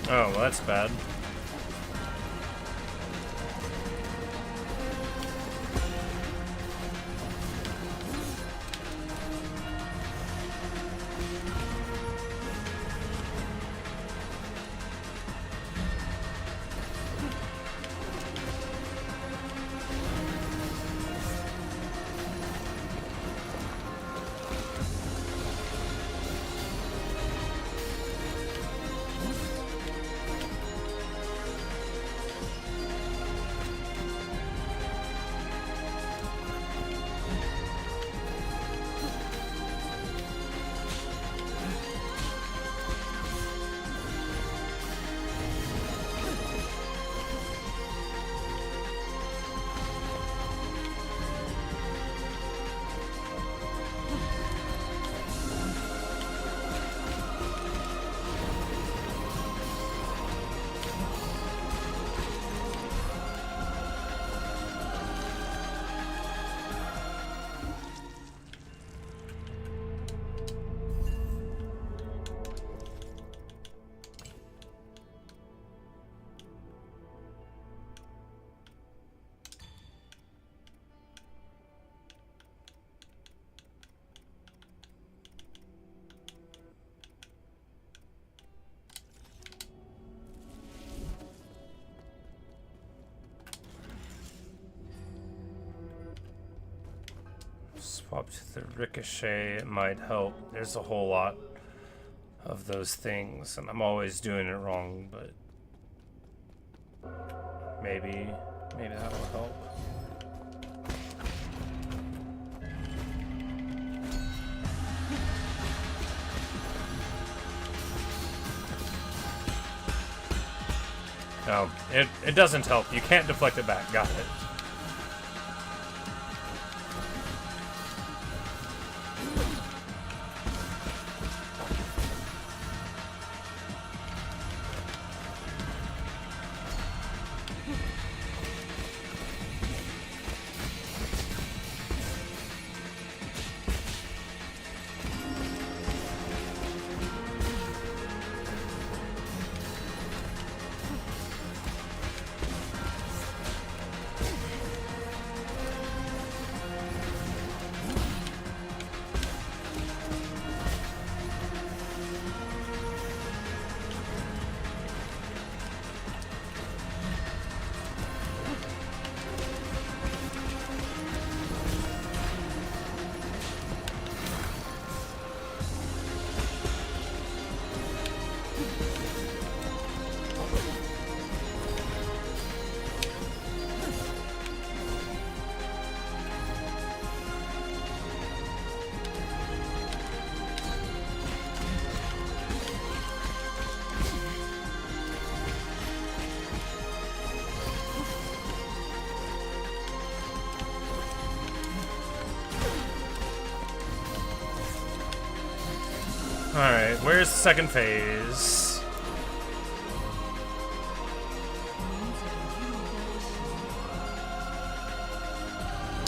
Oh, well, that's bad. Swap to the ricochet, it might help. There's a whole lot of those things, and I'm always doing it wrong, but maybe that'll help. No, it doesn't help. You can't deflect it back. Got it. Alright, where's the second phase?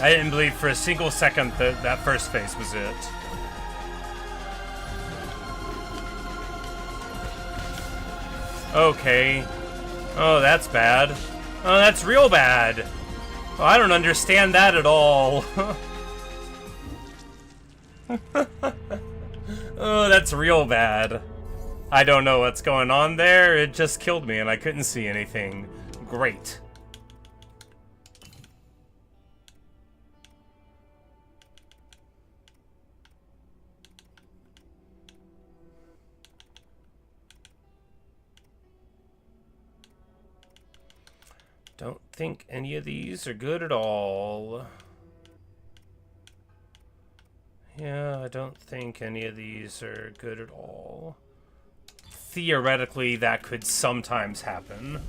I didn't believe for a single second that that first phase was it. Okay. Oh, that's bad. Oh, that's real bad. Oh, I don't understand that at all. Oh, that's real bad. I don't know what's going on there. It just killed me and I couldn't see anything. Great. Don't think any of these are good at all. Yeah, I don't think any of these are good at all. Theoretically, that could sometimes happen.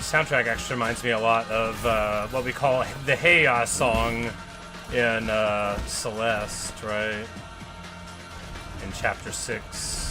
soundtrack actually reminds me a lot of what we call the Hey song in Celeste, right? In Chapter 6.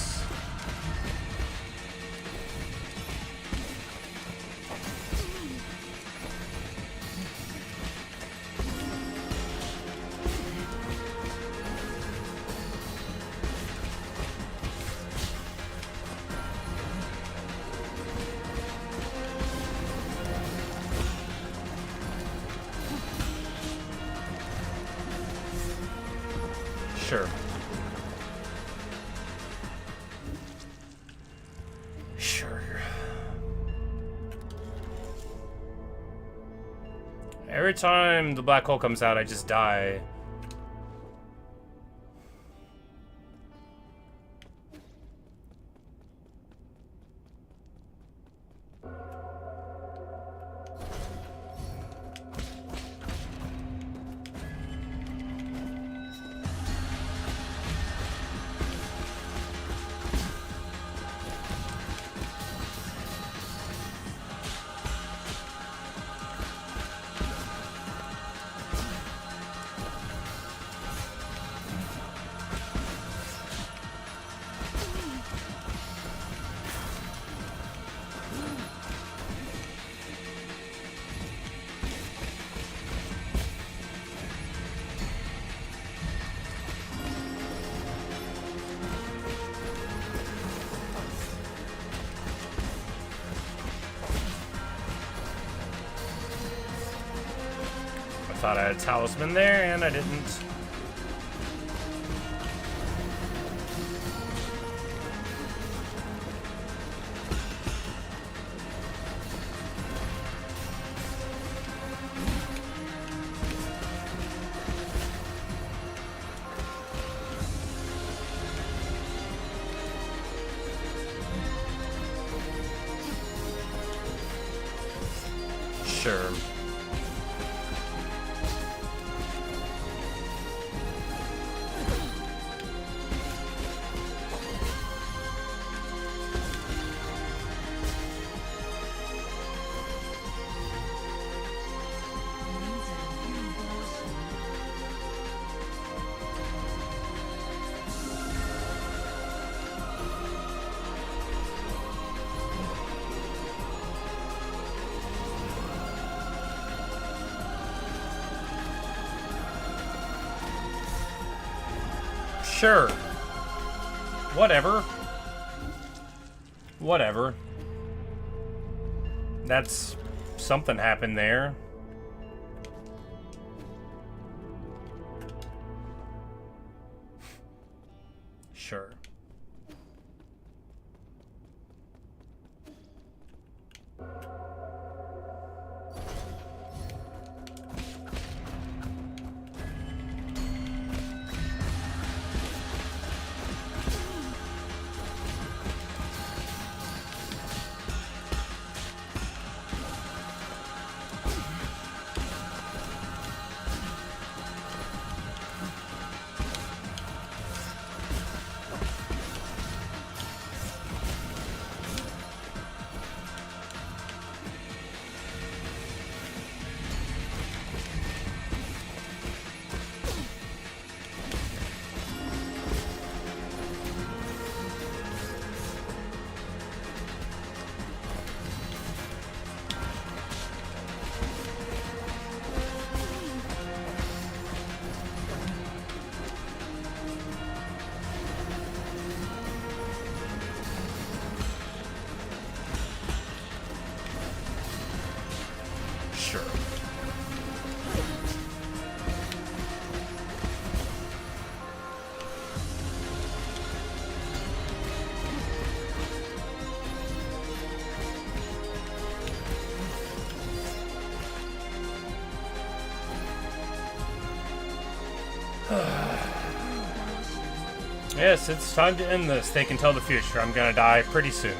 Sure. Sure. Every time the black hole comes out, I just die. I thought I had a talisman there, and I didn't. Sure. Sure. Whatever. Whatever. That's... something happened there. Sure. Sure. Yes, it's time to end this. They can tell the future. I'm gonna die pretty soon.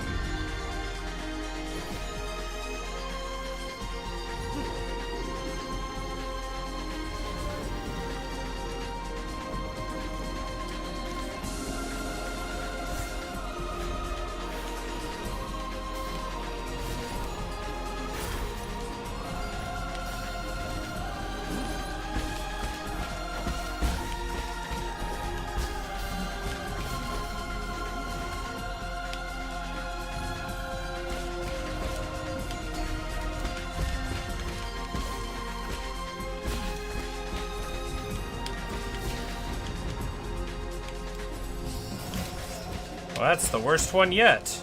Well, that's the worst one yet.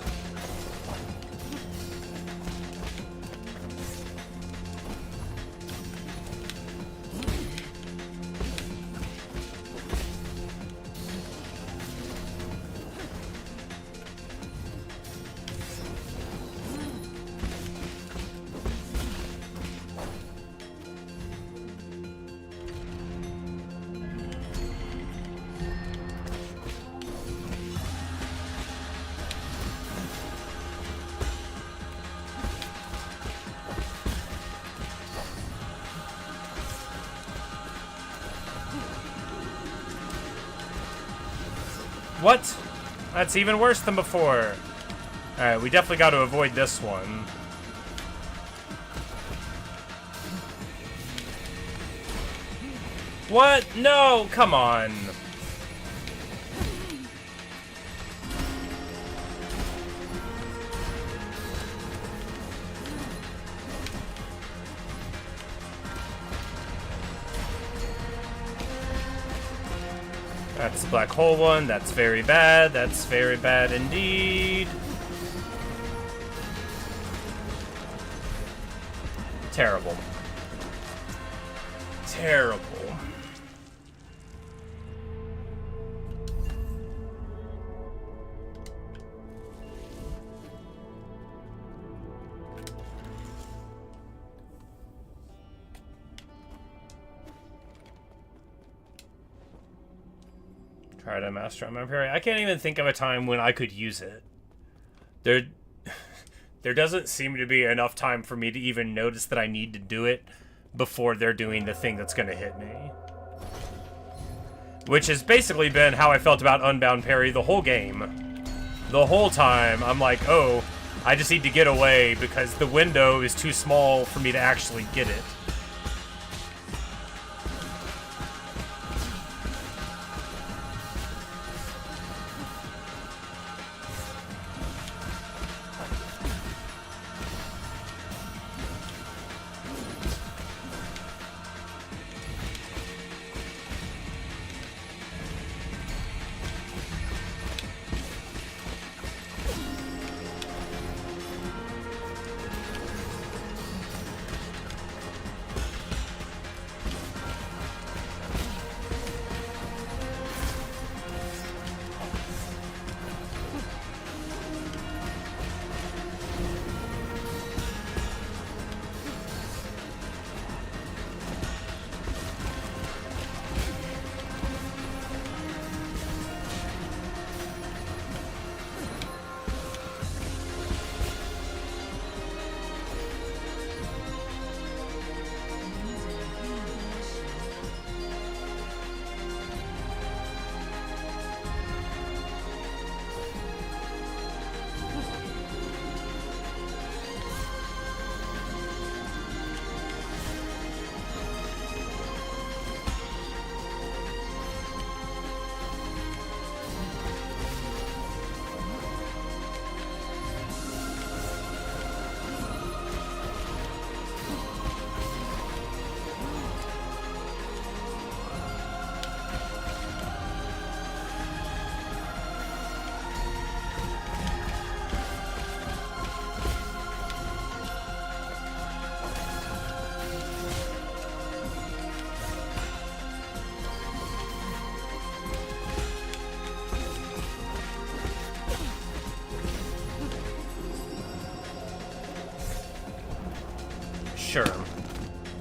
What? That's even worse than before. Alright, we definitely got to avoid this one. What? No! Come on. That's the black hole one. That's very bad. That's very bad indeed. Terrible. Terrible. Try to master on my parry. I can't even think of a time when I could use it. There doesn't seem to be enough time for me to even notice that I need to do it before they're doing the thing that's going to hit me. Which has basically been how I felt about Unbound Parry the whole game. The whole time, I'm like, oh, I just need to get away because the window is too small for me to actually get it. Sure.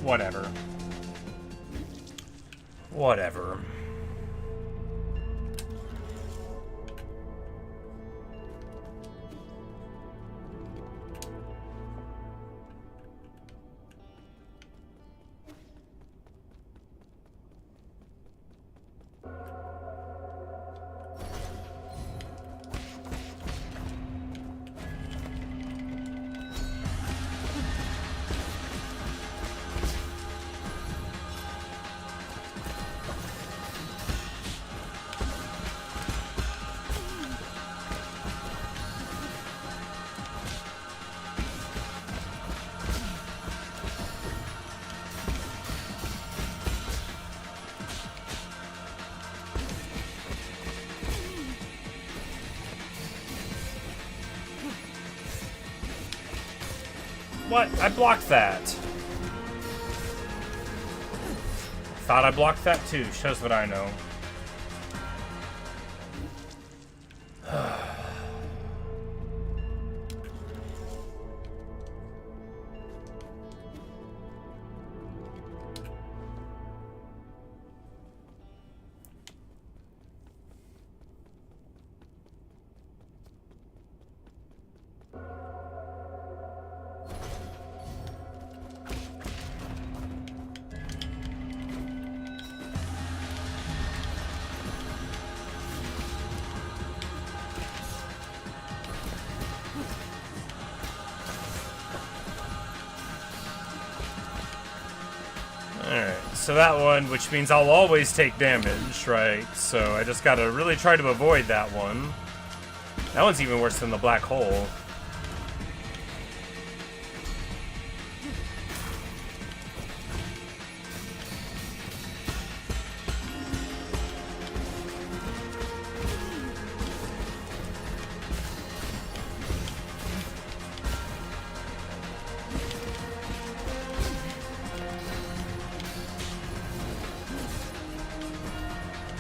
Whatever. Whatever. What? I blocked that. Thought I blocked that too. Shows what I know. Alright, so that one, which means I'll always take damage, right? So I just gotta really try to avoid that one. That one's even worse than the black hole.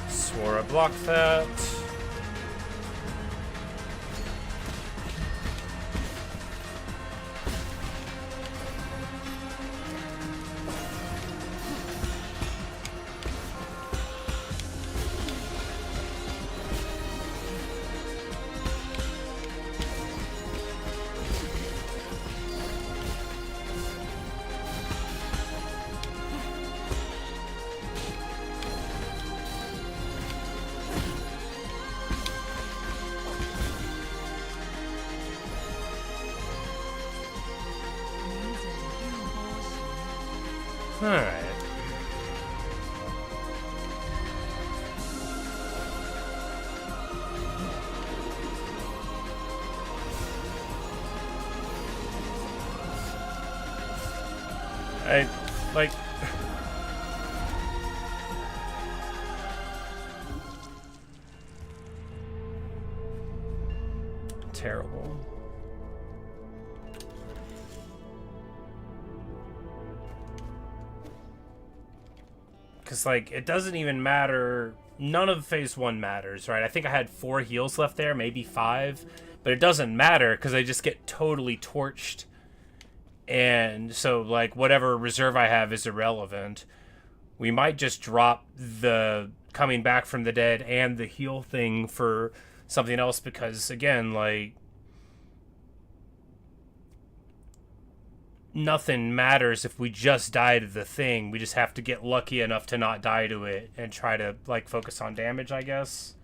Swore I blocked that. Alright. Like... Terrible. Because, like, it doesn't even matter. None of phase 1 matters, right? I think I had 4 heals left there, maybe 5. But it doesn't matter because I just get totally torched. And so, like, whatever reserve I have is irrelevant. We might just drop the coming back from the dead and the heal thing for something else because, again, like... nothing matters if we just die to the thing. We just have to get lucky enough to not die to it and try to, like, focus on damage, I guess.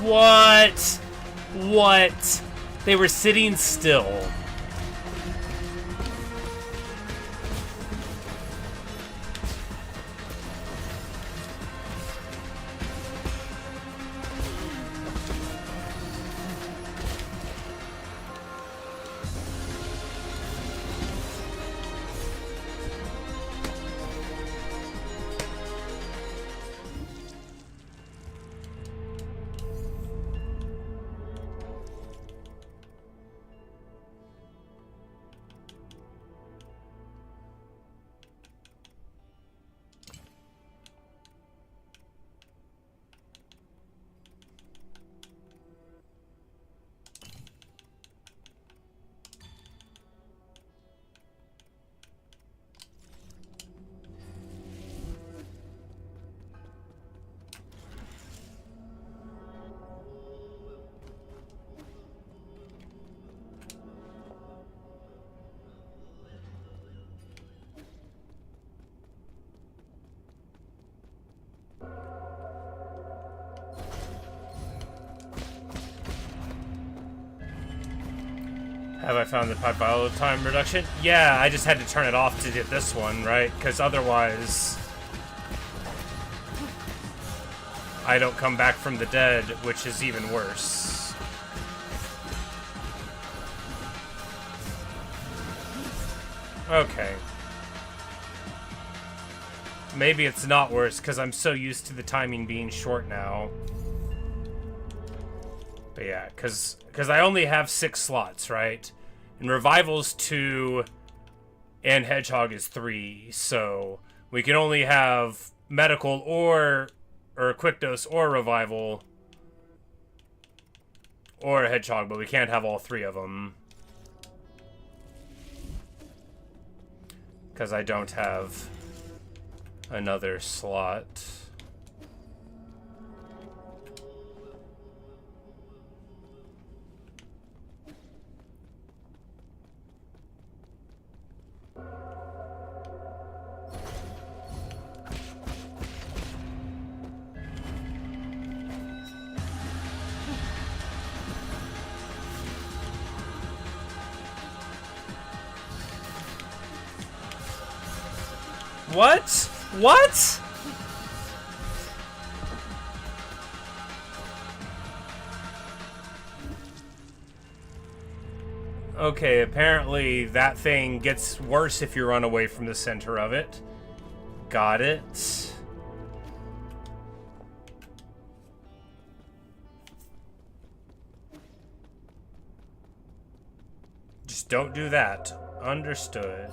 What? What? They were sitting still. Have I found the pipe follow time reduction? Yeah, I just had to turn it off to get this one, right? Because otherwise I don't come back from the dead, which is even worse. Okay. Maybe it's not worse because I'm so used to the timing being short now. But yeah, because I only have 6 slots, right? And Revival's 2 and Hedgehog is 3, so we can only have Medical or Quick Dose or Revival or Hedgehog, but we can't have all 3 of them. Because I don't have another slot. What? What? Okay, apparently that thing gets worse if you run away from the center of it. Got it. Just don't do that. Understood.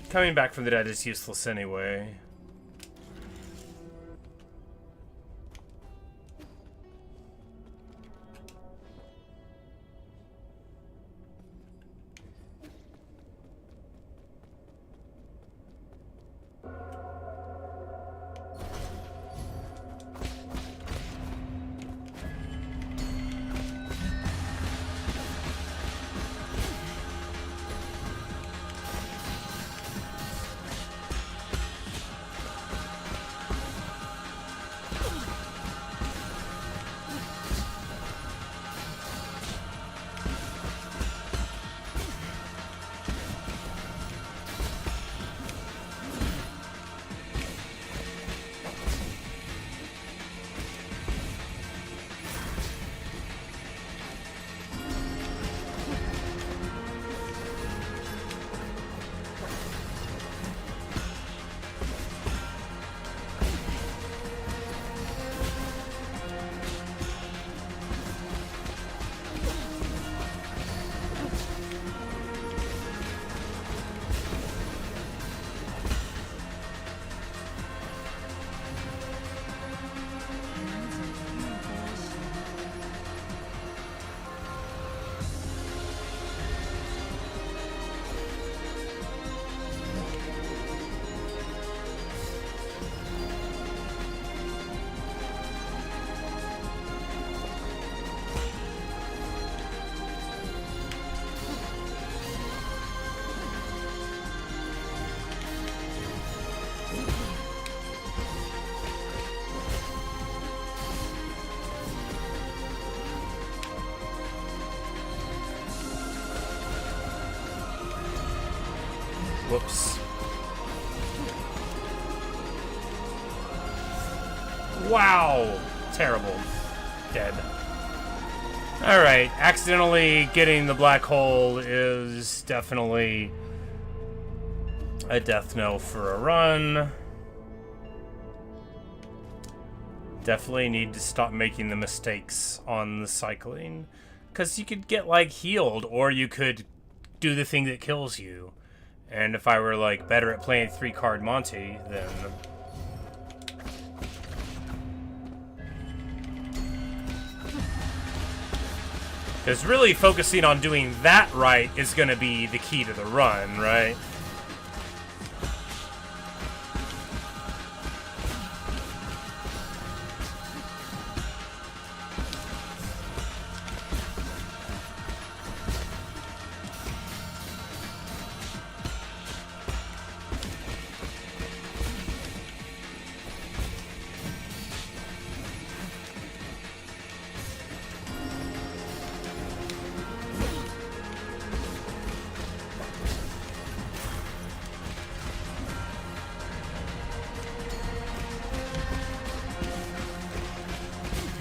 Coming back from the dead is useless anyway. Whoops. Wow! Terrible. Dead. Alright, accidentally getting the black hole is definitely a death knell for a run. Definitely need to stop making the mistakes on the cycling. Because you could get, like, healed, or you could do the thing that kills you. And if I were, like, better at playing 3-card Monty, then... Because really focusing on doing that right is going to be the key to the run, right?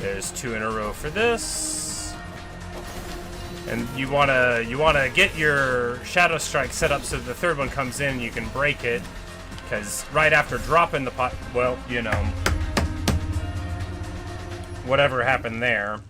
There's 2 in a row for this. And you wanna get your Shadow Strike set up so the third one comes in, you can break it. Because right after dropping the pot, well, you know, whatever happened there.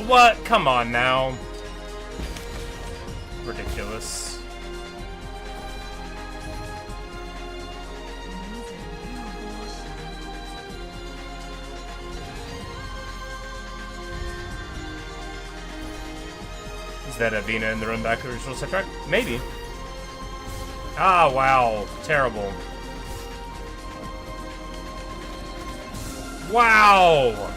What? Come on now. Ridiculous. Is that Avina in the run back to the original set track? Maybe. Ah, wow. Terrible. Wow!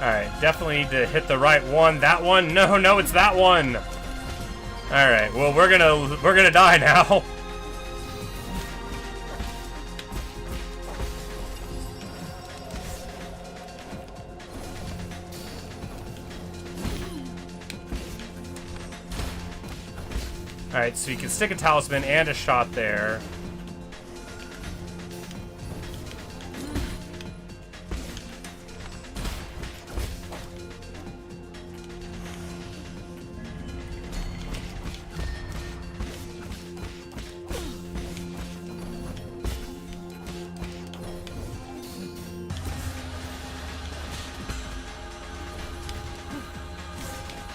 Alright, definitely need to hit the right one. That one? No, it's that one! Alright, well we're gonna die now. Alright, so you can stick a talisman and a shot there.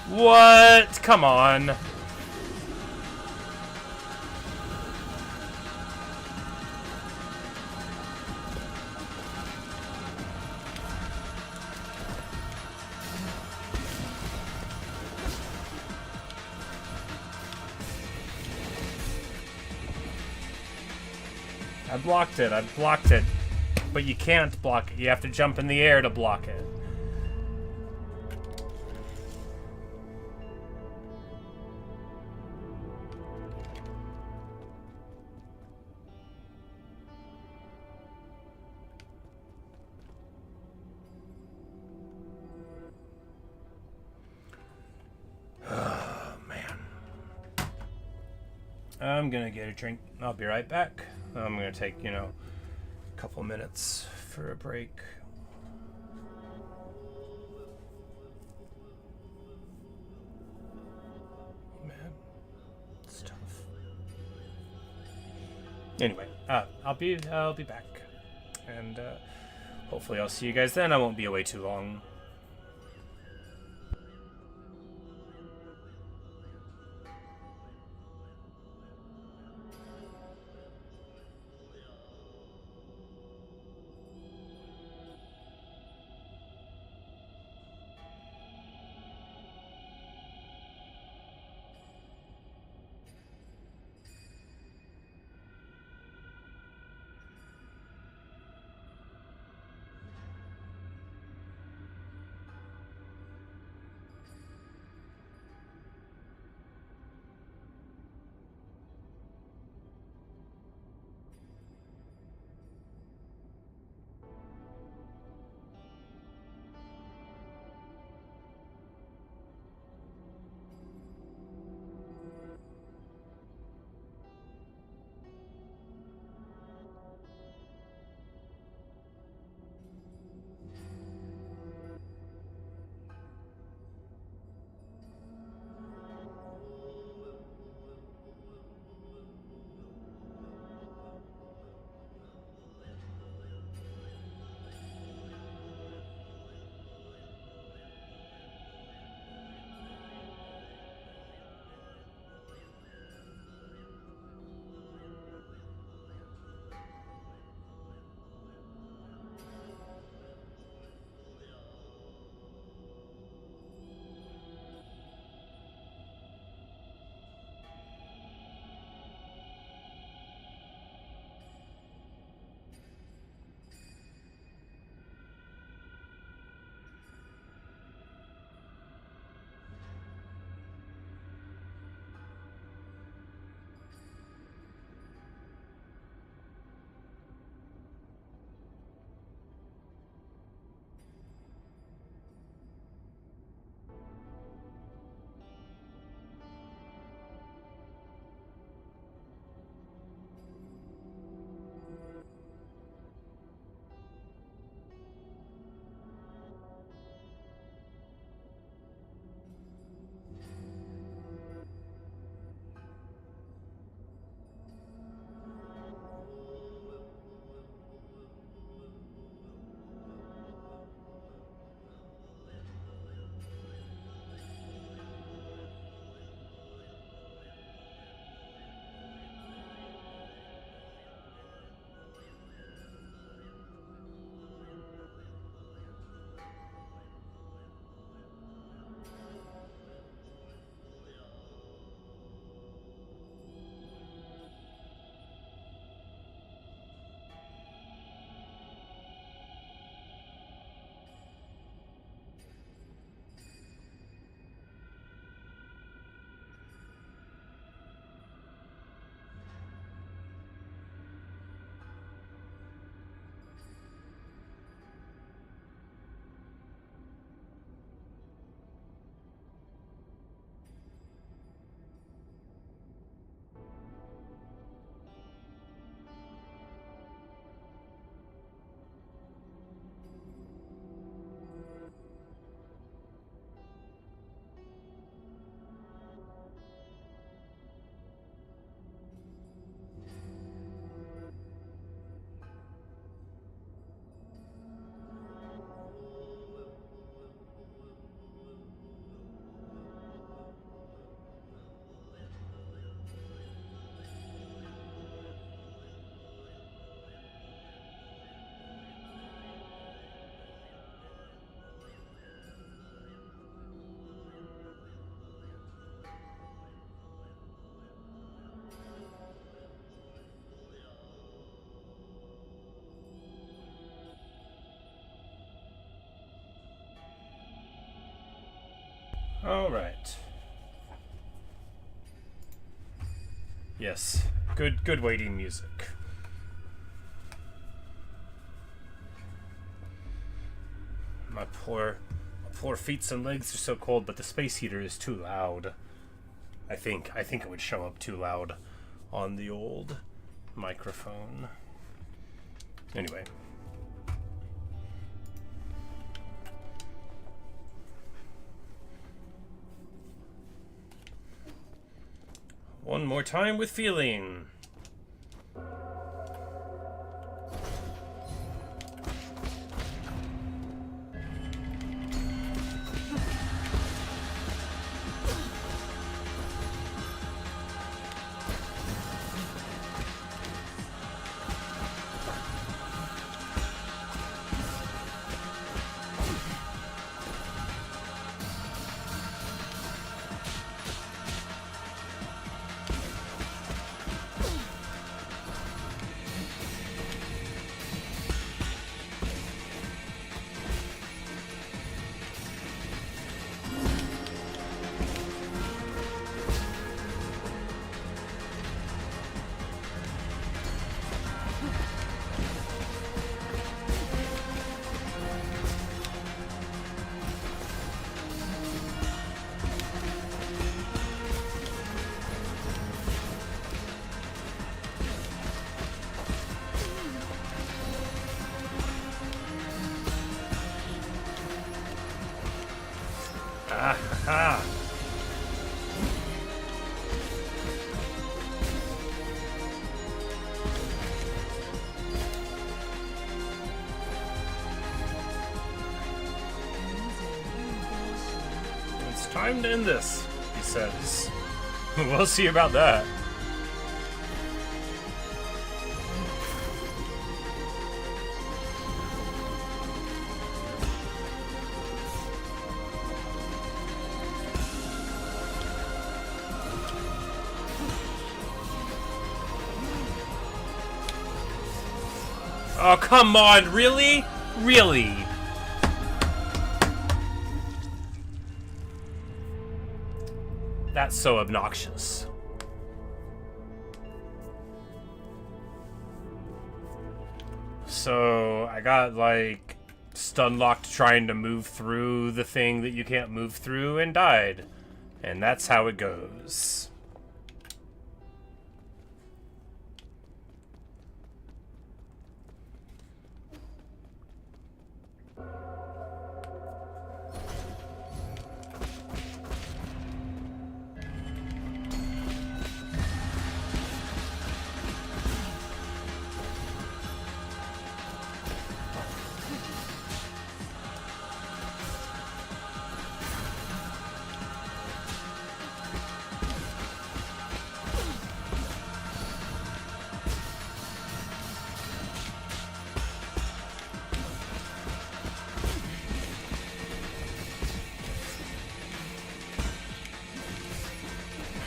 What? Come on. I blocked it. But you can't block it. You have to jump in the air to block it. Oh, man. I'm gonna get a drink. I'll be right back. I'm gonna take, a couple minutes for a break. Man, it's tough. Anyway, I'll be back, and hopefully I'll see you guys then. I won't be away too long. All right. Yes, good waiting music. My poor feet and legs are so cold, but the space heater is too loud. I think it would show up too loud on the old microphone. Anyway. One more time with feeling. Ah. It's time to end this, he says. We'll see about that. Oh, come on, really? Really? That's so obnoxious. So, I got, like, stun locked trying to move through the thing that you can't move through and died. And that's how it goes.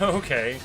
Okay.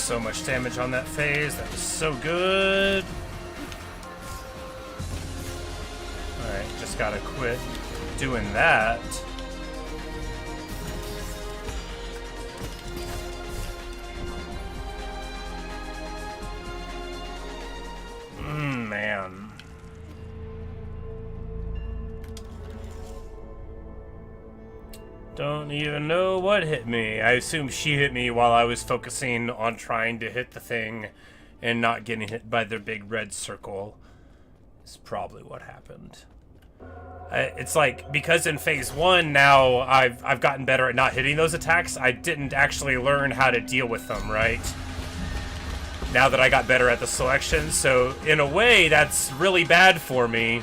so much damage on that phase. That was so good. Alright, just gotta quit doing that. Man. Don't even know what hit me. I assume she hit me while I was focusing on trying to hit the thing and not getting hit by the big red circle. Is probably what happened. It's like, because in phase 1 now I've gotten better at not hitting those attacks, I didn't actually learn how to deal with them, right? Now that I got better at the selection, so in a way that's really bad for me.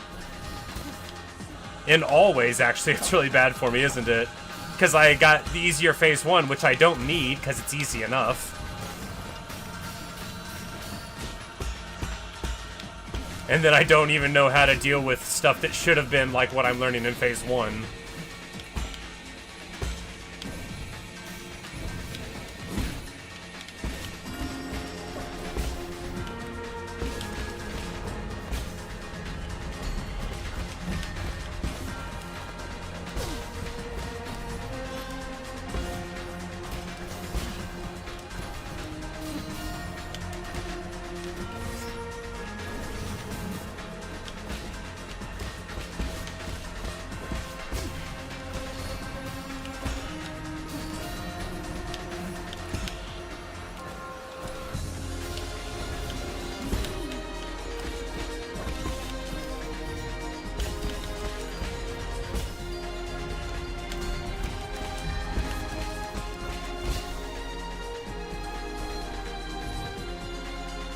In all ways, actually, it's really bad for me, isn't it? Because I got the easier phase 1, which I don't need, because it's easy enough. And then I don't even know how to deal with stuff that should have been like what I'm learning in phase 1.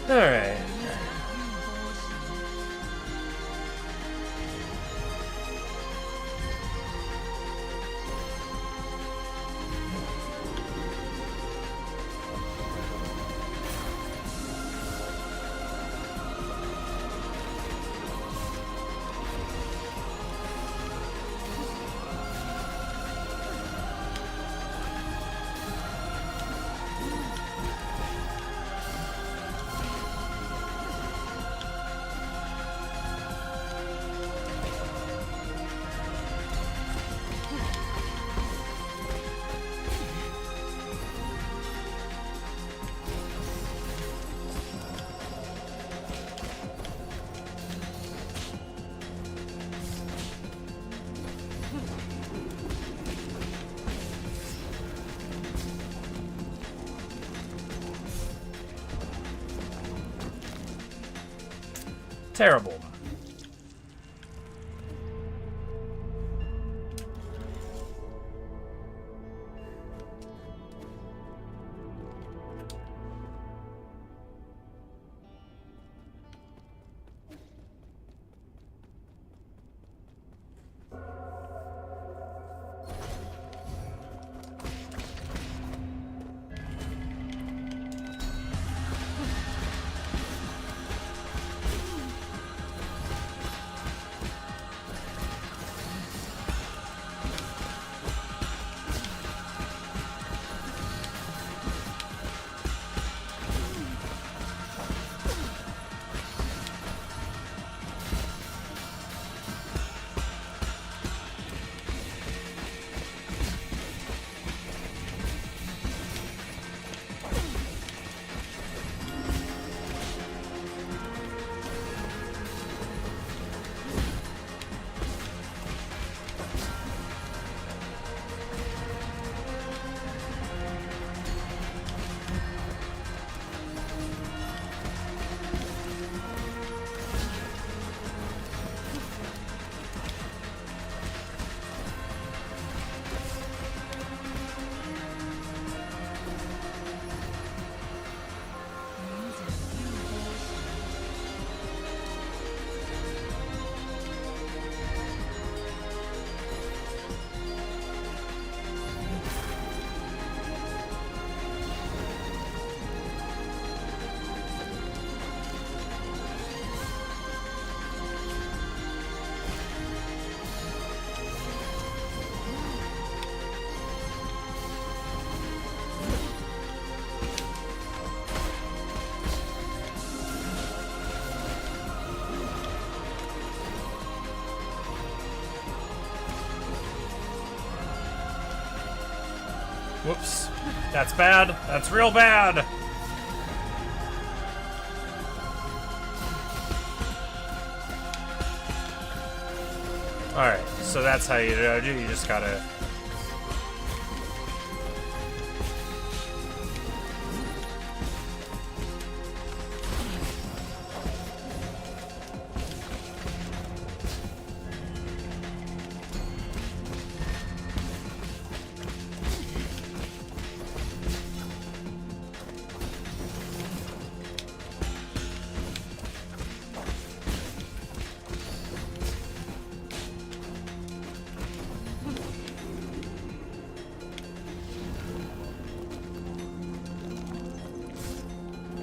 Alright. Terrible. Whoops. That's bad. That's real bad. Alright, so that's how you do it. You just gotta...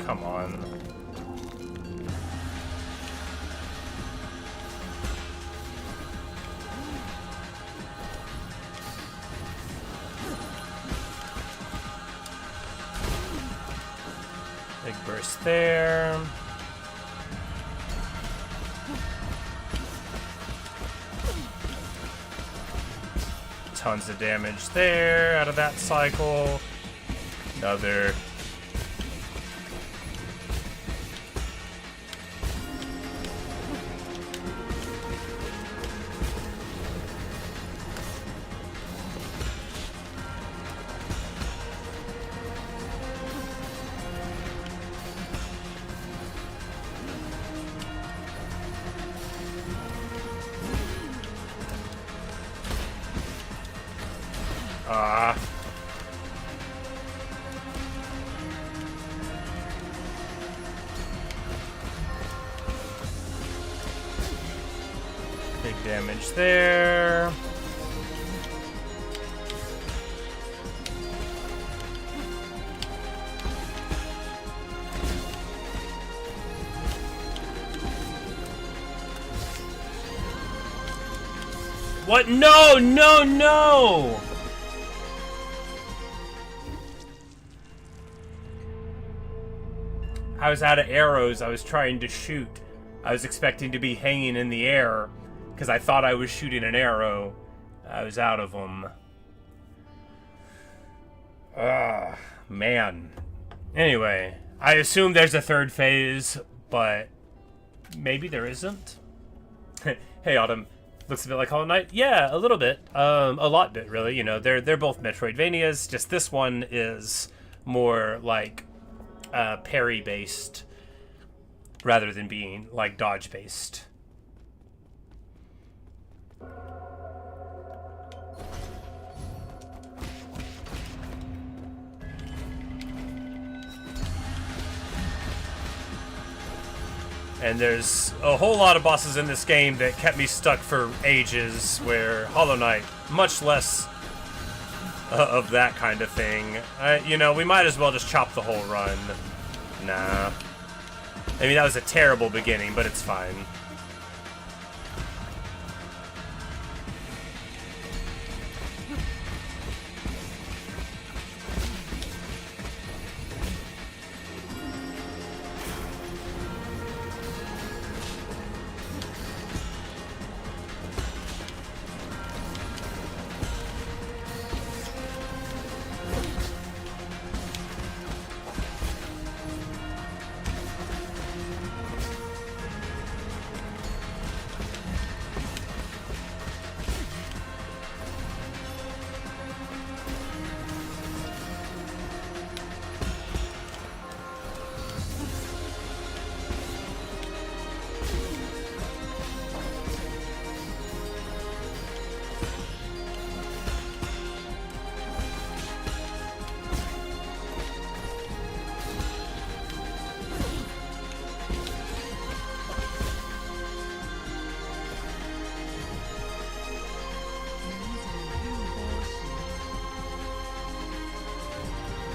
Come on. Big burst there. Tons of damage there out of that cycle. Another. Big damage there. What? No, no, no! I was out of arrows I was trying to shoot. I was expecting to be hanging in the air because I thought I was shooting an arrow. I was out of them. Ah, man. Anyway, I assume there's a third phase, but maybe there isn't. Hey, Autumn. Looks a bit like Hollow Knight? Yeah, a little bit. A lot bit, really. You know, they're both Metroidvanias. Just this one is more like parry-based rather than being like dodge-based. And there's a whole lot of bosses in this game that kept me stuck for ages, where Hollow Knight, much less of that kind of thing. You know, we might as well just chop the whole run. Nah. I mean, that was a terrible beginning, but it's fine.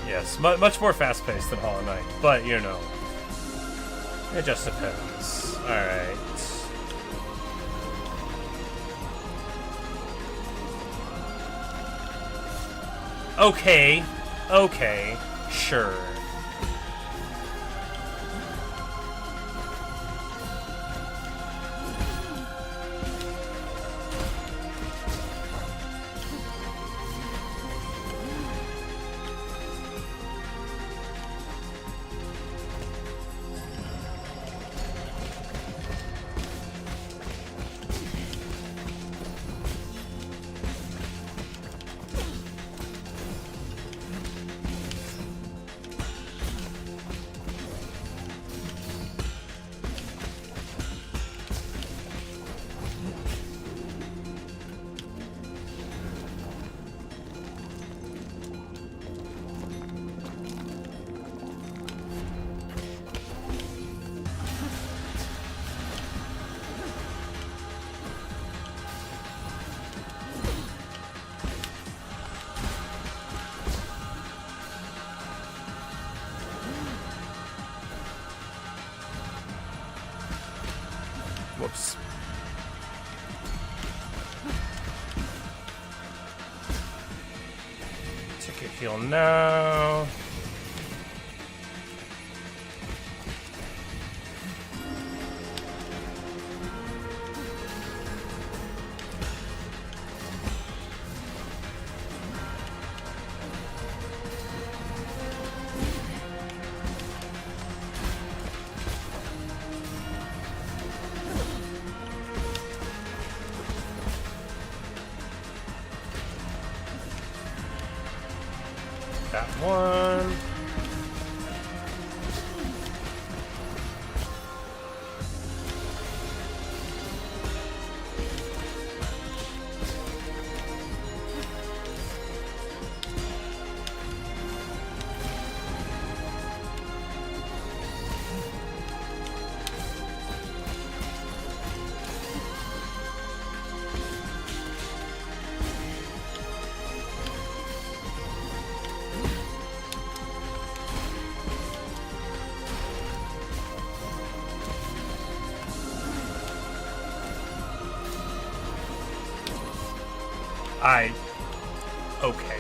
Yes, much more fast-paced than Hollow Knight, but, you know, it just depends. Alright. Okay. Okay. Sure. Whoops. Take a heal now. That one. Okay.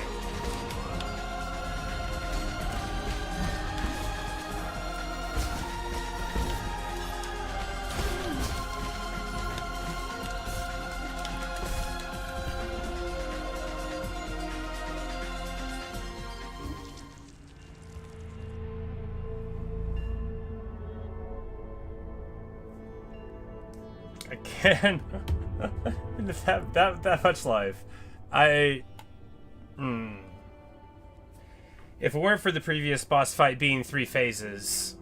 Again, that much life. If it weren't for the previous boss fight being 3 phases.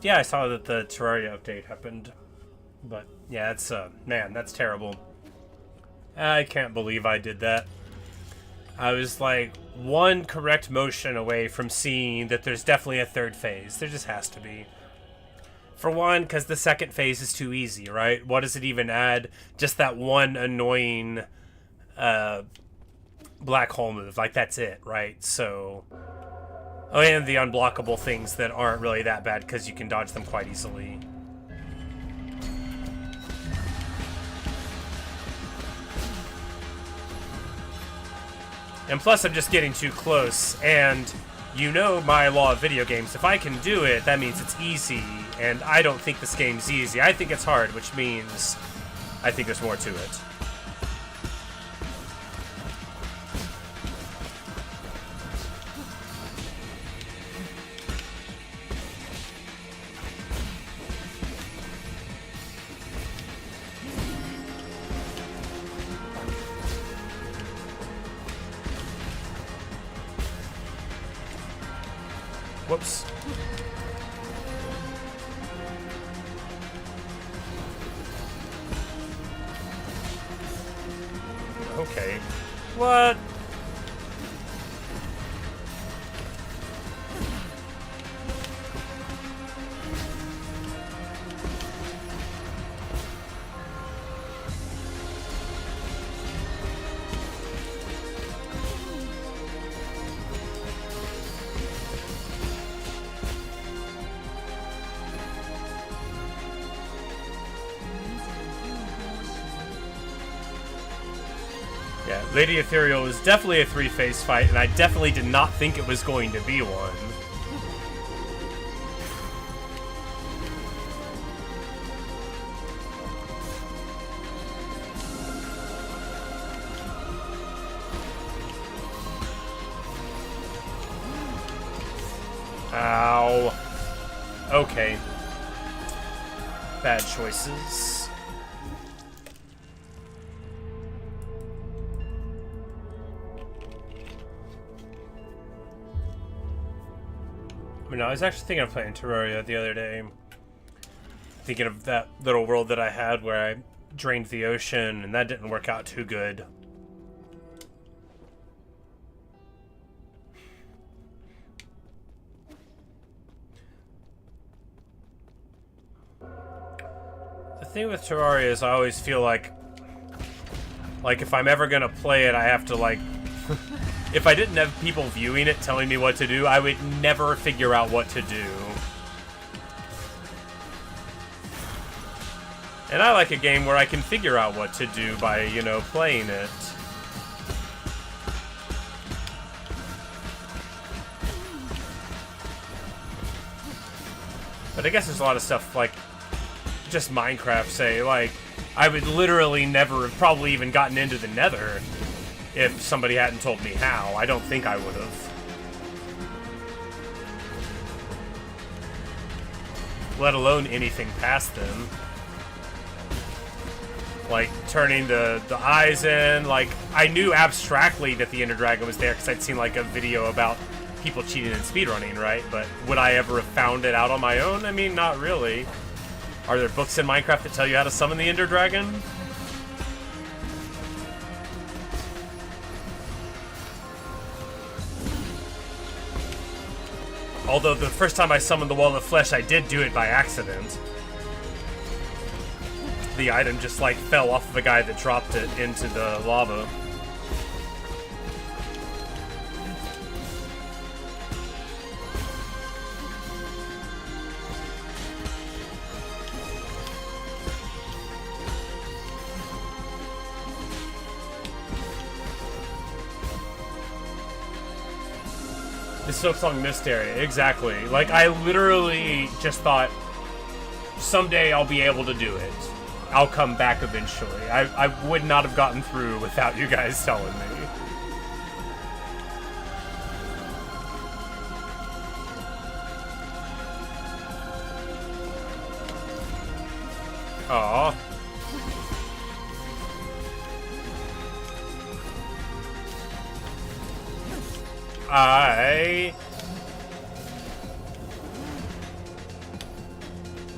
Yeah, I saw that the Terraria update happened. But yeah, it's man, that's terrible. I can't believe I did that. I was like one correct motion away from seeing that there's definitely a 3rd phase. There just has to be. For one, because the 2nd phase is too easy, right? What does it even add? Just that one annoying black hole move. Like, that's it, right? So... Oh, and the unblockable things that aren't really that bad because you can dodge them quite easily. And plus, I'm just getting too close, and you know my law of video games. If I can do it, that means it's easy, and I don't think this game's easy. I think it's hard, which means I think there's more to it. Whoops. Okay. What? Yeah, Lady Ethereal was definitely a 3-phase fight, and I definitely did not think it was going to be one. Ow. Okay. Bad choices. I mean, I was actually thinking of playing Terraria the other day. Thinking of that little world that I had where I drained the ocean, and that didn't work out too good. The thing with Terraria is I always feel like Like, if I'm ever gonna play it, I have to, like... if I didn't have people viewing it telling me what to do, I would never figure out what to do. And I like a game where I can figure out what to do by, you know, playing it. But I guess there's a lot of stuff, like, just Minecraft, say, like, I would literally never have probably even gotten into the Nether if somebody hadn't told me how. I don't think I would have. Let alone anything past them. Like, turning the eyes in, like, I knew abstractly that the Ender Dragon was there because I'd seen, like, a video about people cheating and speedrunning, right? But would I ever have found it out on my own? I mean, not really. Are there books in Minecraft that tell you how to summon the Ender Dragon? Although the first time I summoned the Wall of Flesh, I did do it by accident. The item just, like, fell off of a guy that dropped it into the lava. The Silksong Mist area, exactly. Like, I literally just thought, someday I'll be able to do it. I'll come back eventually. I would not have gotten through without you guys telling me. Aww.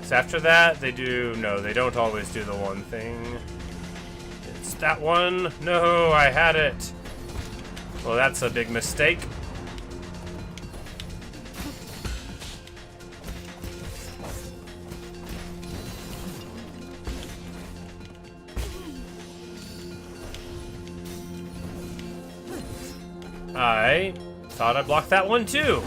So after that, they do... No, they don't always do the one thing. It's that one. No, I had it. Well, that's a big mistake. I thought I blocked that one too.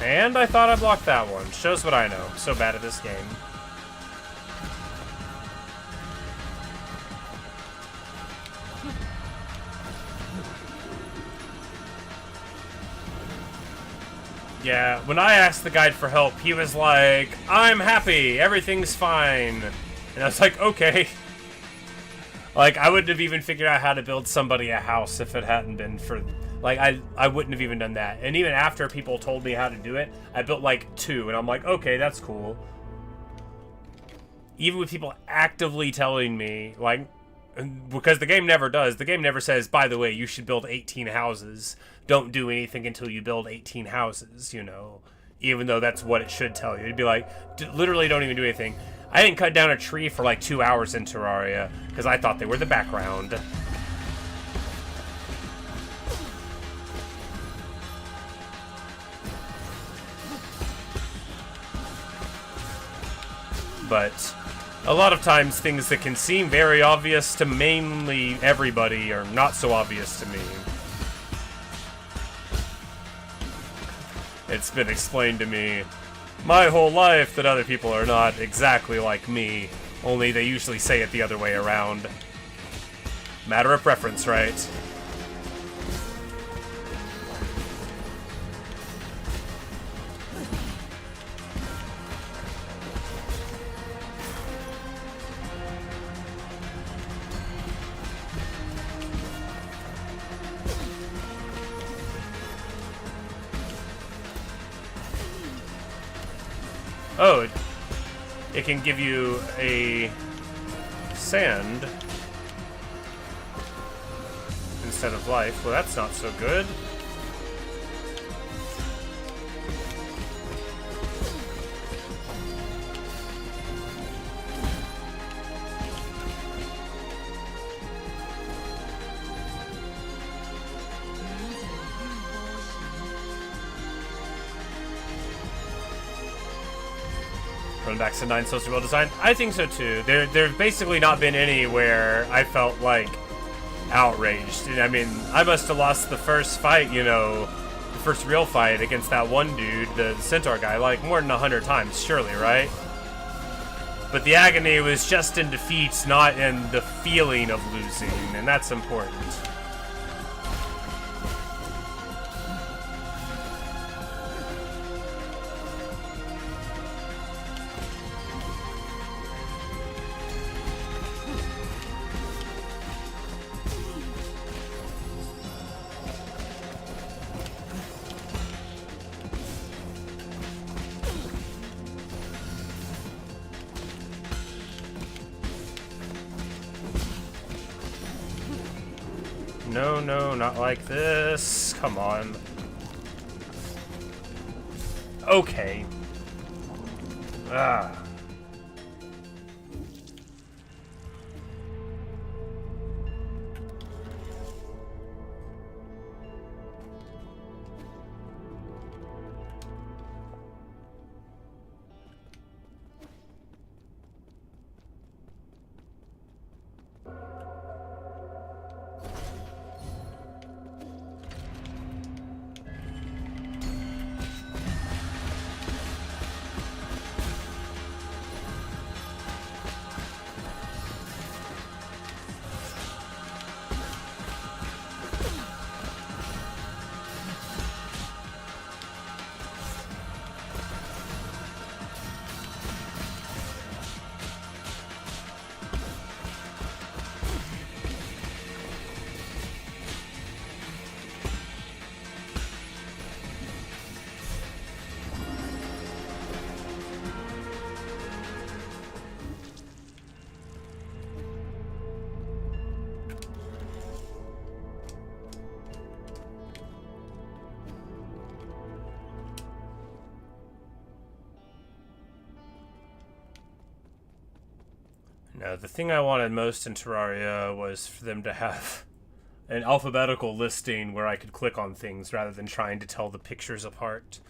And I thought I blocked that one. Shows what I know. I'm so bad at this game. Yeah, when I asked the guide for help, he was like, I'm happy, everything's fine. And I was like, okay. Like, I wouldn't have even figured out how to build somebody a house if it hadn't been for... Like, I wouldn't have even done that. And even after people told me how to do it, I built, like, 2. And I'm like, okay, that's cool. Even with people actively telling me, like... Because the game never does. The game never says, by the way, you should build 18 houses. Don't do anything until you build 18 houses, you know. Even though that's what it should tell you. It'd be like, literally don't even do anything. I didn't cut down a tree for like 2 hours in Terraria because I thought they were the background. But a lot of times things that can seem very obvious to mainly everybody are not so obvious to me. It's been explained to me my whole life that other people are not exactly like me, only they usually say it the other way around. Matter of preference, right? Oh, it can give you a sand instead of life. Well, that's not so good. Running back to 9 so well designed. I think so too. There's basically not been any where I felt like outraged. I mean, I must have lost the first fight, you know, the first real fight against that one dude, the centaur guy, like more than 100 times, surely, right? But the agony was just in defeat, not in the feeling of losing, and that's important. No, no, not like this. Come on. Okay. Ah. No, the thing I wanted most in Terraria was for them to have an alphabetical listing where I could click on things rather than trying to tell the pictures apart.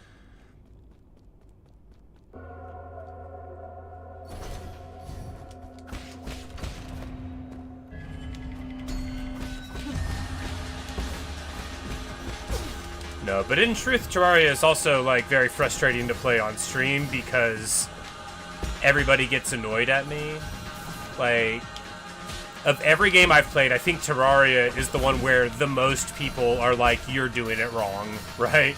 No, but in truth, Terraria is also, like, very frustrating to play on stream because everybody gets annoyed at me. Like, of every game I've played, I think Terraria is the one where the most people are like, you're doing it wrong, right?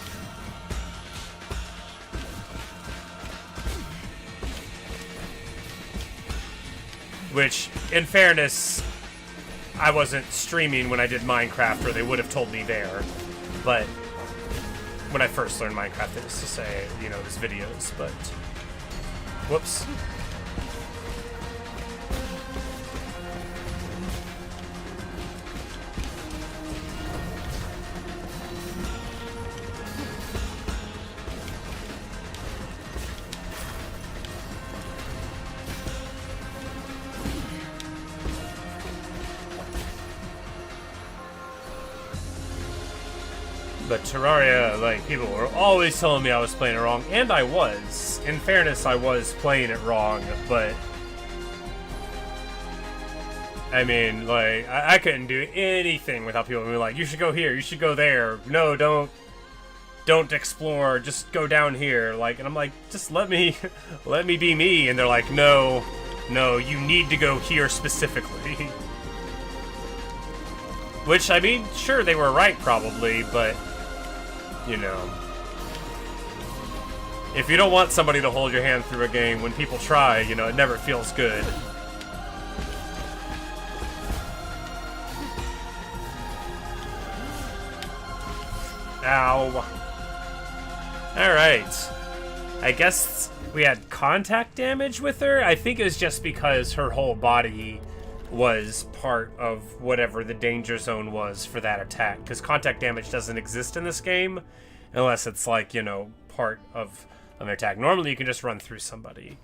Which, in fairness, I wasn't streaming when I did Minecraft, or they would have told me there. But when I first learned Minecraft, it was to say, you know, there's videos, but... Whoops. But Terraria, like, people were always telling me I was playing it wrong, and I was. In fairness, I was playing it wrong, but... I mean, like, I couldn't do anything without people being like, you should go here, you should go there. No, don't explore, just go down here. Like, and I'm like, just let me be me. And they're like, no, you need to go here specifically. Which, I mean, sure, they were right, probably, but... You know, if you don't want somebody to hold your hand through a game, when people try, you know, it never feels good. Ow. Alright. I guess we had contact damage with her? I think it was just because her whole body was part of whatever the danger zone was for that attack, because contact damage doesn't exist in this game unless it's like, you know, part of an attack. Normally you can just run through somebody.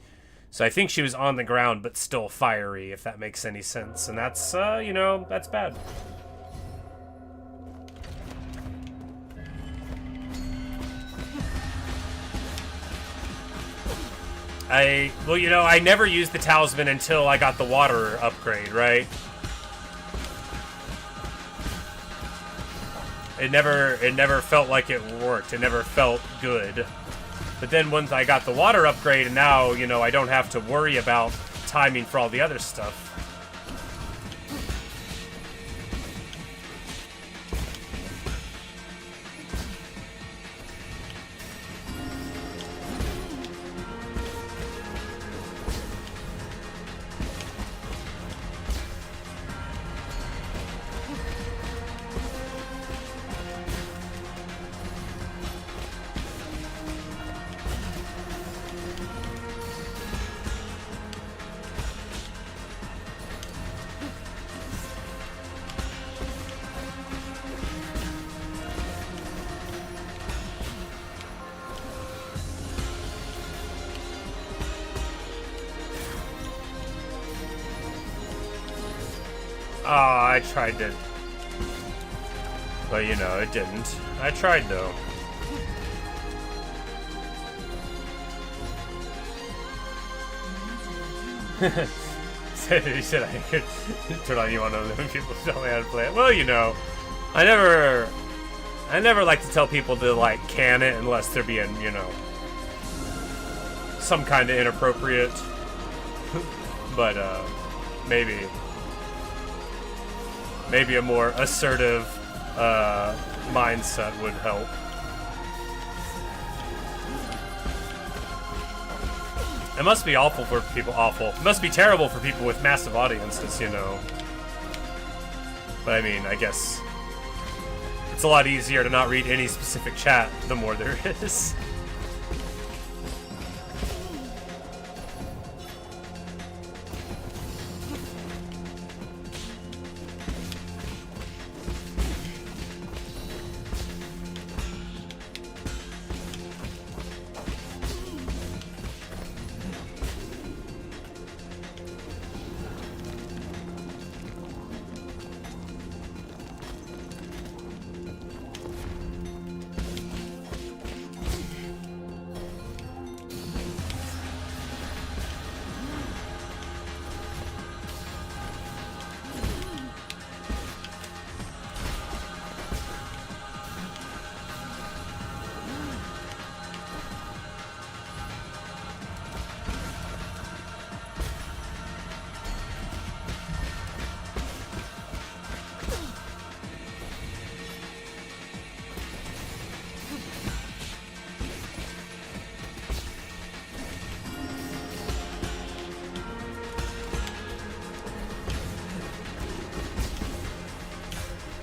So I think she was on the ground but still fiery, if that makes any sense, and that's you know, that's bad. Well, you know, I never used the talisman until I got the water upgrade, right? It never felt like it worked. It never felt good. But then once I got the water upgrade, and now, you know, I don't have to worry about timing for all the other stuff. Oh, I tried to... But, you know, it didn't. I tried, though. He said I could turn on you on those when people tell me how to play it. Well, you know, I never like to tell people to, like, can it unless they're being, you know, some kind of inappropriate. But, maybe a more assertive mindset would help. It must be awful for people. It must be terrible for people with massive audiences, you know. But I mean, I guess it's a lot easier to not read any specific chat the more there is.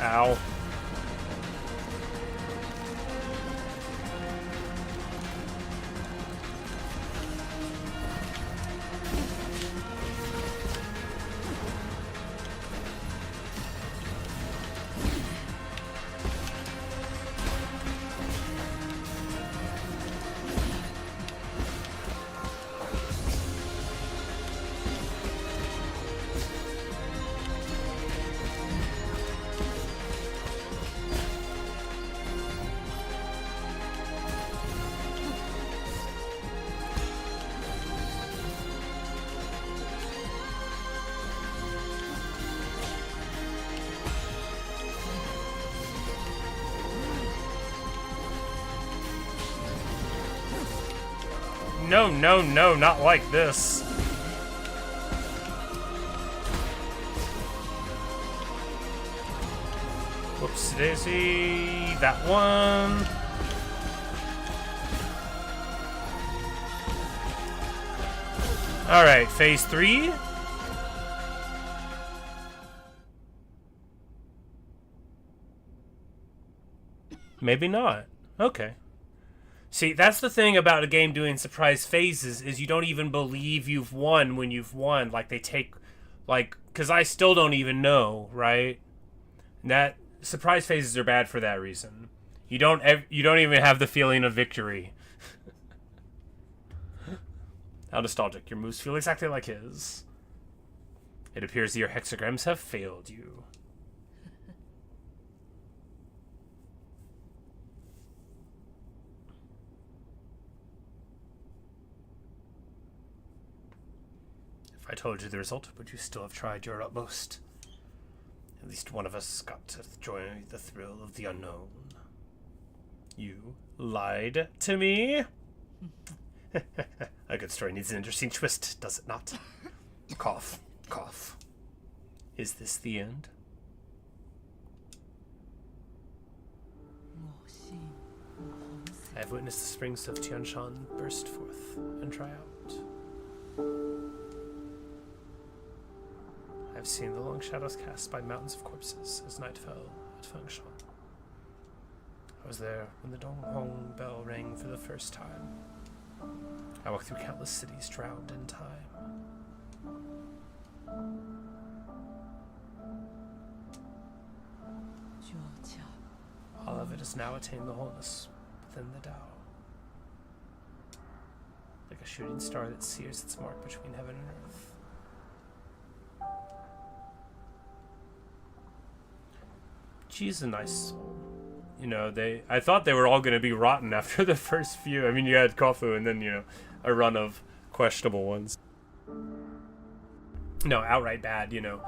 Ow. No, no, no, not like this. Whoops, daisy. That one. Alright, phase 3. Maybe not. Okay. See, that's the thing about a game doing surprise phases, is you don't even believe you've won when you've won. Like, they take, like, because I still don't even know, right? And that surprise phases are bad for that reason. You don't even have the feeling of victory. How nostalgic. Your moves feel exactly like his. It appears that your hexagrams have failed you. I told you the result, but you still have tried your utmost. At least one of us got to enjoy the thrill of the unknown. You lied to me? A good story needs an interesting twist, does it not? Cough, cough. Is this the end? I have witnessed the springs of Tianshan burst forth and dry out. I have seen the long shadows cast by mountains of corpses as night fell at Fengshan. I was there when the Donghong bell rang for the first time. I walked through countless cities drowned in time. All of it has now attained the wholeness within the Tao. Like a shooting star that sears its mark between heaven and earth. She's a nice soul. You know, I thought they were all going to be rotten after the first few. I mean, you had Kofu and then, you know, a run of questionable ones. No, outright bad, you know.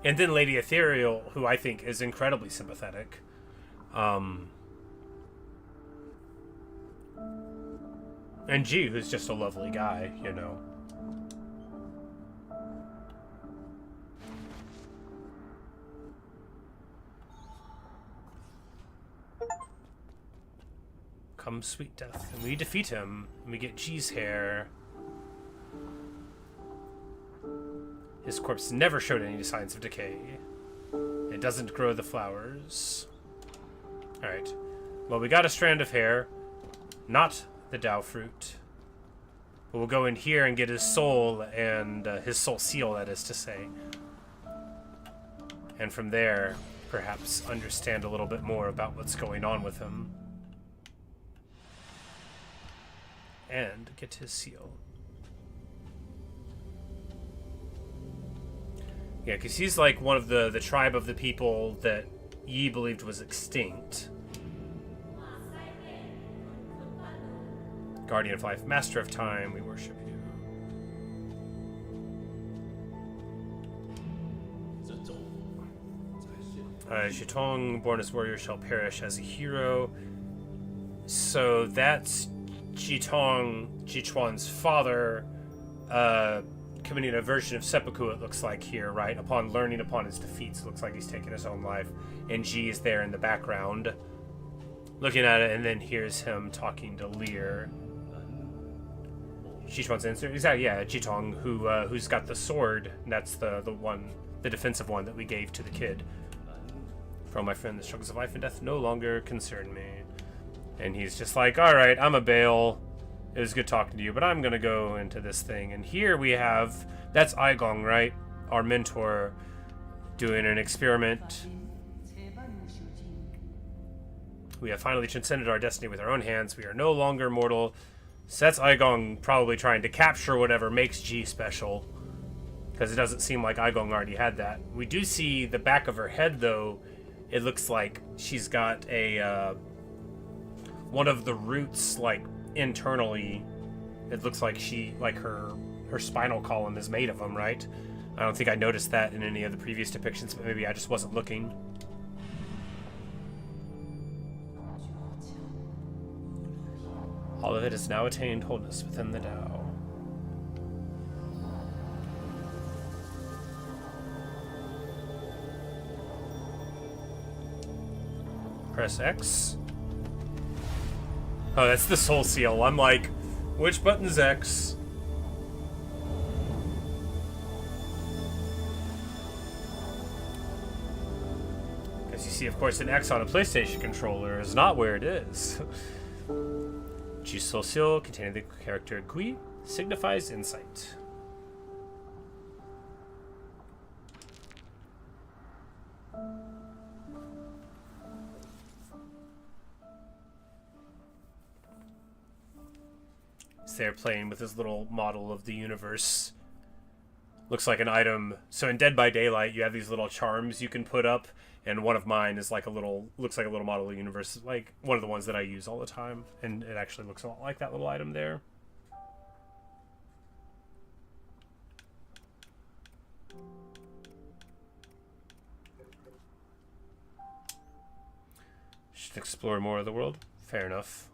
And then Lady Ethereal, who I think is incredibly sympathetic. And G, who's just a lovely guy, you know. Come sweet death, and we defeat him, and we get G's hair. His corpse never showed any signs of decay. It doesn't grow the flowers. Alright. Well, we got a strand of hair. Not the Tao fruit. But we'll go in here and get his soul, and his soul seal, that is to say. And from there, perhaps understand a little bit more about what's going on with him. And get his seal. Yeah, because he's like one of the tribe of the people that Yi believed was extinct. Guardian of life, master of time, we worship you. Jitong, born as warrior, shall perish as a hero. So that's Jitong, Jichuan's father, committing a version of seppuku, it looks like here, right? Upon learning upon his defeats, it looks like he's taken his own life. And Ji is there in the background, looking at it, and then here's him talking to Lear. Jichuan's answer, exactly, yeah, Jitong, who's got the sword, and that's the one, the defensive one that we gave to the kid. For my friend, the struggles of life and death no longer concern me. And he's just like, alright, I'm a Bale. It was good talking to you, but I'm gonna go into this thing. And here we have, that's Aigong, right? Our mentor doing an experiment. We have finally transcended our destiny with our own hands. We are no longer mortal. So that's Aigong probably trying to capture whatever makes G special. Because it doesn't seem like Aigong already had that. We do see the back of her head, though. It looks like she's got a, one of the roots, like, internally. It looks like her spinal column is made of them, right? I don't think I noticed that in any of the previous depictions, but maybe I just wasn't looking. All of it has now attained wholeness within the Tao. Press X. Oh, that's the soul seal. I'm like, which button's X? Because you see, of course, an X on a PlayStation controller is not where it is. G soul seal containing the character Gui signifies insight. There playing with his little model of the universe. Looks like an item. So in Dead by Daylight, you have these little charms you can put up, and one of mine is like a little, looks like a little model of the universe, like one of the ones that I use all the time, and it actually looks a lot like that little item there. Should explore more of the world. Fair enough.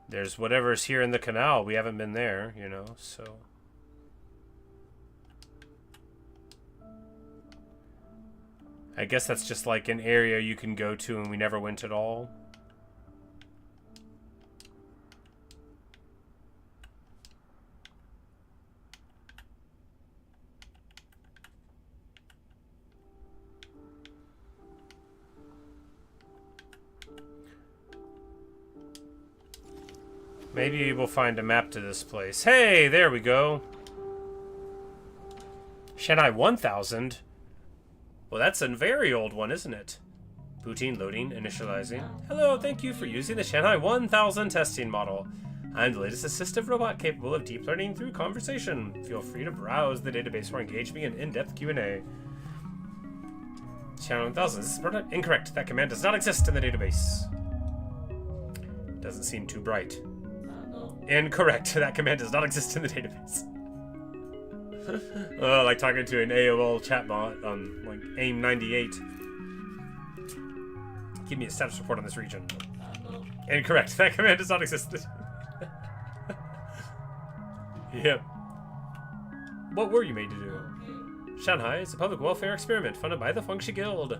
There's whatever's here in the canal. We haven't been there, you know, so... I guess that's just like an area you can go to and we never went at all. Maybe we'll find a map to this place. Hey, there we go. Shanghai 1000? Well, that's a very old one, isn't it? Booting, loading, initializing. Hello, thank you for using the Shanghai 1000 testing model. I'm the latest assistive robot capable of deep learning through conversation. Feel free to browse the database or engage me in in-depth Q&A. Shanghai 1000, this is incorrect. That command does not exist in the database. Doesn't seem too bright. Incorrect. That command does not exist in the database. Like talking to an AOL chatbot on like AIM-98. Give me a status report on this region. Incorrect. That command does not exist. Yep. What were you made to do? Shanghai is a public welfare experiment funded by the Fengshi Guild.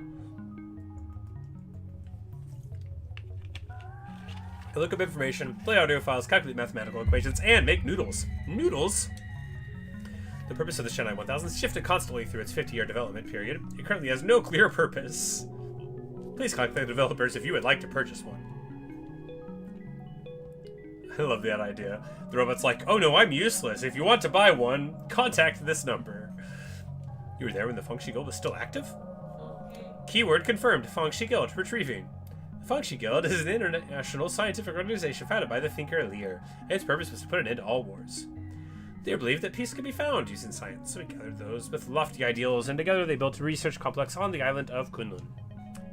Look up information, play audio files, calculate mathematical equations, and make noodles. Noodles? The purpose of the Shanghai 1000 shifted constantly through its 50-year development period. It currently has no clear purpose. Please contact the developers if you would like to purchase one. I love that idea. The robot's like, oh no, I'm useless. If you want to buy one, contact this number. You were there when the Fengshi Guild was still active? Keyword confirmed. Fengshi Guild retrieving. The Fengshi Guild is an international scientific organization founded by the thinker Lear. Its purpose was to put an end to all wars. They believed that peace could be found using science, so we gathered those with lofty ideals, and together they built a research complex on the island of Kunlun.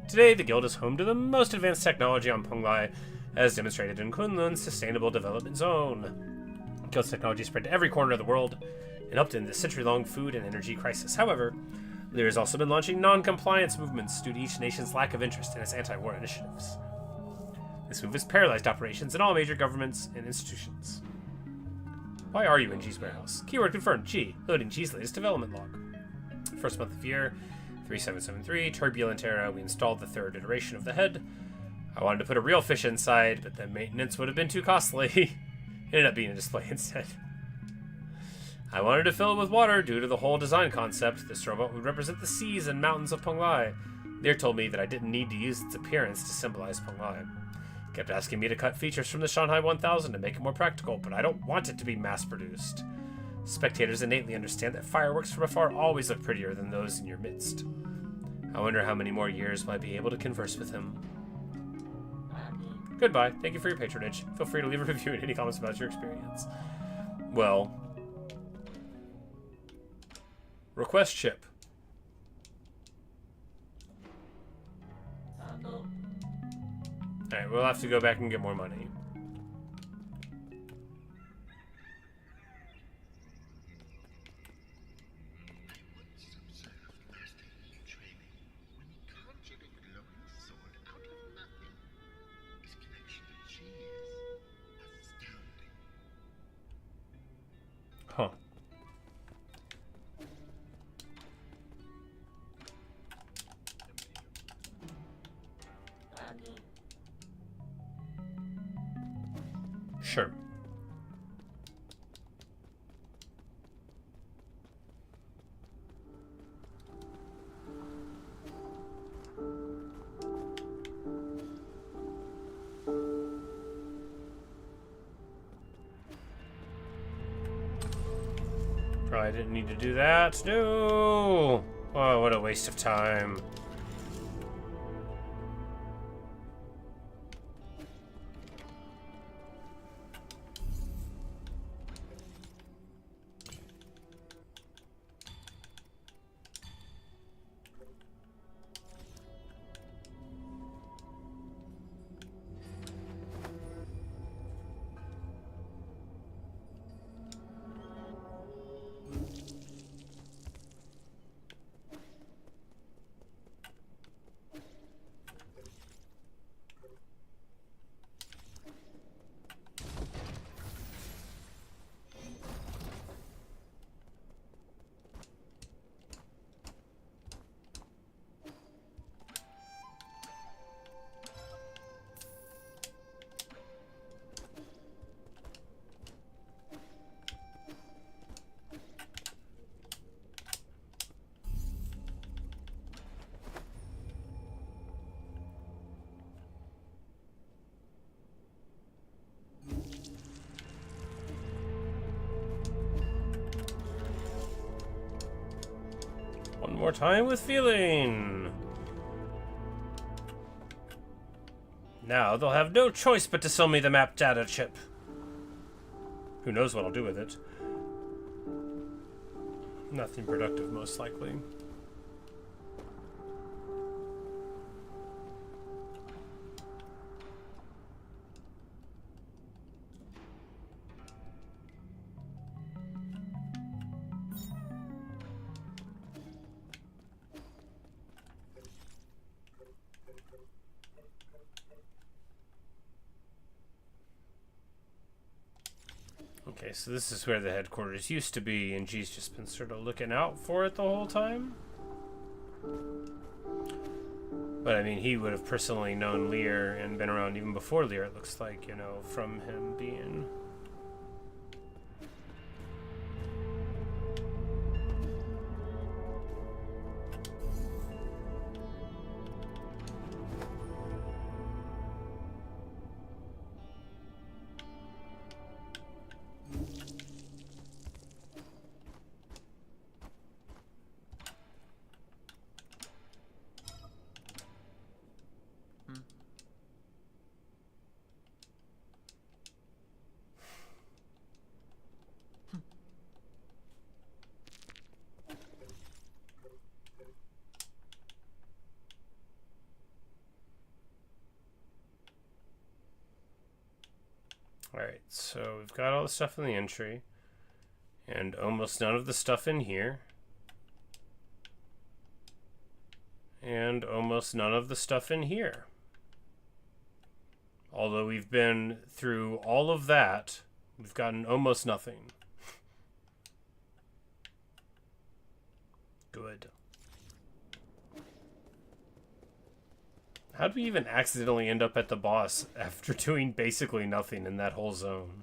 Today, the Guild is home to the most advanced technology on Penglai, as demonstrated in Kunlun's Sustainable Development Zone. The Guild's technology spread to every corner of the world and helped in the century-long food and energy crisis. However, Lear has also been launching non-compliance movements due to each nation's lack of interest in its anti-war initiatives. This move has paralyzed operations in all major governments and institutions. Why are you in G's warehouse? Keyword confirmed. G. Loading G's latest development log. First month of year, 3773, turbulent era. We installed the third iteration of the head. I wanted to put a real fish inside, but the maintenance would have been too costly. Ended up being a display instead. I wanted to fill it with water due to the whole design concept. This robot would represent the seas and mountains of Penglai. Lear told me that I didn't need to use its appearance to symbolize Penglai. Kept asking me to cut features from the Shanghai 1000 to make it more practical, but I don't want it to be mass-produced. Spectators innately understand that fireworks from afar always look prettier than those in your midst. I wonder how many more years I'll be able to converse with him. Goodbye. Thank you for your patronage. Feel free to leave a review and any comments about your experience. Well... request chip. Alright, we'll have to go back and get more money. Huh. Sure. Probably didn't need to do that. No! Oh, what a waste of time. more time with feeling. Now they'll have no choice but to sell me the map data chip. Who knows what I'll do with it? Nothing productive, most likely. Okay, so this is where the headquarters used to be, and G's just been sort of looking out for it the whole time. But I mean, he would have personally known Lear and been around even before Lear, it looks like, you know, from him being... Alright, so we've got all the stuff in the entry, and almost none of the stuff in here, and almost none of the stuff in here. Although we've been through all of that, we've gotten almost nothing. Good. How do we even accidentally end up at the boss after doing basically nothing in that whole zone?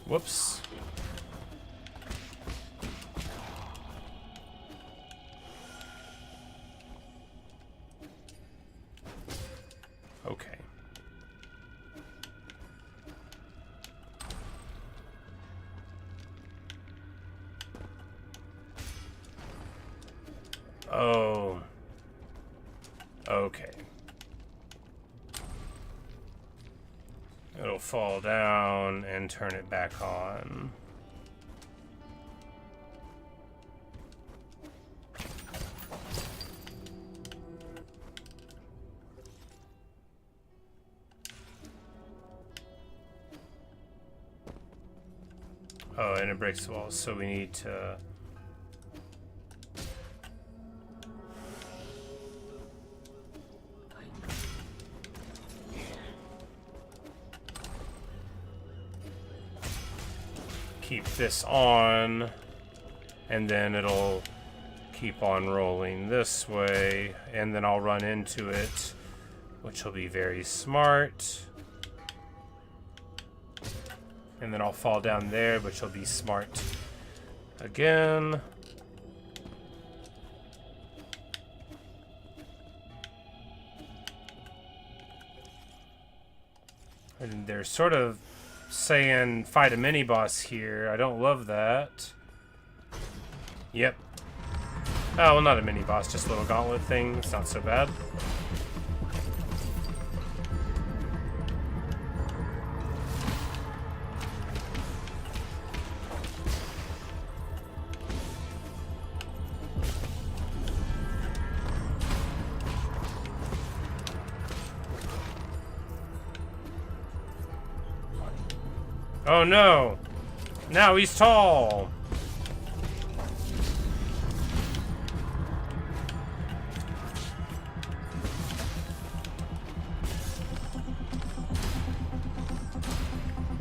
Whoops. Okay. Oh. Okay. It'll fall down and turn it back on. Oh, and it breaks the walls, so we need to... keep this on, and then it'll keep on rolling this way, and then I'll run into it, which will be very smart. And then I'll fall down there, which will be smart again. And they're sort of saying fight a mini boss here. I don't love that. Yep. Oh, well, not a mini boss, just a little gauntlet thing. It's not so bad. Oh no! Now he's tall!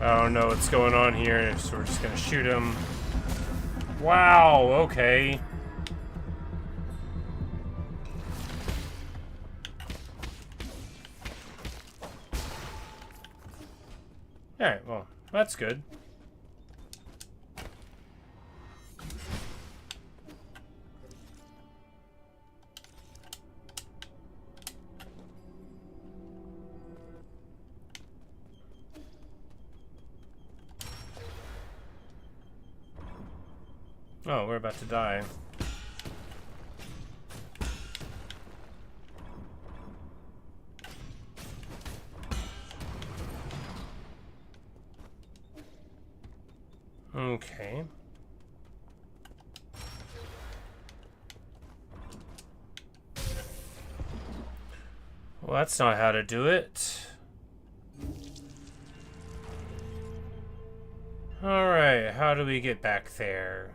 Oh no, what's going on here? So we're just gonna shoot him. Wow, okay. Alright, well, that's good. Oh, we're about to die. Okay. Well, that's not how to do it. Alright, how do we get back there?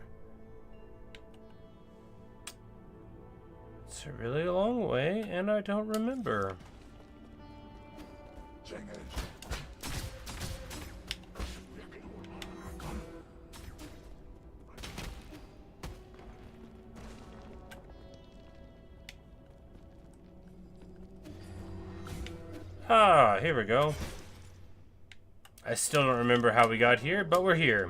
It's a really long way, and I don't remember. Ah, here we go. I still don't remember how we got here, but we're here.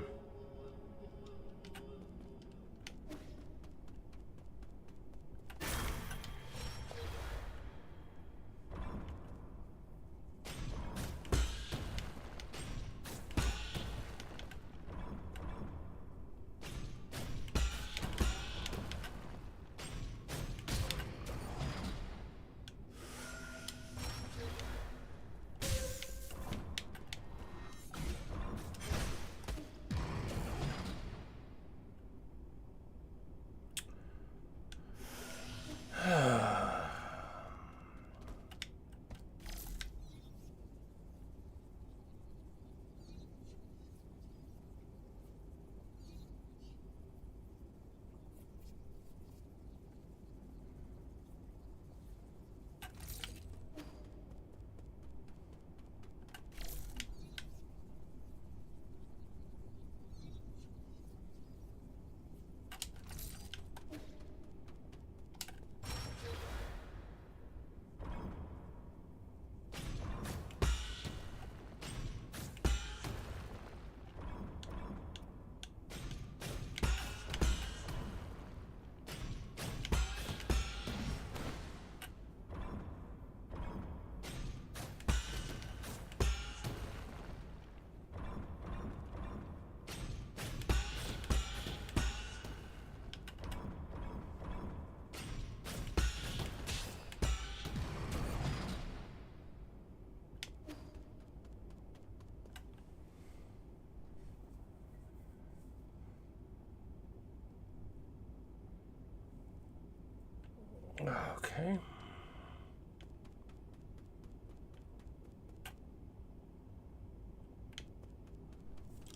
Okay.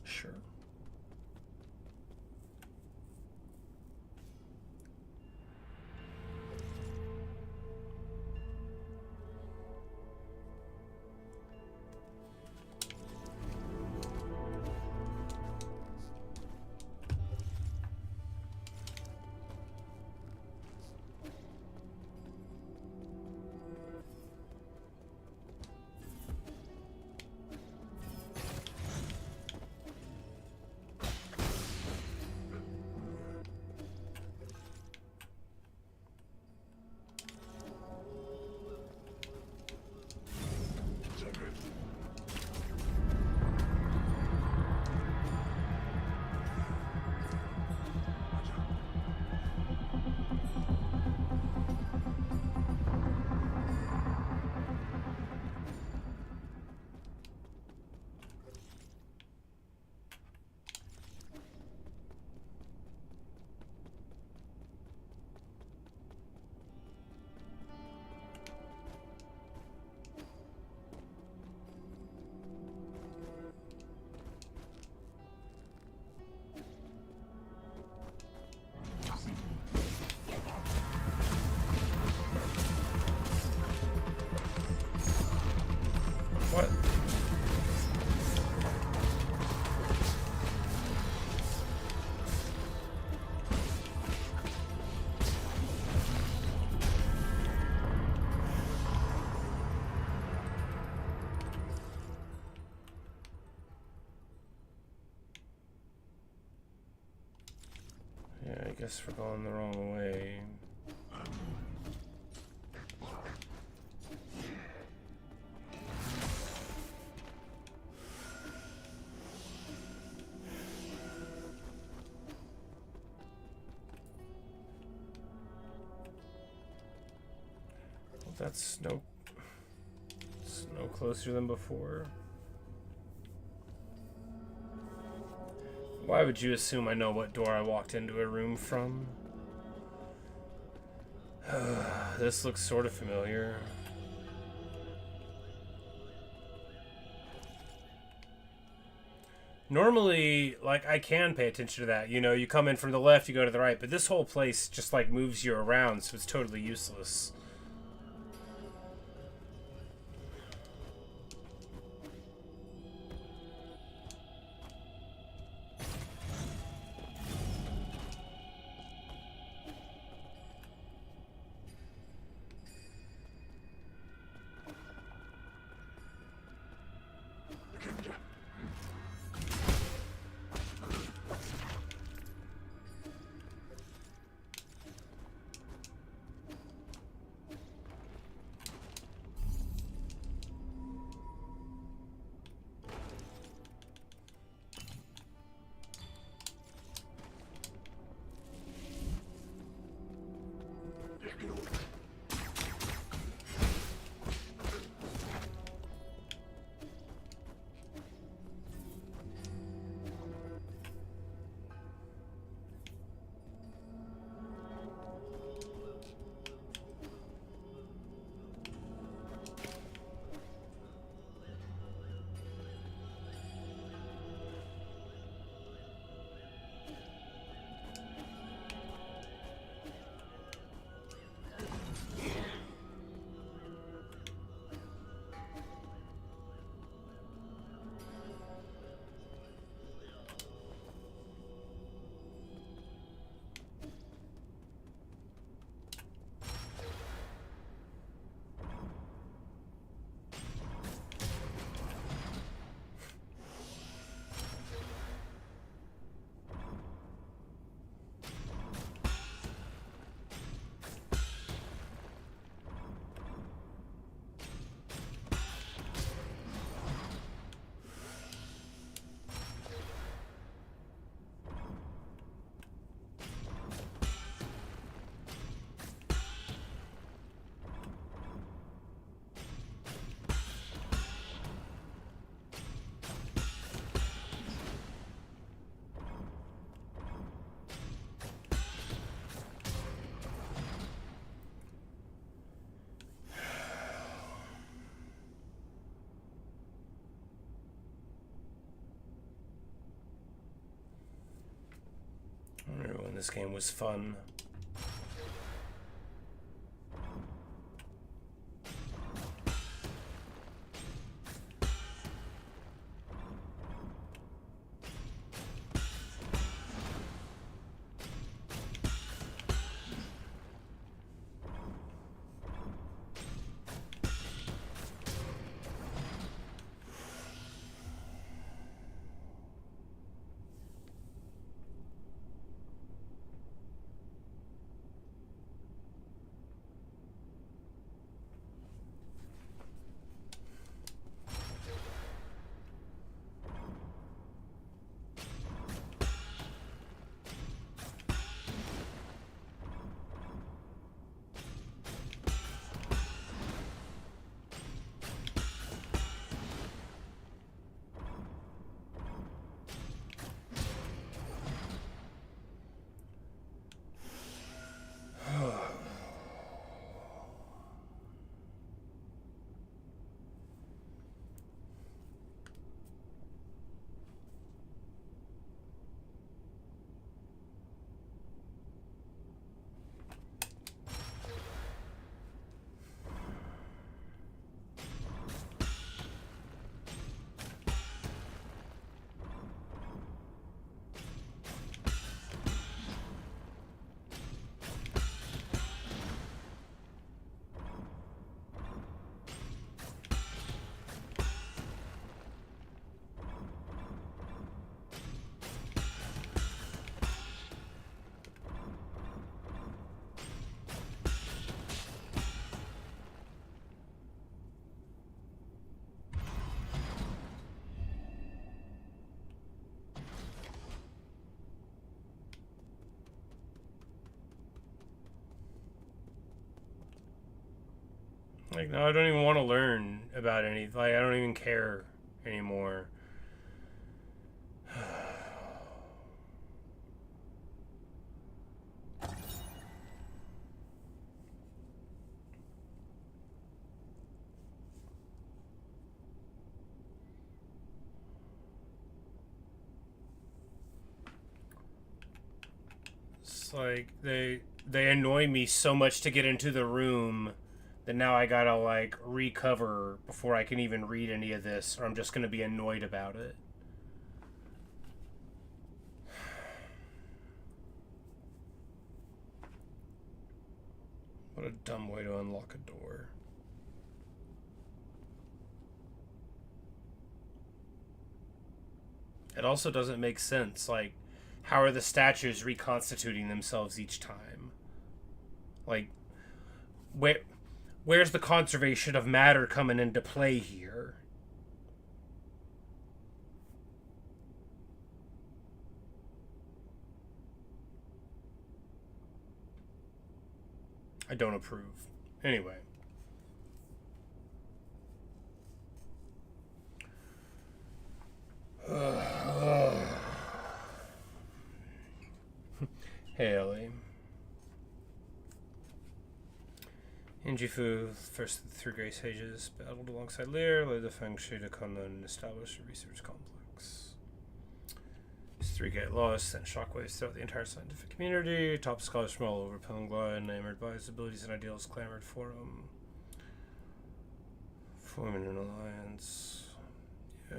Sure. guess we're going the wrong way. Well, it's no closer than before. Why would you assume I know what door I walked into a room from? This looks sort of familiar. Normally, like, I can pay attention to that. You know, you come in from the left, you go to the right, but this whole place just, like, moves you around, so it's totally useless. I remember when this game was fun. Like, no, I don't even want to learn about any. Like, I don't even care anymore. It's like they annoy me so much to get into the room that now I gotta like recover before I can even read any of this, or I'm just gonna be annoyed about it. What a dumb way to unlock a door. It also doesn't make sense. Like, how are the statues reconstituting themselves each time? Like, where's the conservation of matter coming into play here? I don't approve. Anyway. Hey, Ellie. Injifu, first of the three Grace Sages, battled alongside Lear, led the Feng Shui to Kunlun and established a research complex. These three get lost, sent shockwaves throughout the entire scientific community. Top scholars from all over Pelengla, enamored by his abilities and ideals, clamored for him. Forming an alliance. Yeah.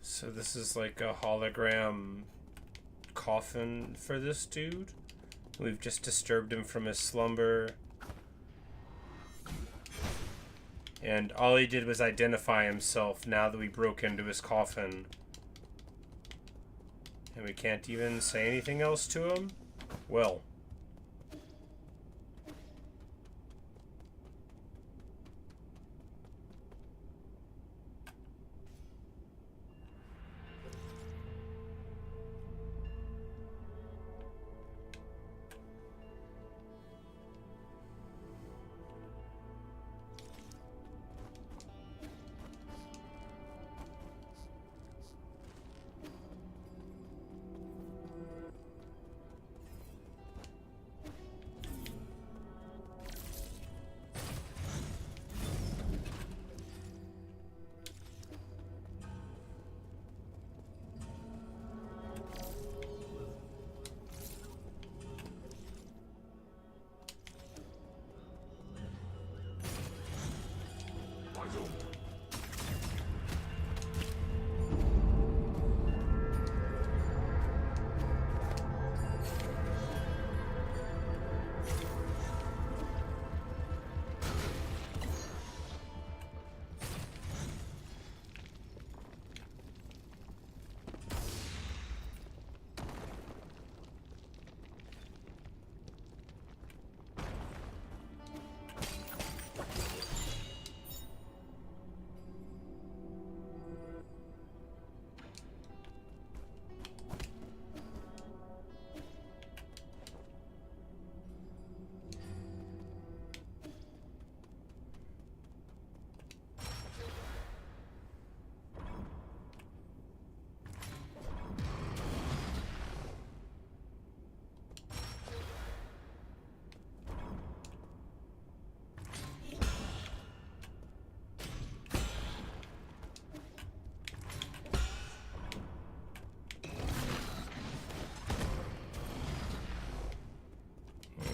So this is like a hologram coffin for this dude. We've just disturbed him from his slumber. And all he did was identify himself now that we broke into his coffin. And we can't even say anything else to him? Well.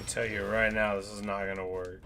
Tell you right now, this is not gonna work.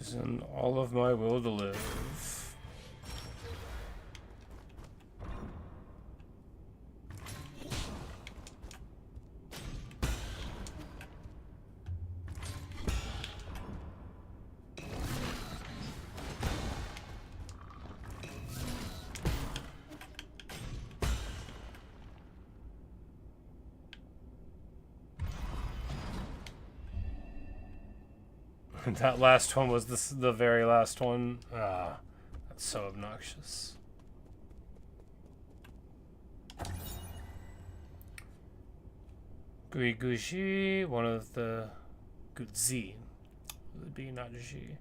losing all of my will to live. That last one was the very last one. Ah, that's so obnoxious. Guiguji, one of the Guzi, would be not Ji.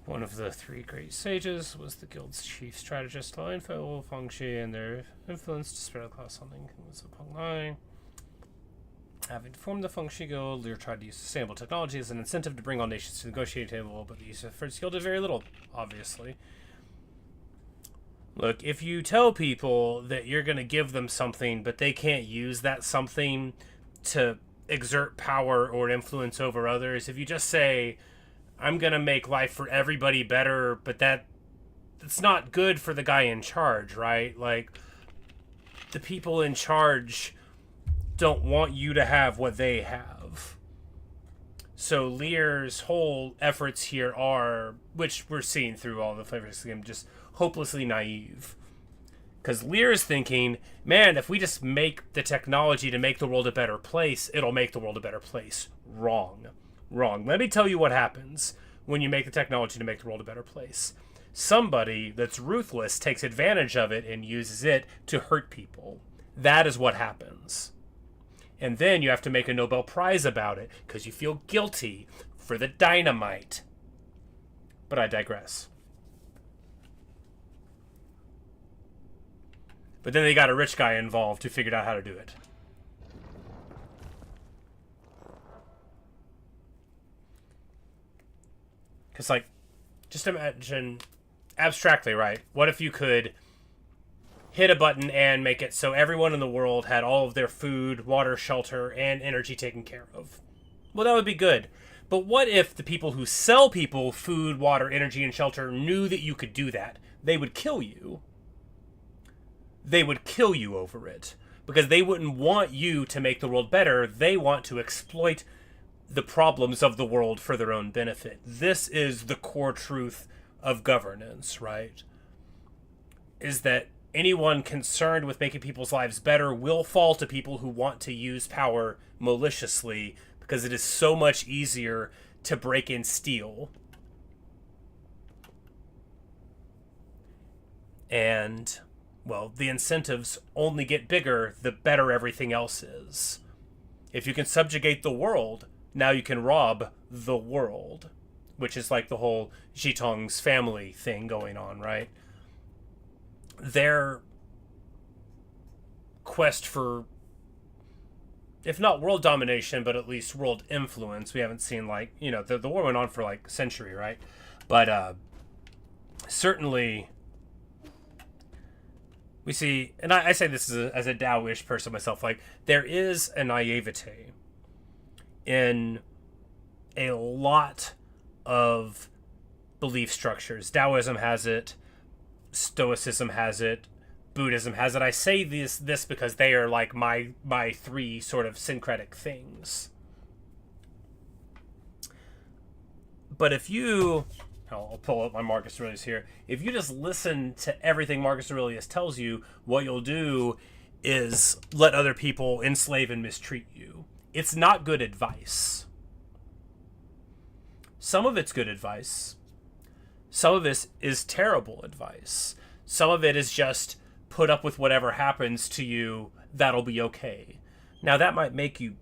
One of the three great sages, was the guild's chief strategist. Line Fo, Fengshi, and their influence to spread across something was upon line. Having formed the Fengshi Guild, Lear tried to use sustainable technology as an incentive to bring all nations to the negotiating table, but the use of efforts yielded very little, obviously. Look, if you tell people that you're going to give them something, but they can't use that something to exert power or influence over others, if you just say, I'm going to make life for everybody better, but that's not good for the guy in charge, right? Like, the people in charge don't want you to have what they have. So Lear's whole efforts here are, which we're seeing through all the flavors of the game, just hopelessly naive. Because Lear is thinking, man, if we just make the technology to make the world a better place, it'll make the world a better place. Wrong. Wrong. Let me tell you what happens when you make the technology to make the world a better place. Somebody that's ruthless takes advantage of it and uses it to hurt people. That is what happens. And then you have to make a Nobel Prize about it because you feel guilty for the dynamite. But I digress. But then they got a rich guy involved who figured out how to do it. Because, like, just imagine, abstractly, right? What if you could hit a button and make it so everyone in the world had all of their food, water, shelter, and energy taken care of? Well, that would be good. But what if the people who sell people food, water, energy, and shelter knew that you could do that? They would kill you. They would kill you over it. Because they wouldn't want you to make the world better. They want to exploit the problems of the world for their own benefit. This is the core truth of governance, right? Is that anyone concerned with making people's lives better will fall to people who want to use power maliciously because it is so much easier to break and steal. And, well, the incentives only get bigger the better everything else is. If you can subjugate the world, now you can rob the world, which is like the whole Jitong's family thing going on, right? Their quest for, if not world domination, but at least world influence. We haven't seen, like, you know, the war went on for like a century, right? But certainly we see, and I say this as a Taoish person myself, like, there is a naivete in a lot of belief structures. Taoism has it, Stoicism has it, Buddhism has it. I say this because they are like my three sort of syncretic things. But if you, I'll pull up my Marcus Aurelius here. If you just listen to everything Marcus Aurelius tells you, what you'll do is let other people enslave and mistreat you. It's not good advice. Some of it's good advice. Some of it is terrible advice. Some of it is just put up with whatever happens to you, that'll be okay. Now, that might make you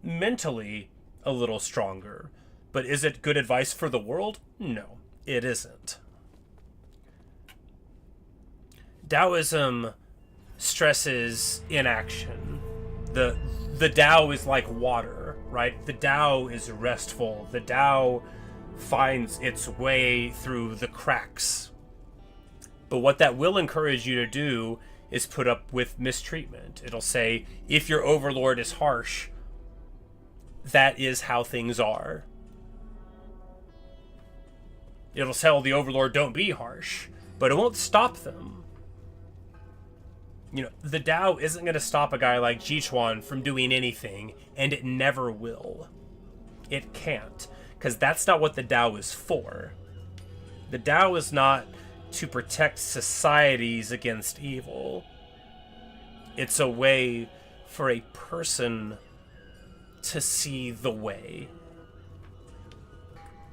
mentally a little stronger, but is it good advice for the world? No, it isn't. Taoism stresses inaction. The Tao is like water, right? The Tao is restful. The Tao finds its way through the cracks. But what that will encourage you to do is put up with mistreatment. It'll say, if your overlord is harsh, that is how things are. It'll tell the Overlord, don't be harsh, but it won't stop them. You know, the Tao isn't going to stop a guy like Jichuan from doing anything, and it never will. It can't, because that's not what the Tao is for. The Tao is not to protect societies against evil. It's a way for a person to see the way.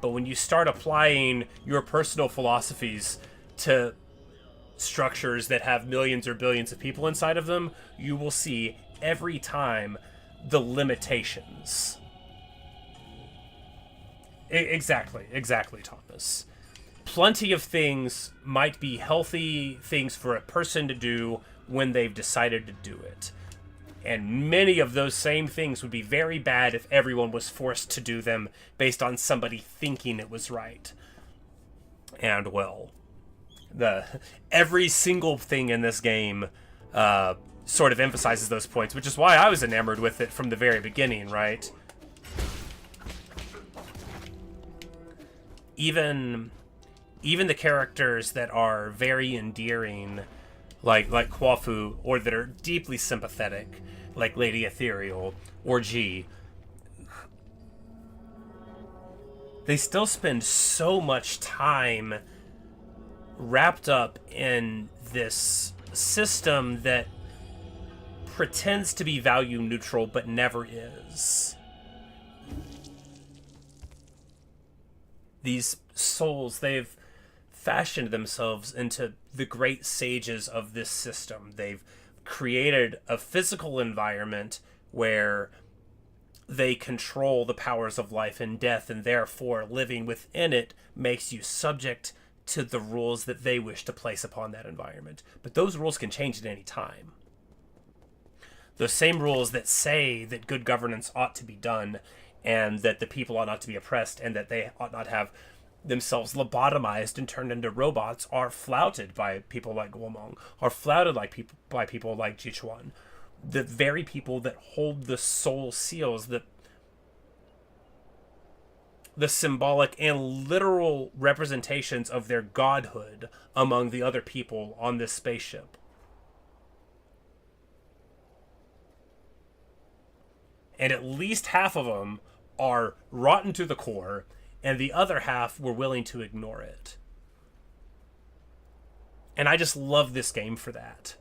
But when you start applying your personal philosophies to structures that have millions or billions of people inside of them, you will see every time the limitations. Exactly, Thomas. Plenty of things might be healthy things for a person to do when they've decided to do it. And many of those same things would be very bad if everyone was forced to do them based on somebody thinking it was right. And, well, every single thing in this game sort of emphasizes those points, which is why I was enamored with it from the very beginning, right? Even the characters that are very endearing, like Kwafu, or that are deeply sympathetic, like Lady Ethereal or G, they still spend so much time wrapped up in this system that pretends to be value neutral but never is. These souls, they've fashioned themselves into the great sages of this system. They've created a physical environment where they control the powers of life and death, and therefore living within it makes you subject to the rules that they wish to place upon that environment. But those rules can change at any time. Those same rules that say that good governance ought to be done, and that the people ought not to be oppressed, and that they ought not have themselves lobotomized and turned into robots, are flouted by people like Guomong, are flouted by people like Jichuan. The very people that hold the soul seals, the symbolic and literal representations of their godhood among the other people on this spaceship. And at least half of them are rotten to the core, and the other half were willing to ignore it. And I just love this game for that.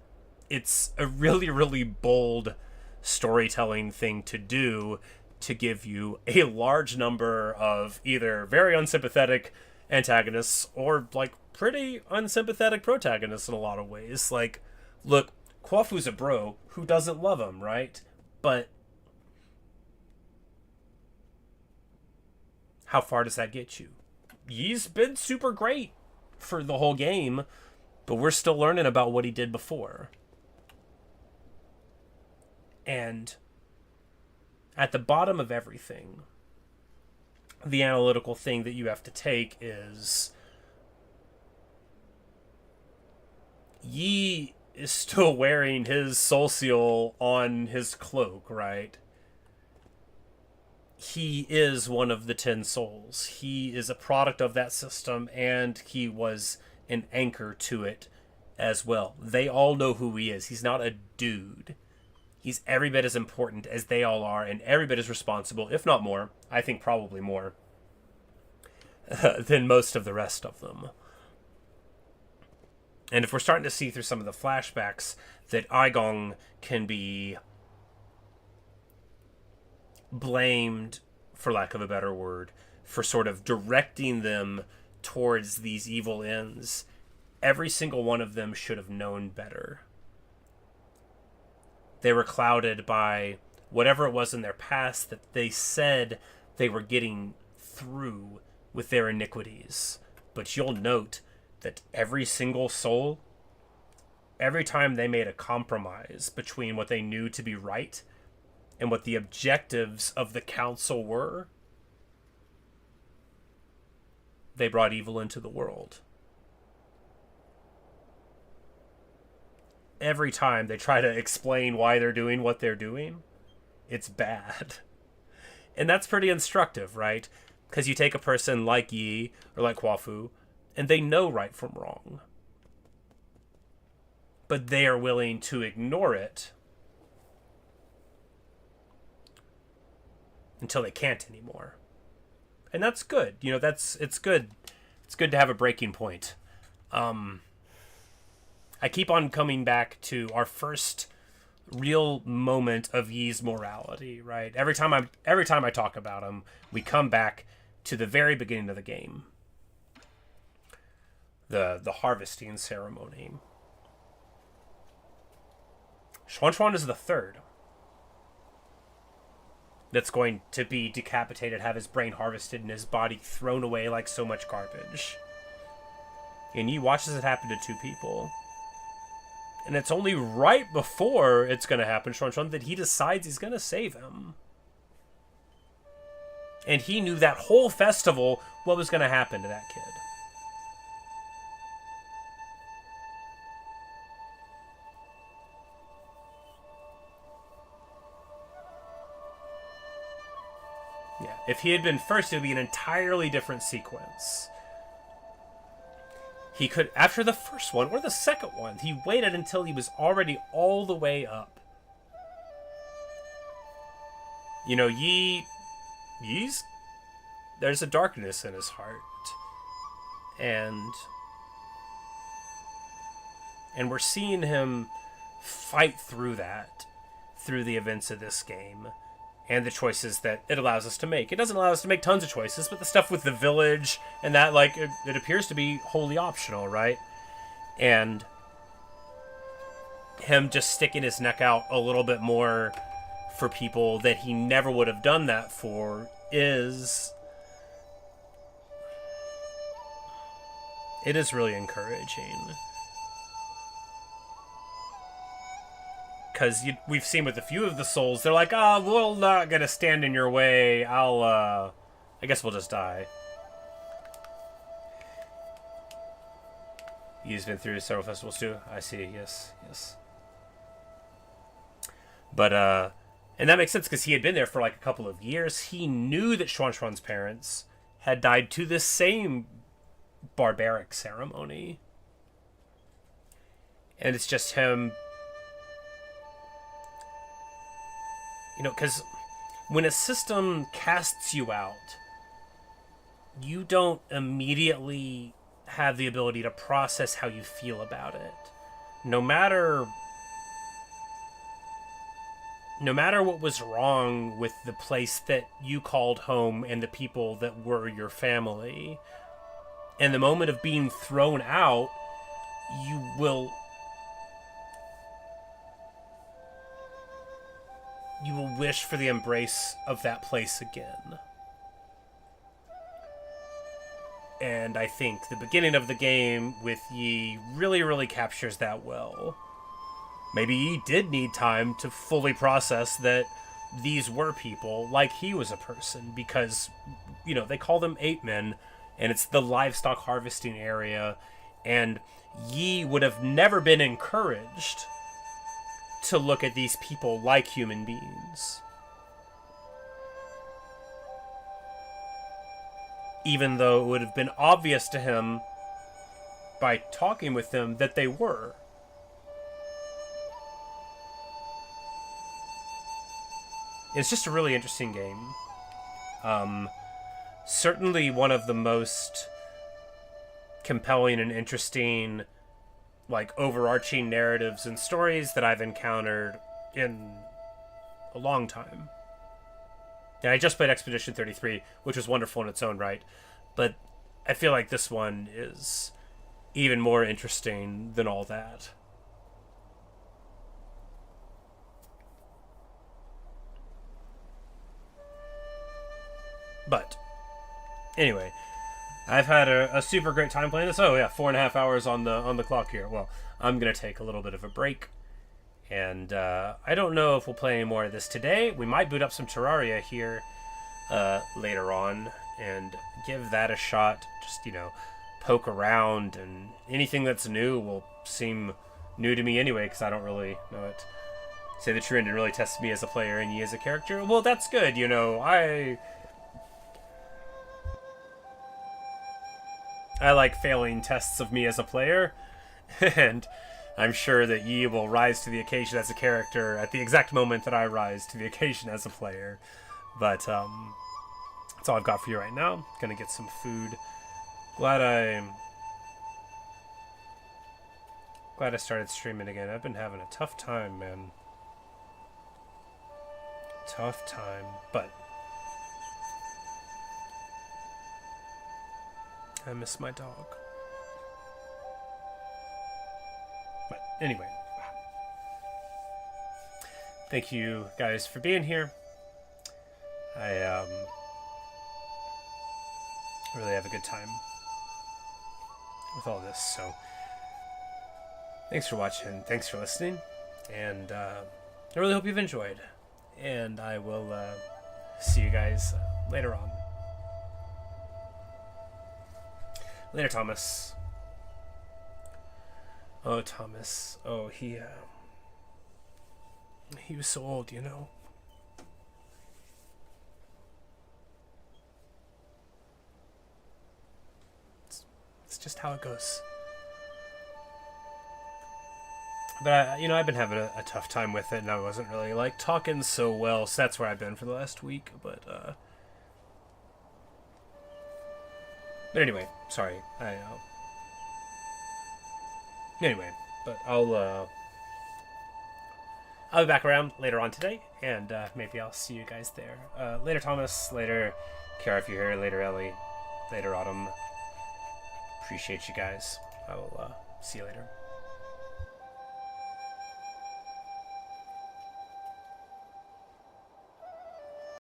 It's a really, really bold storytelling thing to do, to give you a large number of either very unsympathetic antagonists or, like, pretty unsympathetic protagonists in a lot of ways. Like, look, Kwafu's a bro who doesn't love him, right? But how far does that get you? He's been super great for the whole game, but we're still learning about what he did before. And at the bottom of everything, the analytical thing that you have to take is Yi is still wearing his soul seal on his cloak, right? He is one of the 10 souls. He is a product of that system, and he was an anchor to it as well. They all know who he is. He's not a dude. He's every bit as important as they all are, and every bit as responsible, if not more, I think probably more, than most of the rest of them. And if we're starting to see through some of the flashbacks that Aigong can be blamed, for lack of a better word, for sort of directing them towards these evil ends, every single one of them should have known better. They were clouded by whatever it was in their past that they said they were getting through with their iniquities. But you'll note that every single soul, every time they made a compromise between what they knew to be right and what the objectives of the council were, they brought evil into the world. Every time they try to explain why they're doing what they're doing, it's bad. And that's pretty instructive, right? Because you take a person like Yi or like Huafu, and they know right from wrong. But they are willing to ignore it until they can't anymore. And that's good. You know, it's good. It's good to have a breaking point. I keep on coming back to our first real moment of Yi's morality, right? Every time I talk about him, we come back to the very beginning of the game. The harvesting ceremony. Xuan is the third that's going to be decapitated, have his brain harvested, and his body thrown away like so much garbage. And Yi watches it happen to two people. And it's only right before it's going to happen, Xuan, that he decides he's going to save him. And he knew that whole festival what was going to happen to that kid. Yeah, if he had been first, it would be an entirely different sequence. He could, after the first one, or the second one, he waited until he was already all the way up. You know, Yi's, there's a darkness in his heart. And we're seeing him fight through that, through the events of this game. And the choices that it allows us to make. It doesn't allow us to make tons of choices, but the stuff with the village and that, like, it appears to be wholly optional, right? And him just sticking his neck out a little bit more for people that he never would have done that for is... it is really encouraging. Because we've seen with a few of the souls, they're like, we're not going to stand in your way. I guess we'll just die. He's been through several festivals too. I see, yes. But, and that makes sense because he had been there for like a couple of years. He knew that Xuan's parents had died to this same barbaric ceremony. And it's just him... you know, because when a system casts you out, you don't immediately have the ability to process how you feel about it. No matter what was wrong with the place that you called home and the people that were your family, in the moment of being thrown out, you will wish for the embrace of that place again. And I think the beginning of the game with Yi really, really captures that well. Maybe Yi did need time to fully process that these were people, like he was a person, because, you know, they call them ape men, and it's the livestock harvesting area, and Yi would have never been encouraged to look at these people like human beings. Even though it would have been obvious to him by talking with them that they were. It's just a really interesting game. Certainly one of the most compelling and interesting, like, overarching narratives and stories that I've encountered in a long time. And I just played Expedition 33, which was wonderful in its own right, but I feel like this one is even more interesting than all that. But anyway, I've had a super great time playing this. Oh yeah, 4.5 hours on the clock here. Well, I'm gonna take a little bit of a break, and I don't know if we'll play any more of this today. We might boot up some Terraria here later on and give that a shot. Just, you know, poke around, and anything that's new will seem new to me anyway, because I don't really know it. Say the true end, and really test me as a player and Yi as a character. Well, that's good. You know, I like failing tests of me as a player, and I'm sure that ye will rise to the occasion as a character at the exact moment that I rise to the occasion as a player. But that's all I've got for you right now. Gonna get some food. Glad I started streaming again. I've been having a tough time, man. Tough time, but I miss my dog. But anyway, thank you guys for being here. I really have a good time with all this, so thanks for watching, thanks for listening, and I really hope you've enjoyed, and I will see you guys later on. Later, Thomas. Oh, Thomas. Oh, he was so old, you know. It's just how it goes. But, I've been having a tough time with it, and I wasn't really, like, talking so well, so that's where I've been for the last week, but anyway, sorry, anyway, but I'll be back around later on today, and maybe I'll see you guys there. Later, Thomas, later, Kara, if you're here, later, Ellie, later, Autumn. Appreciate you guys. I will see you later.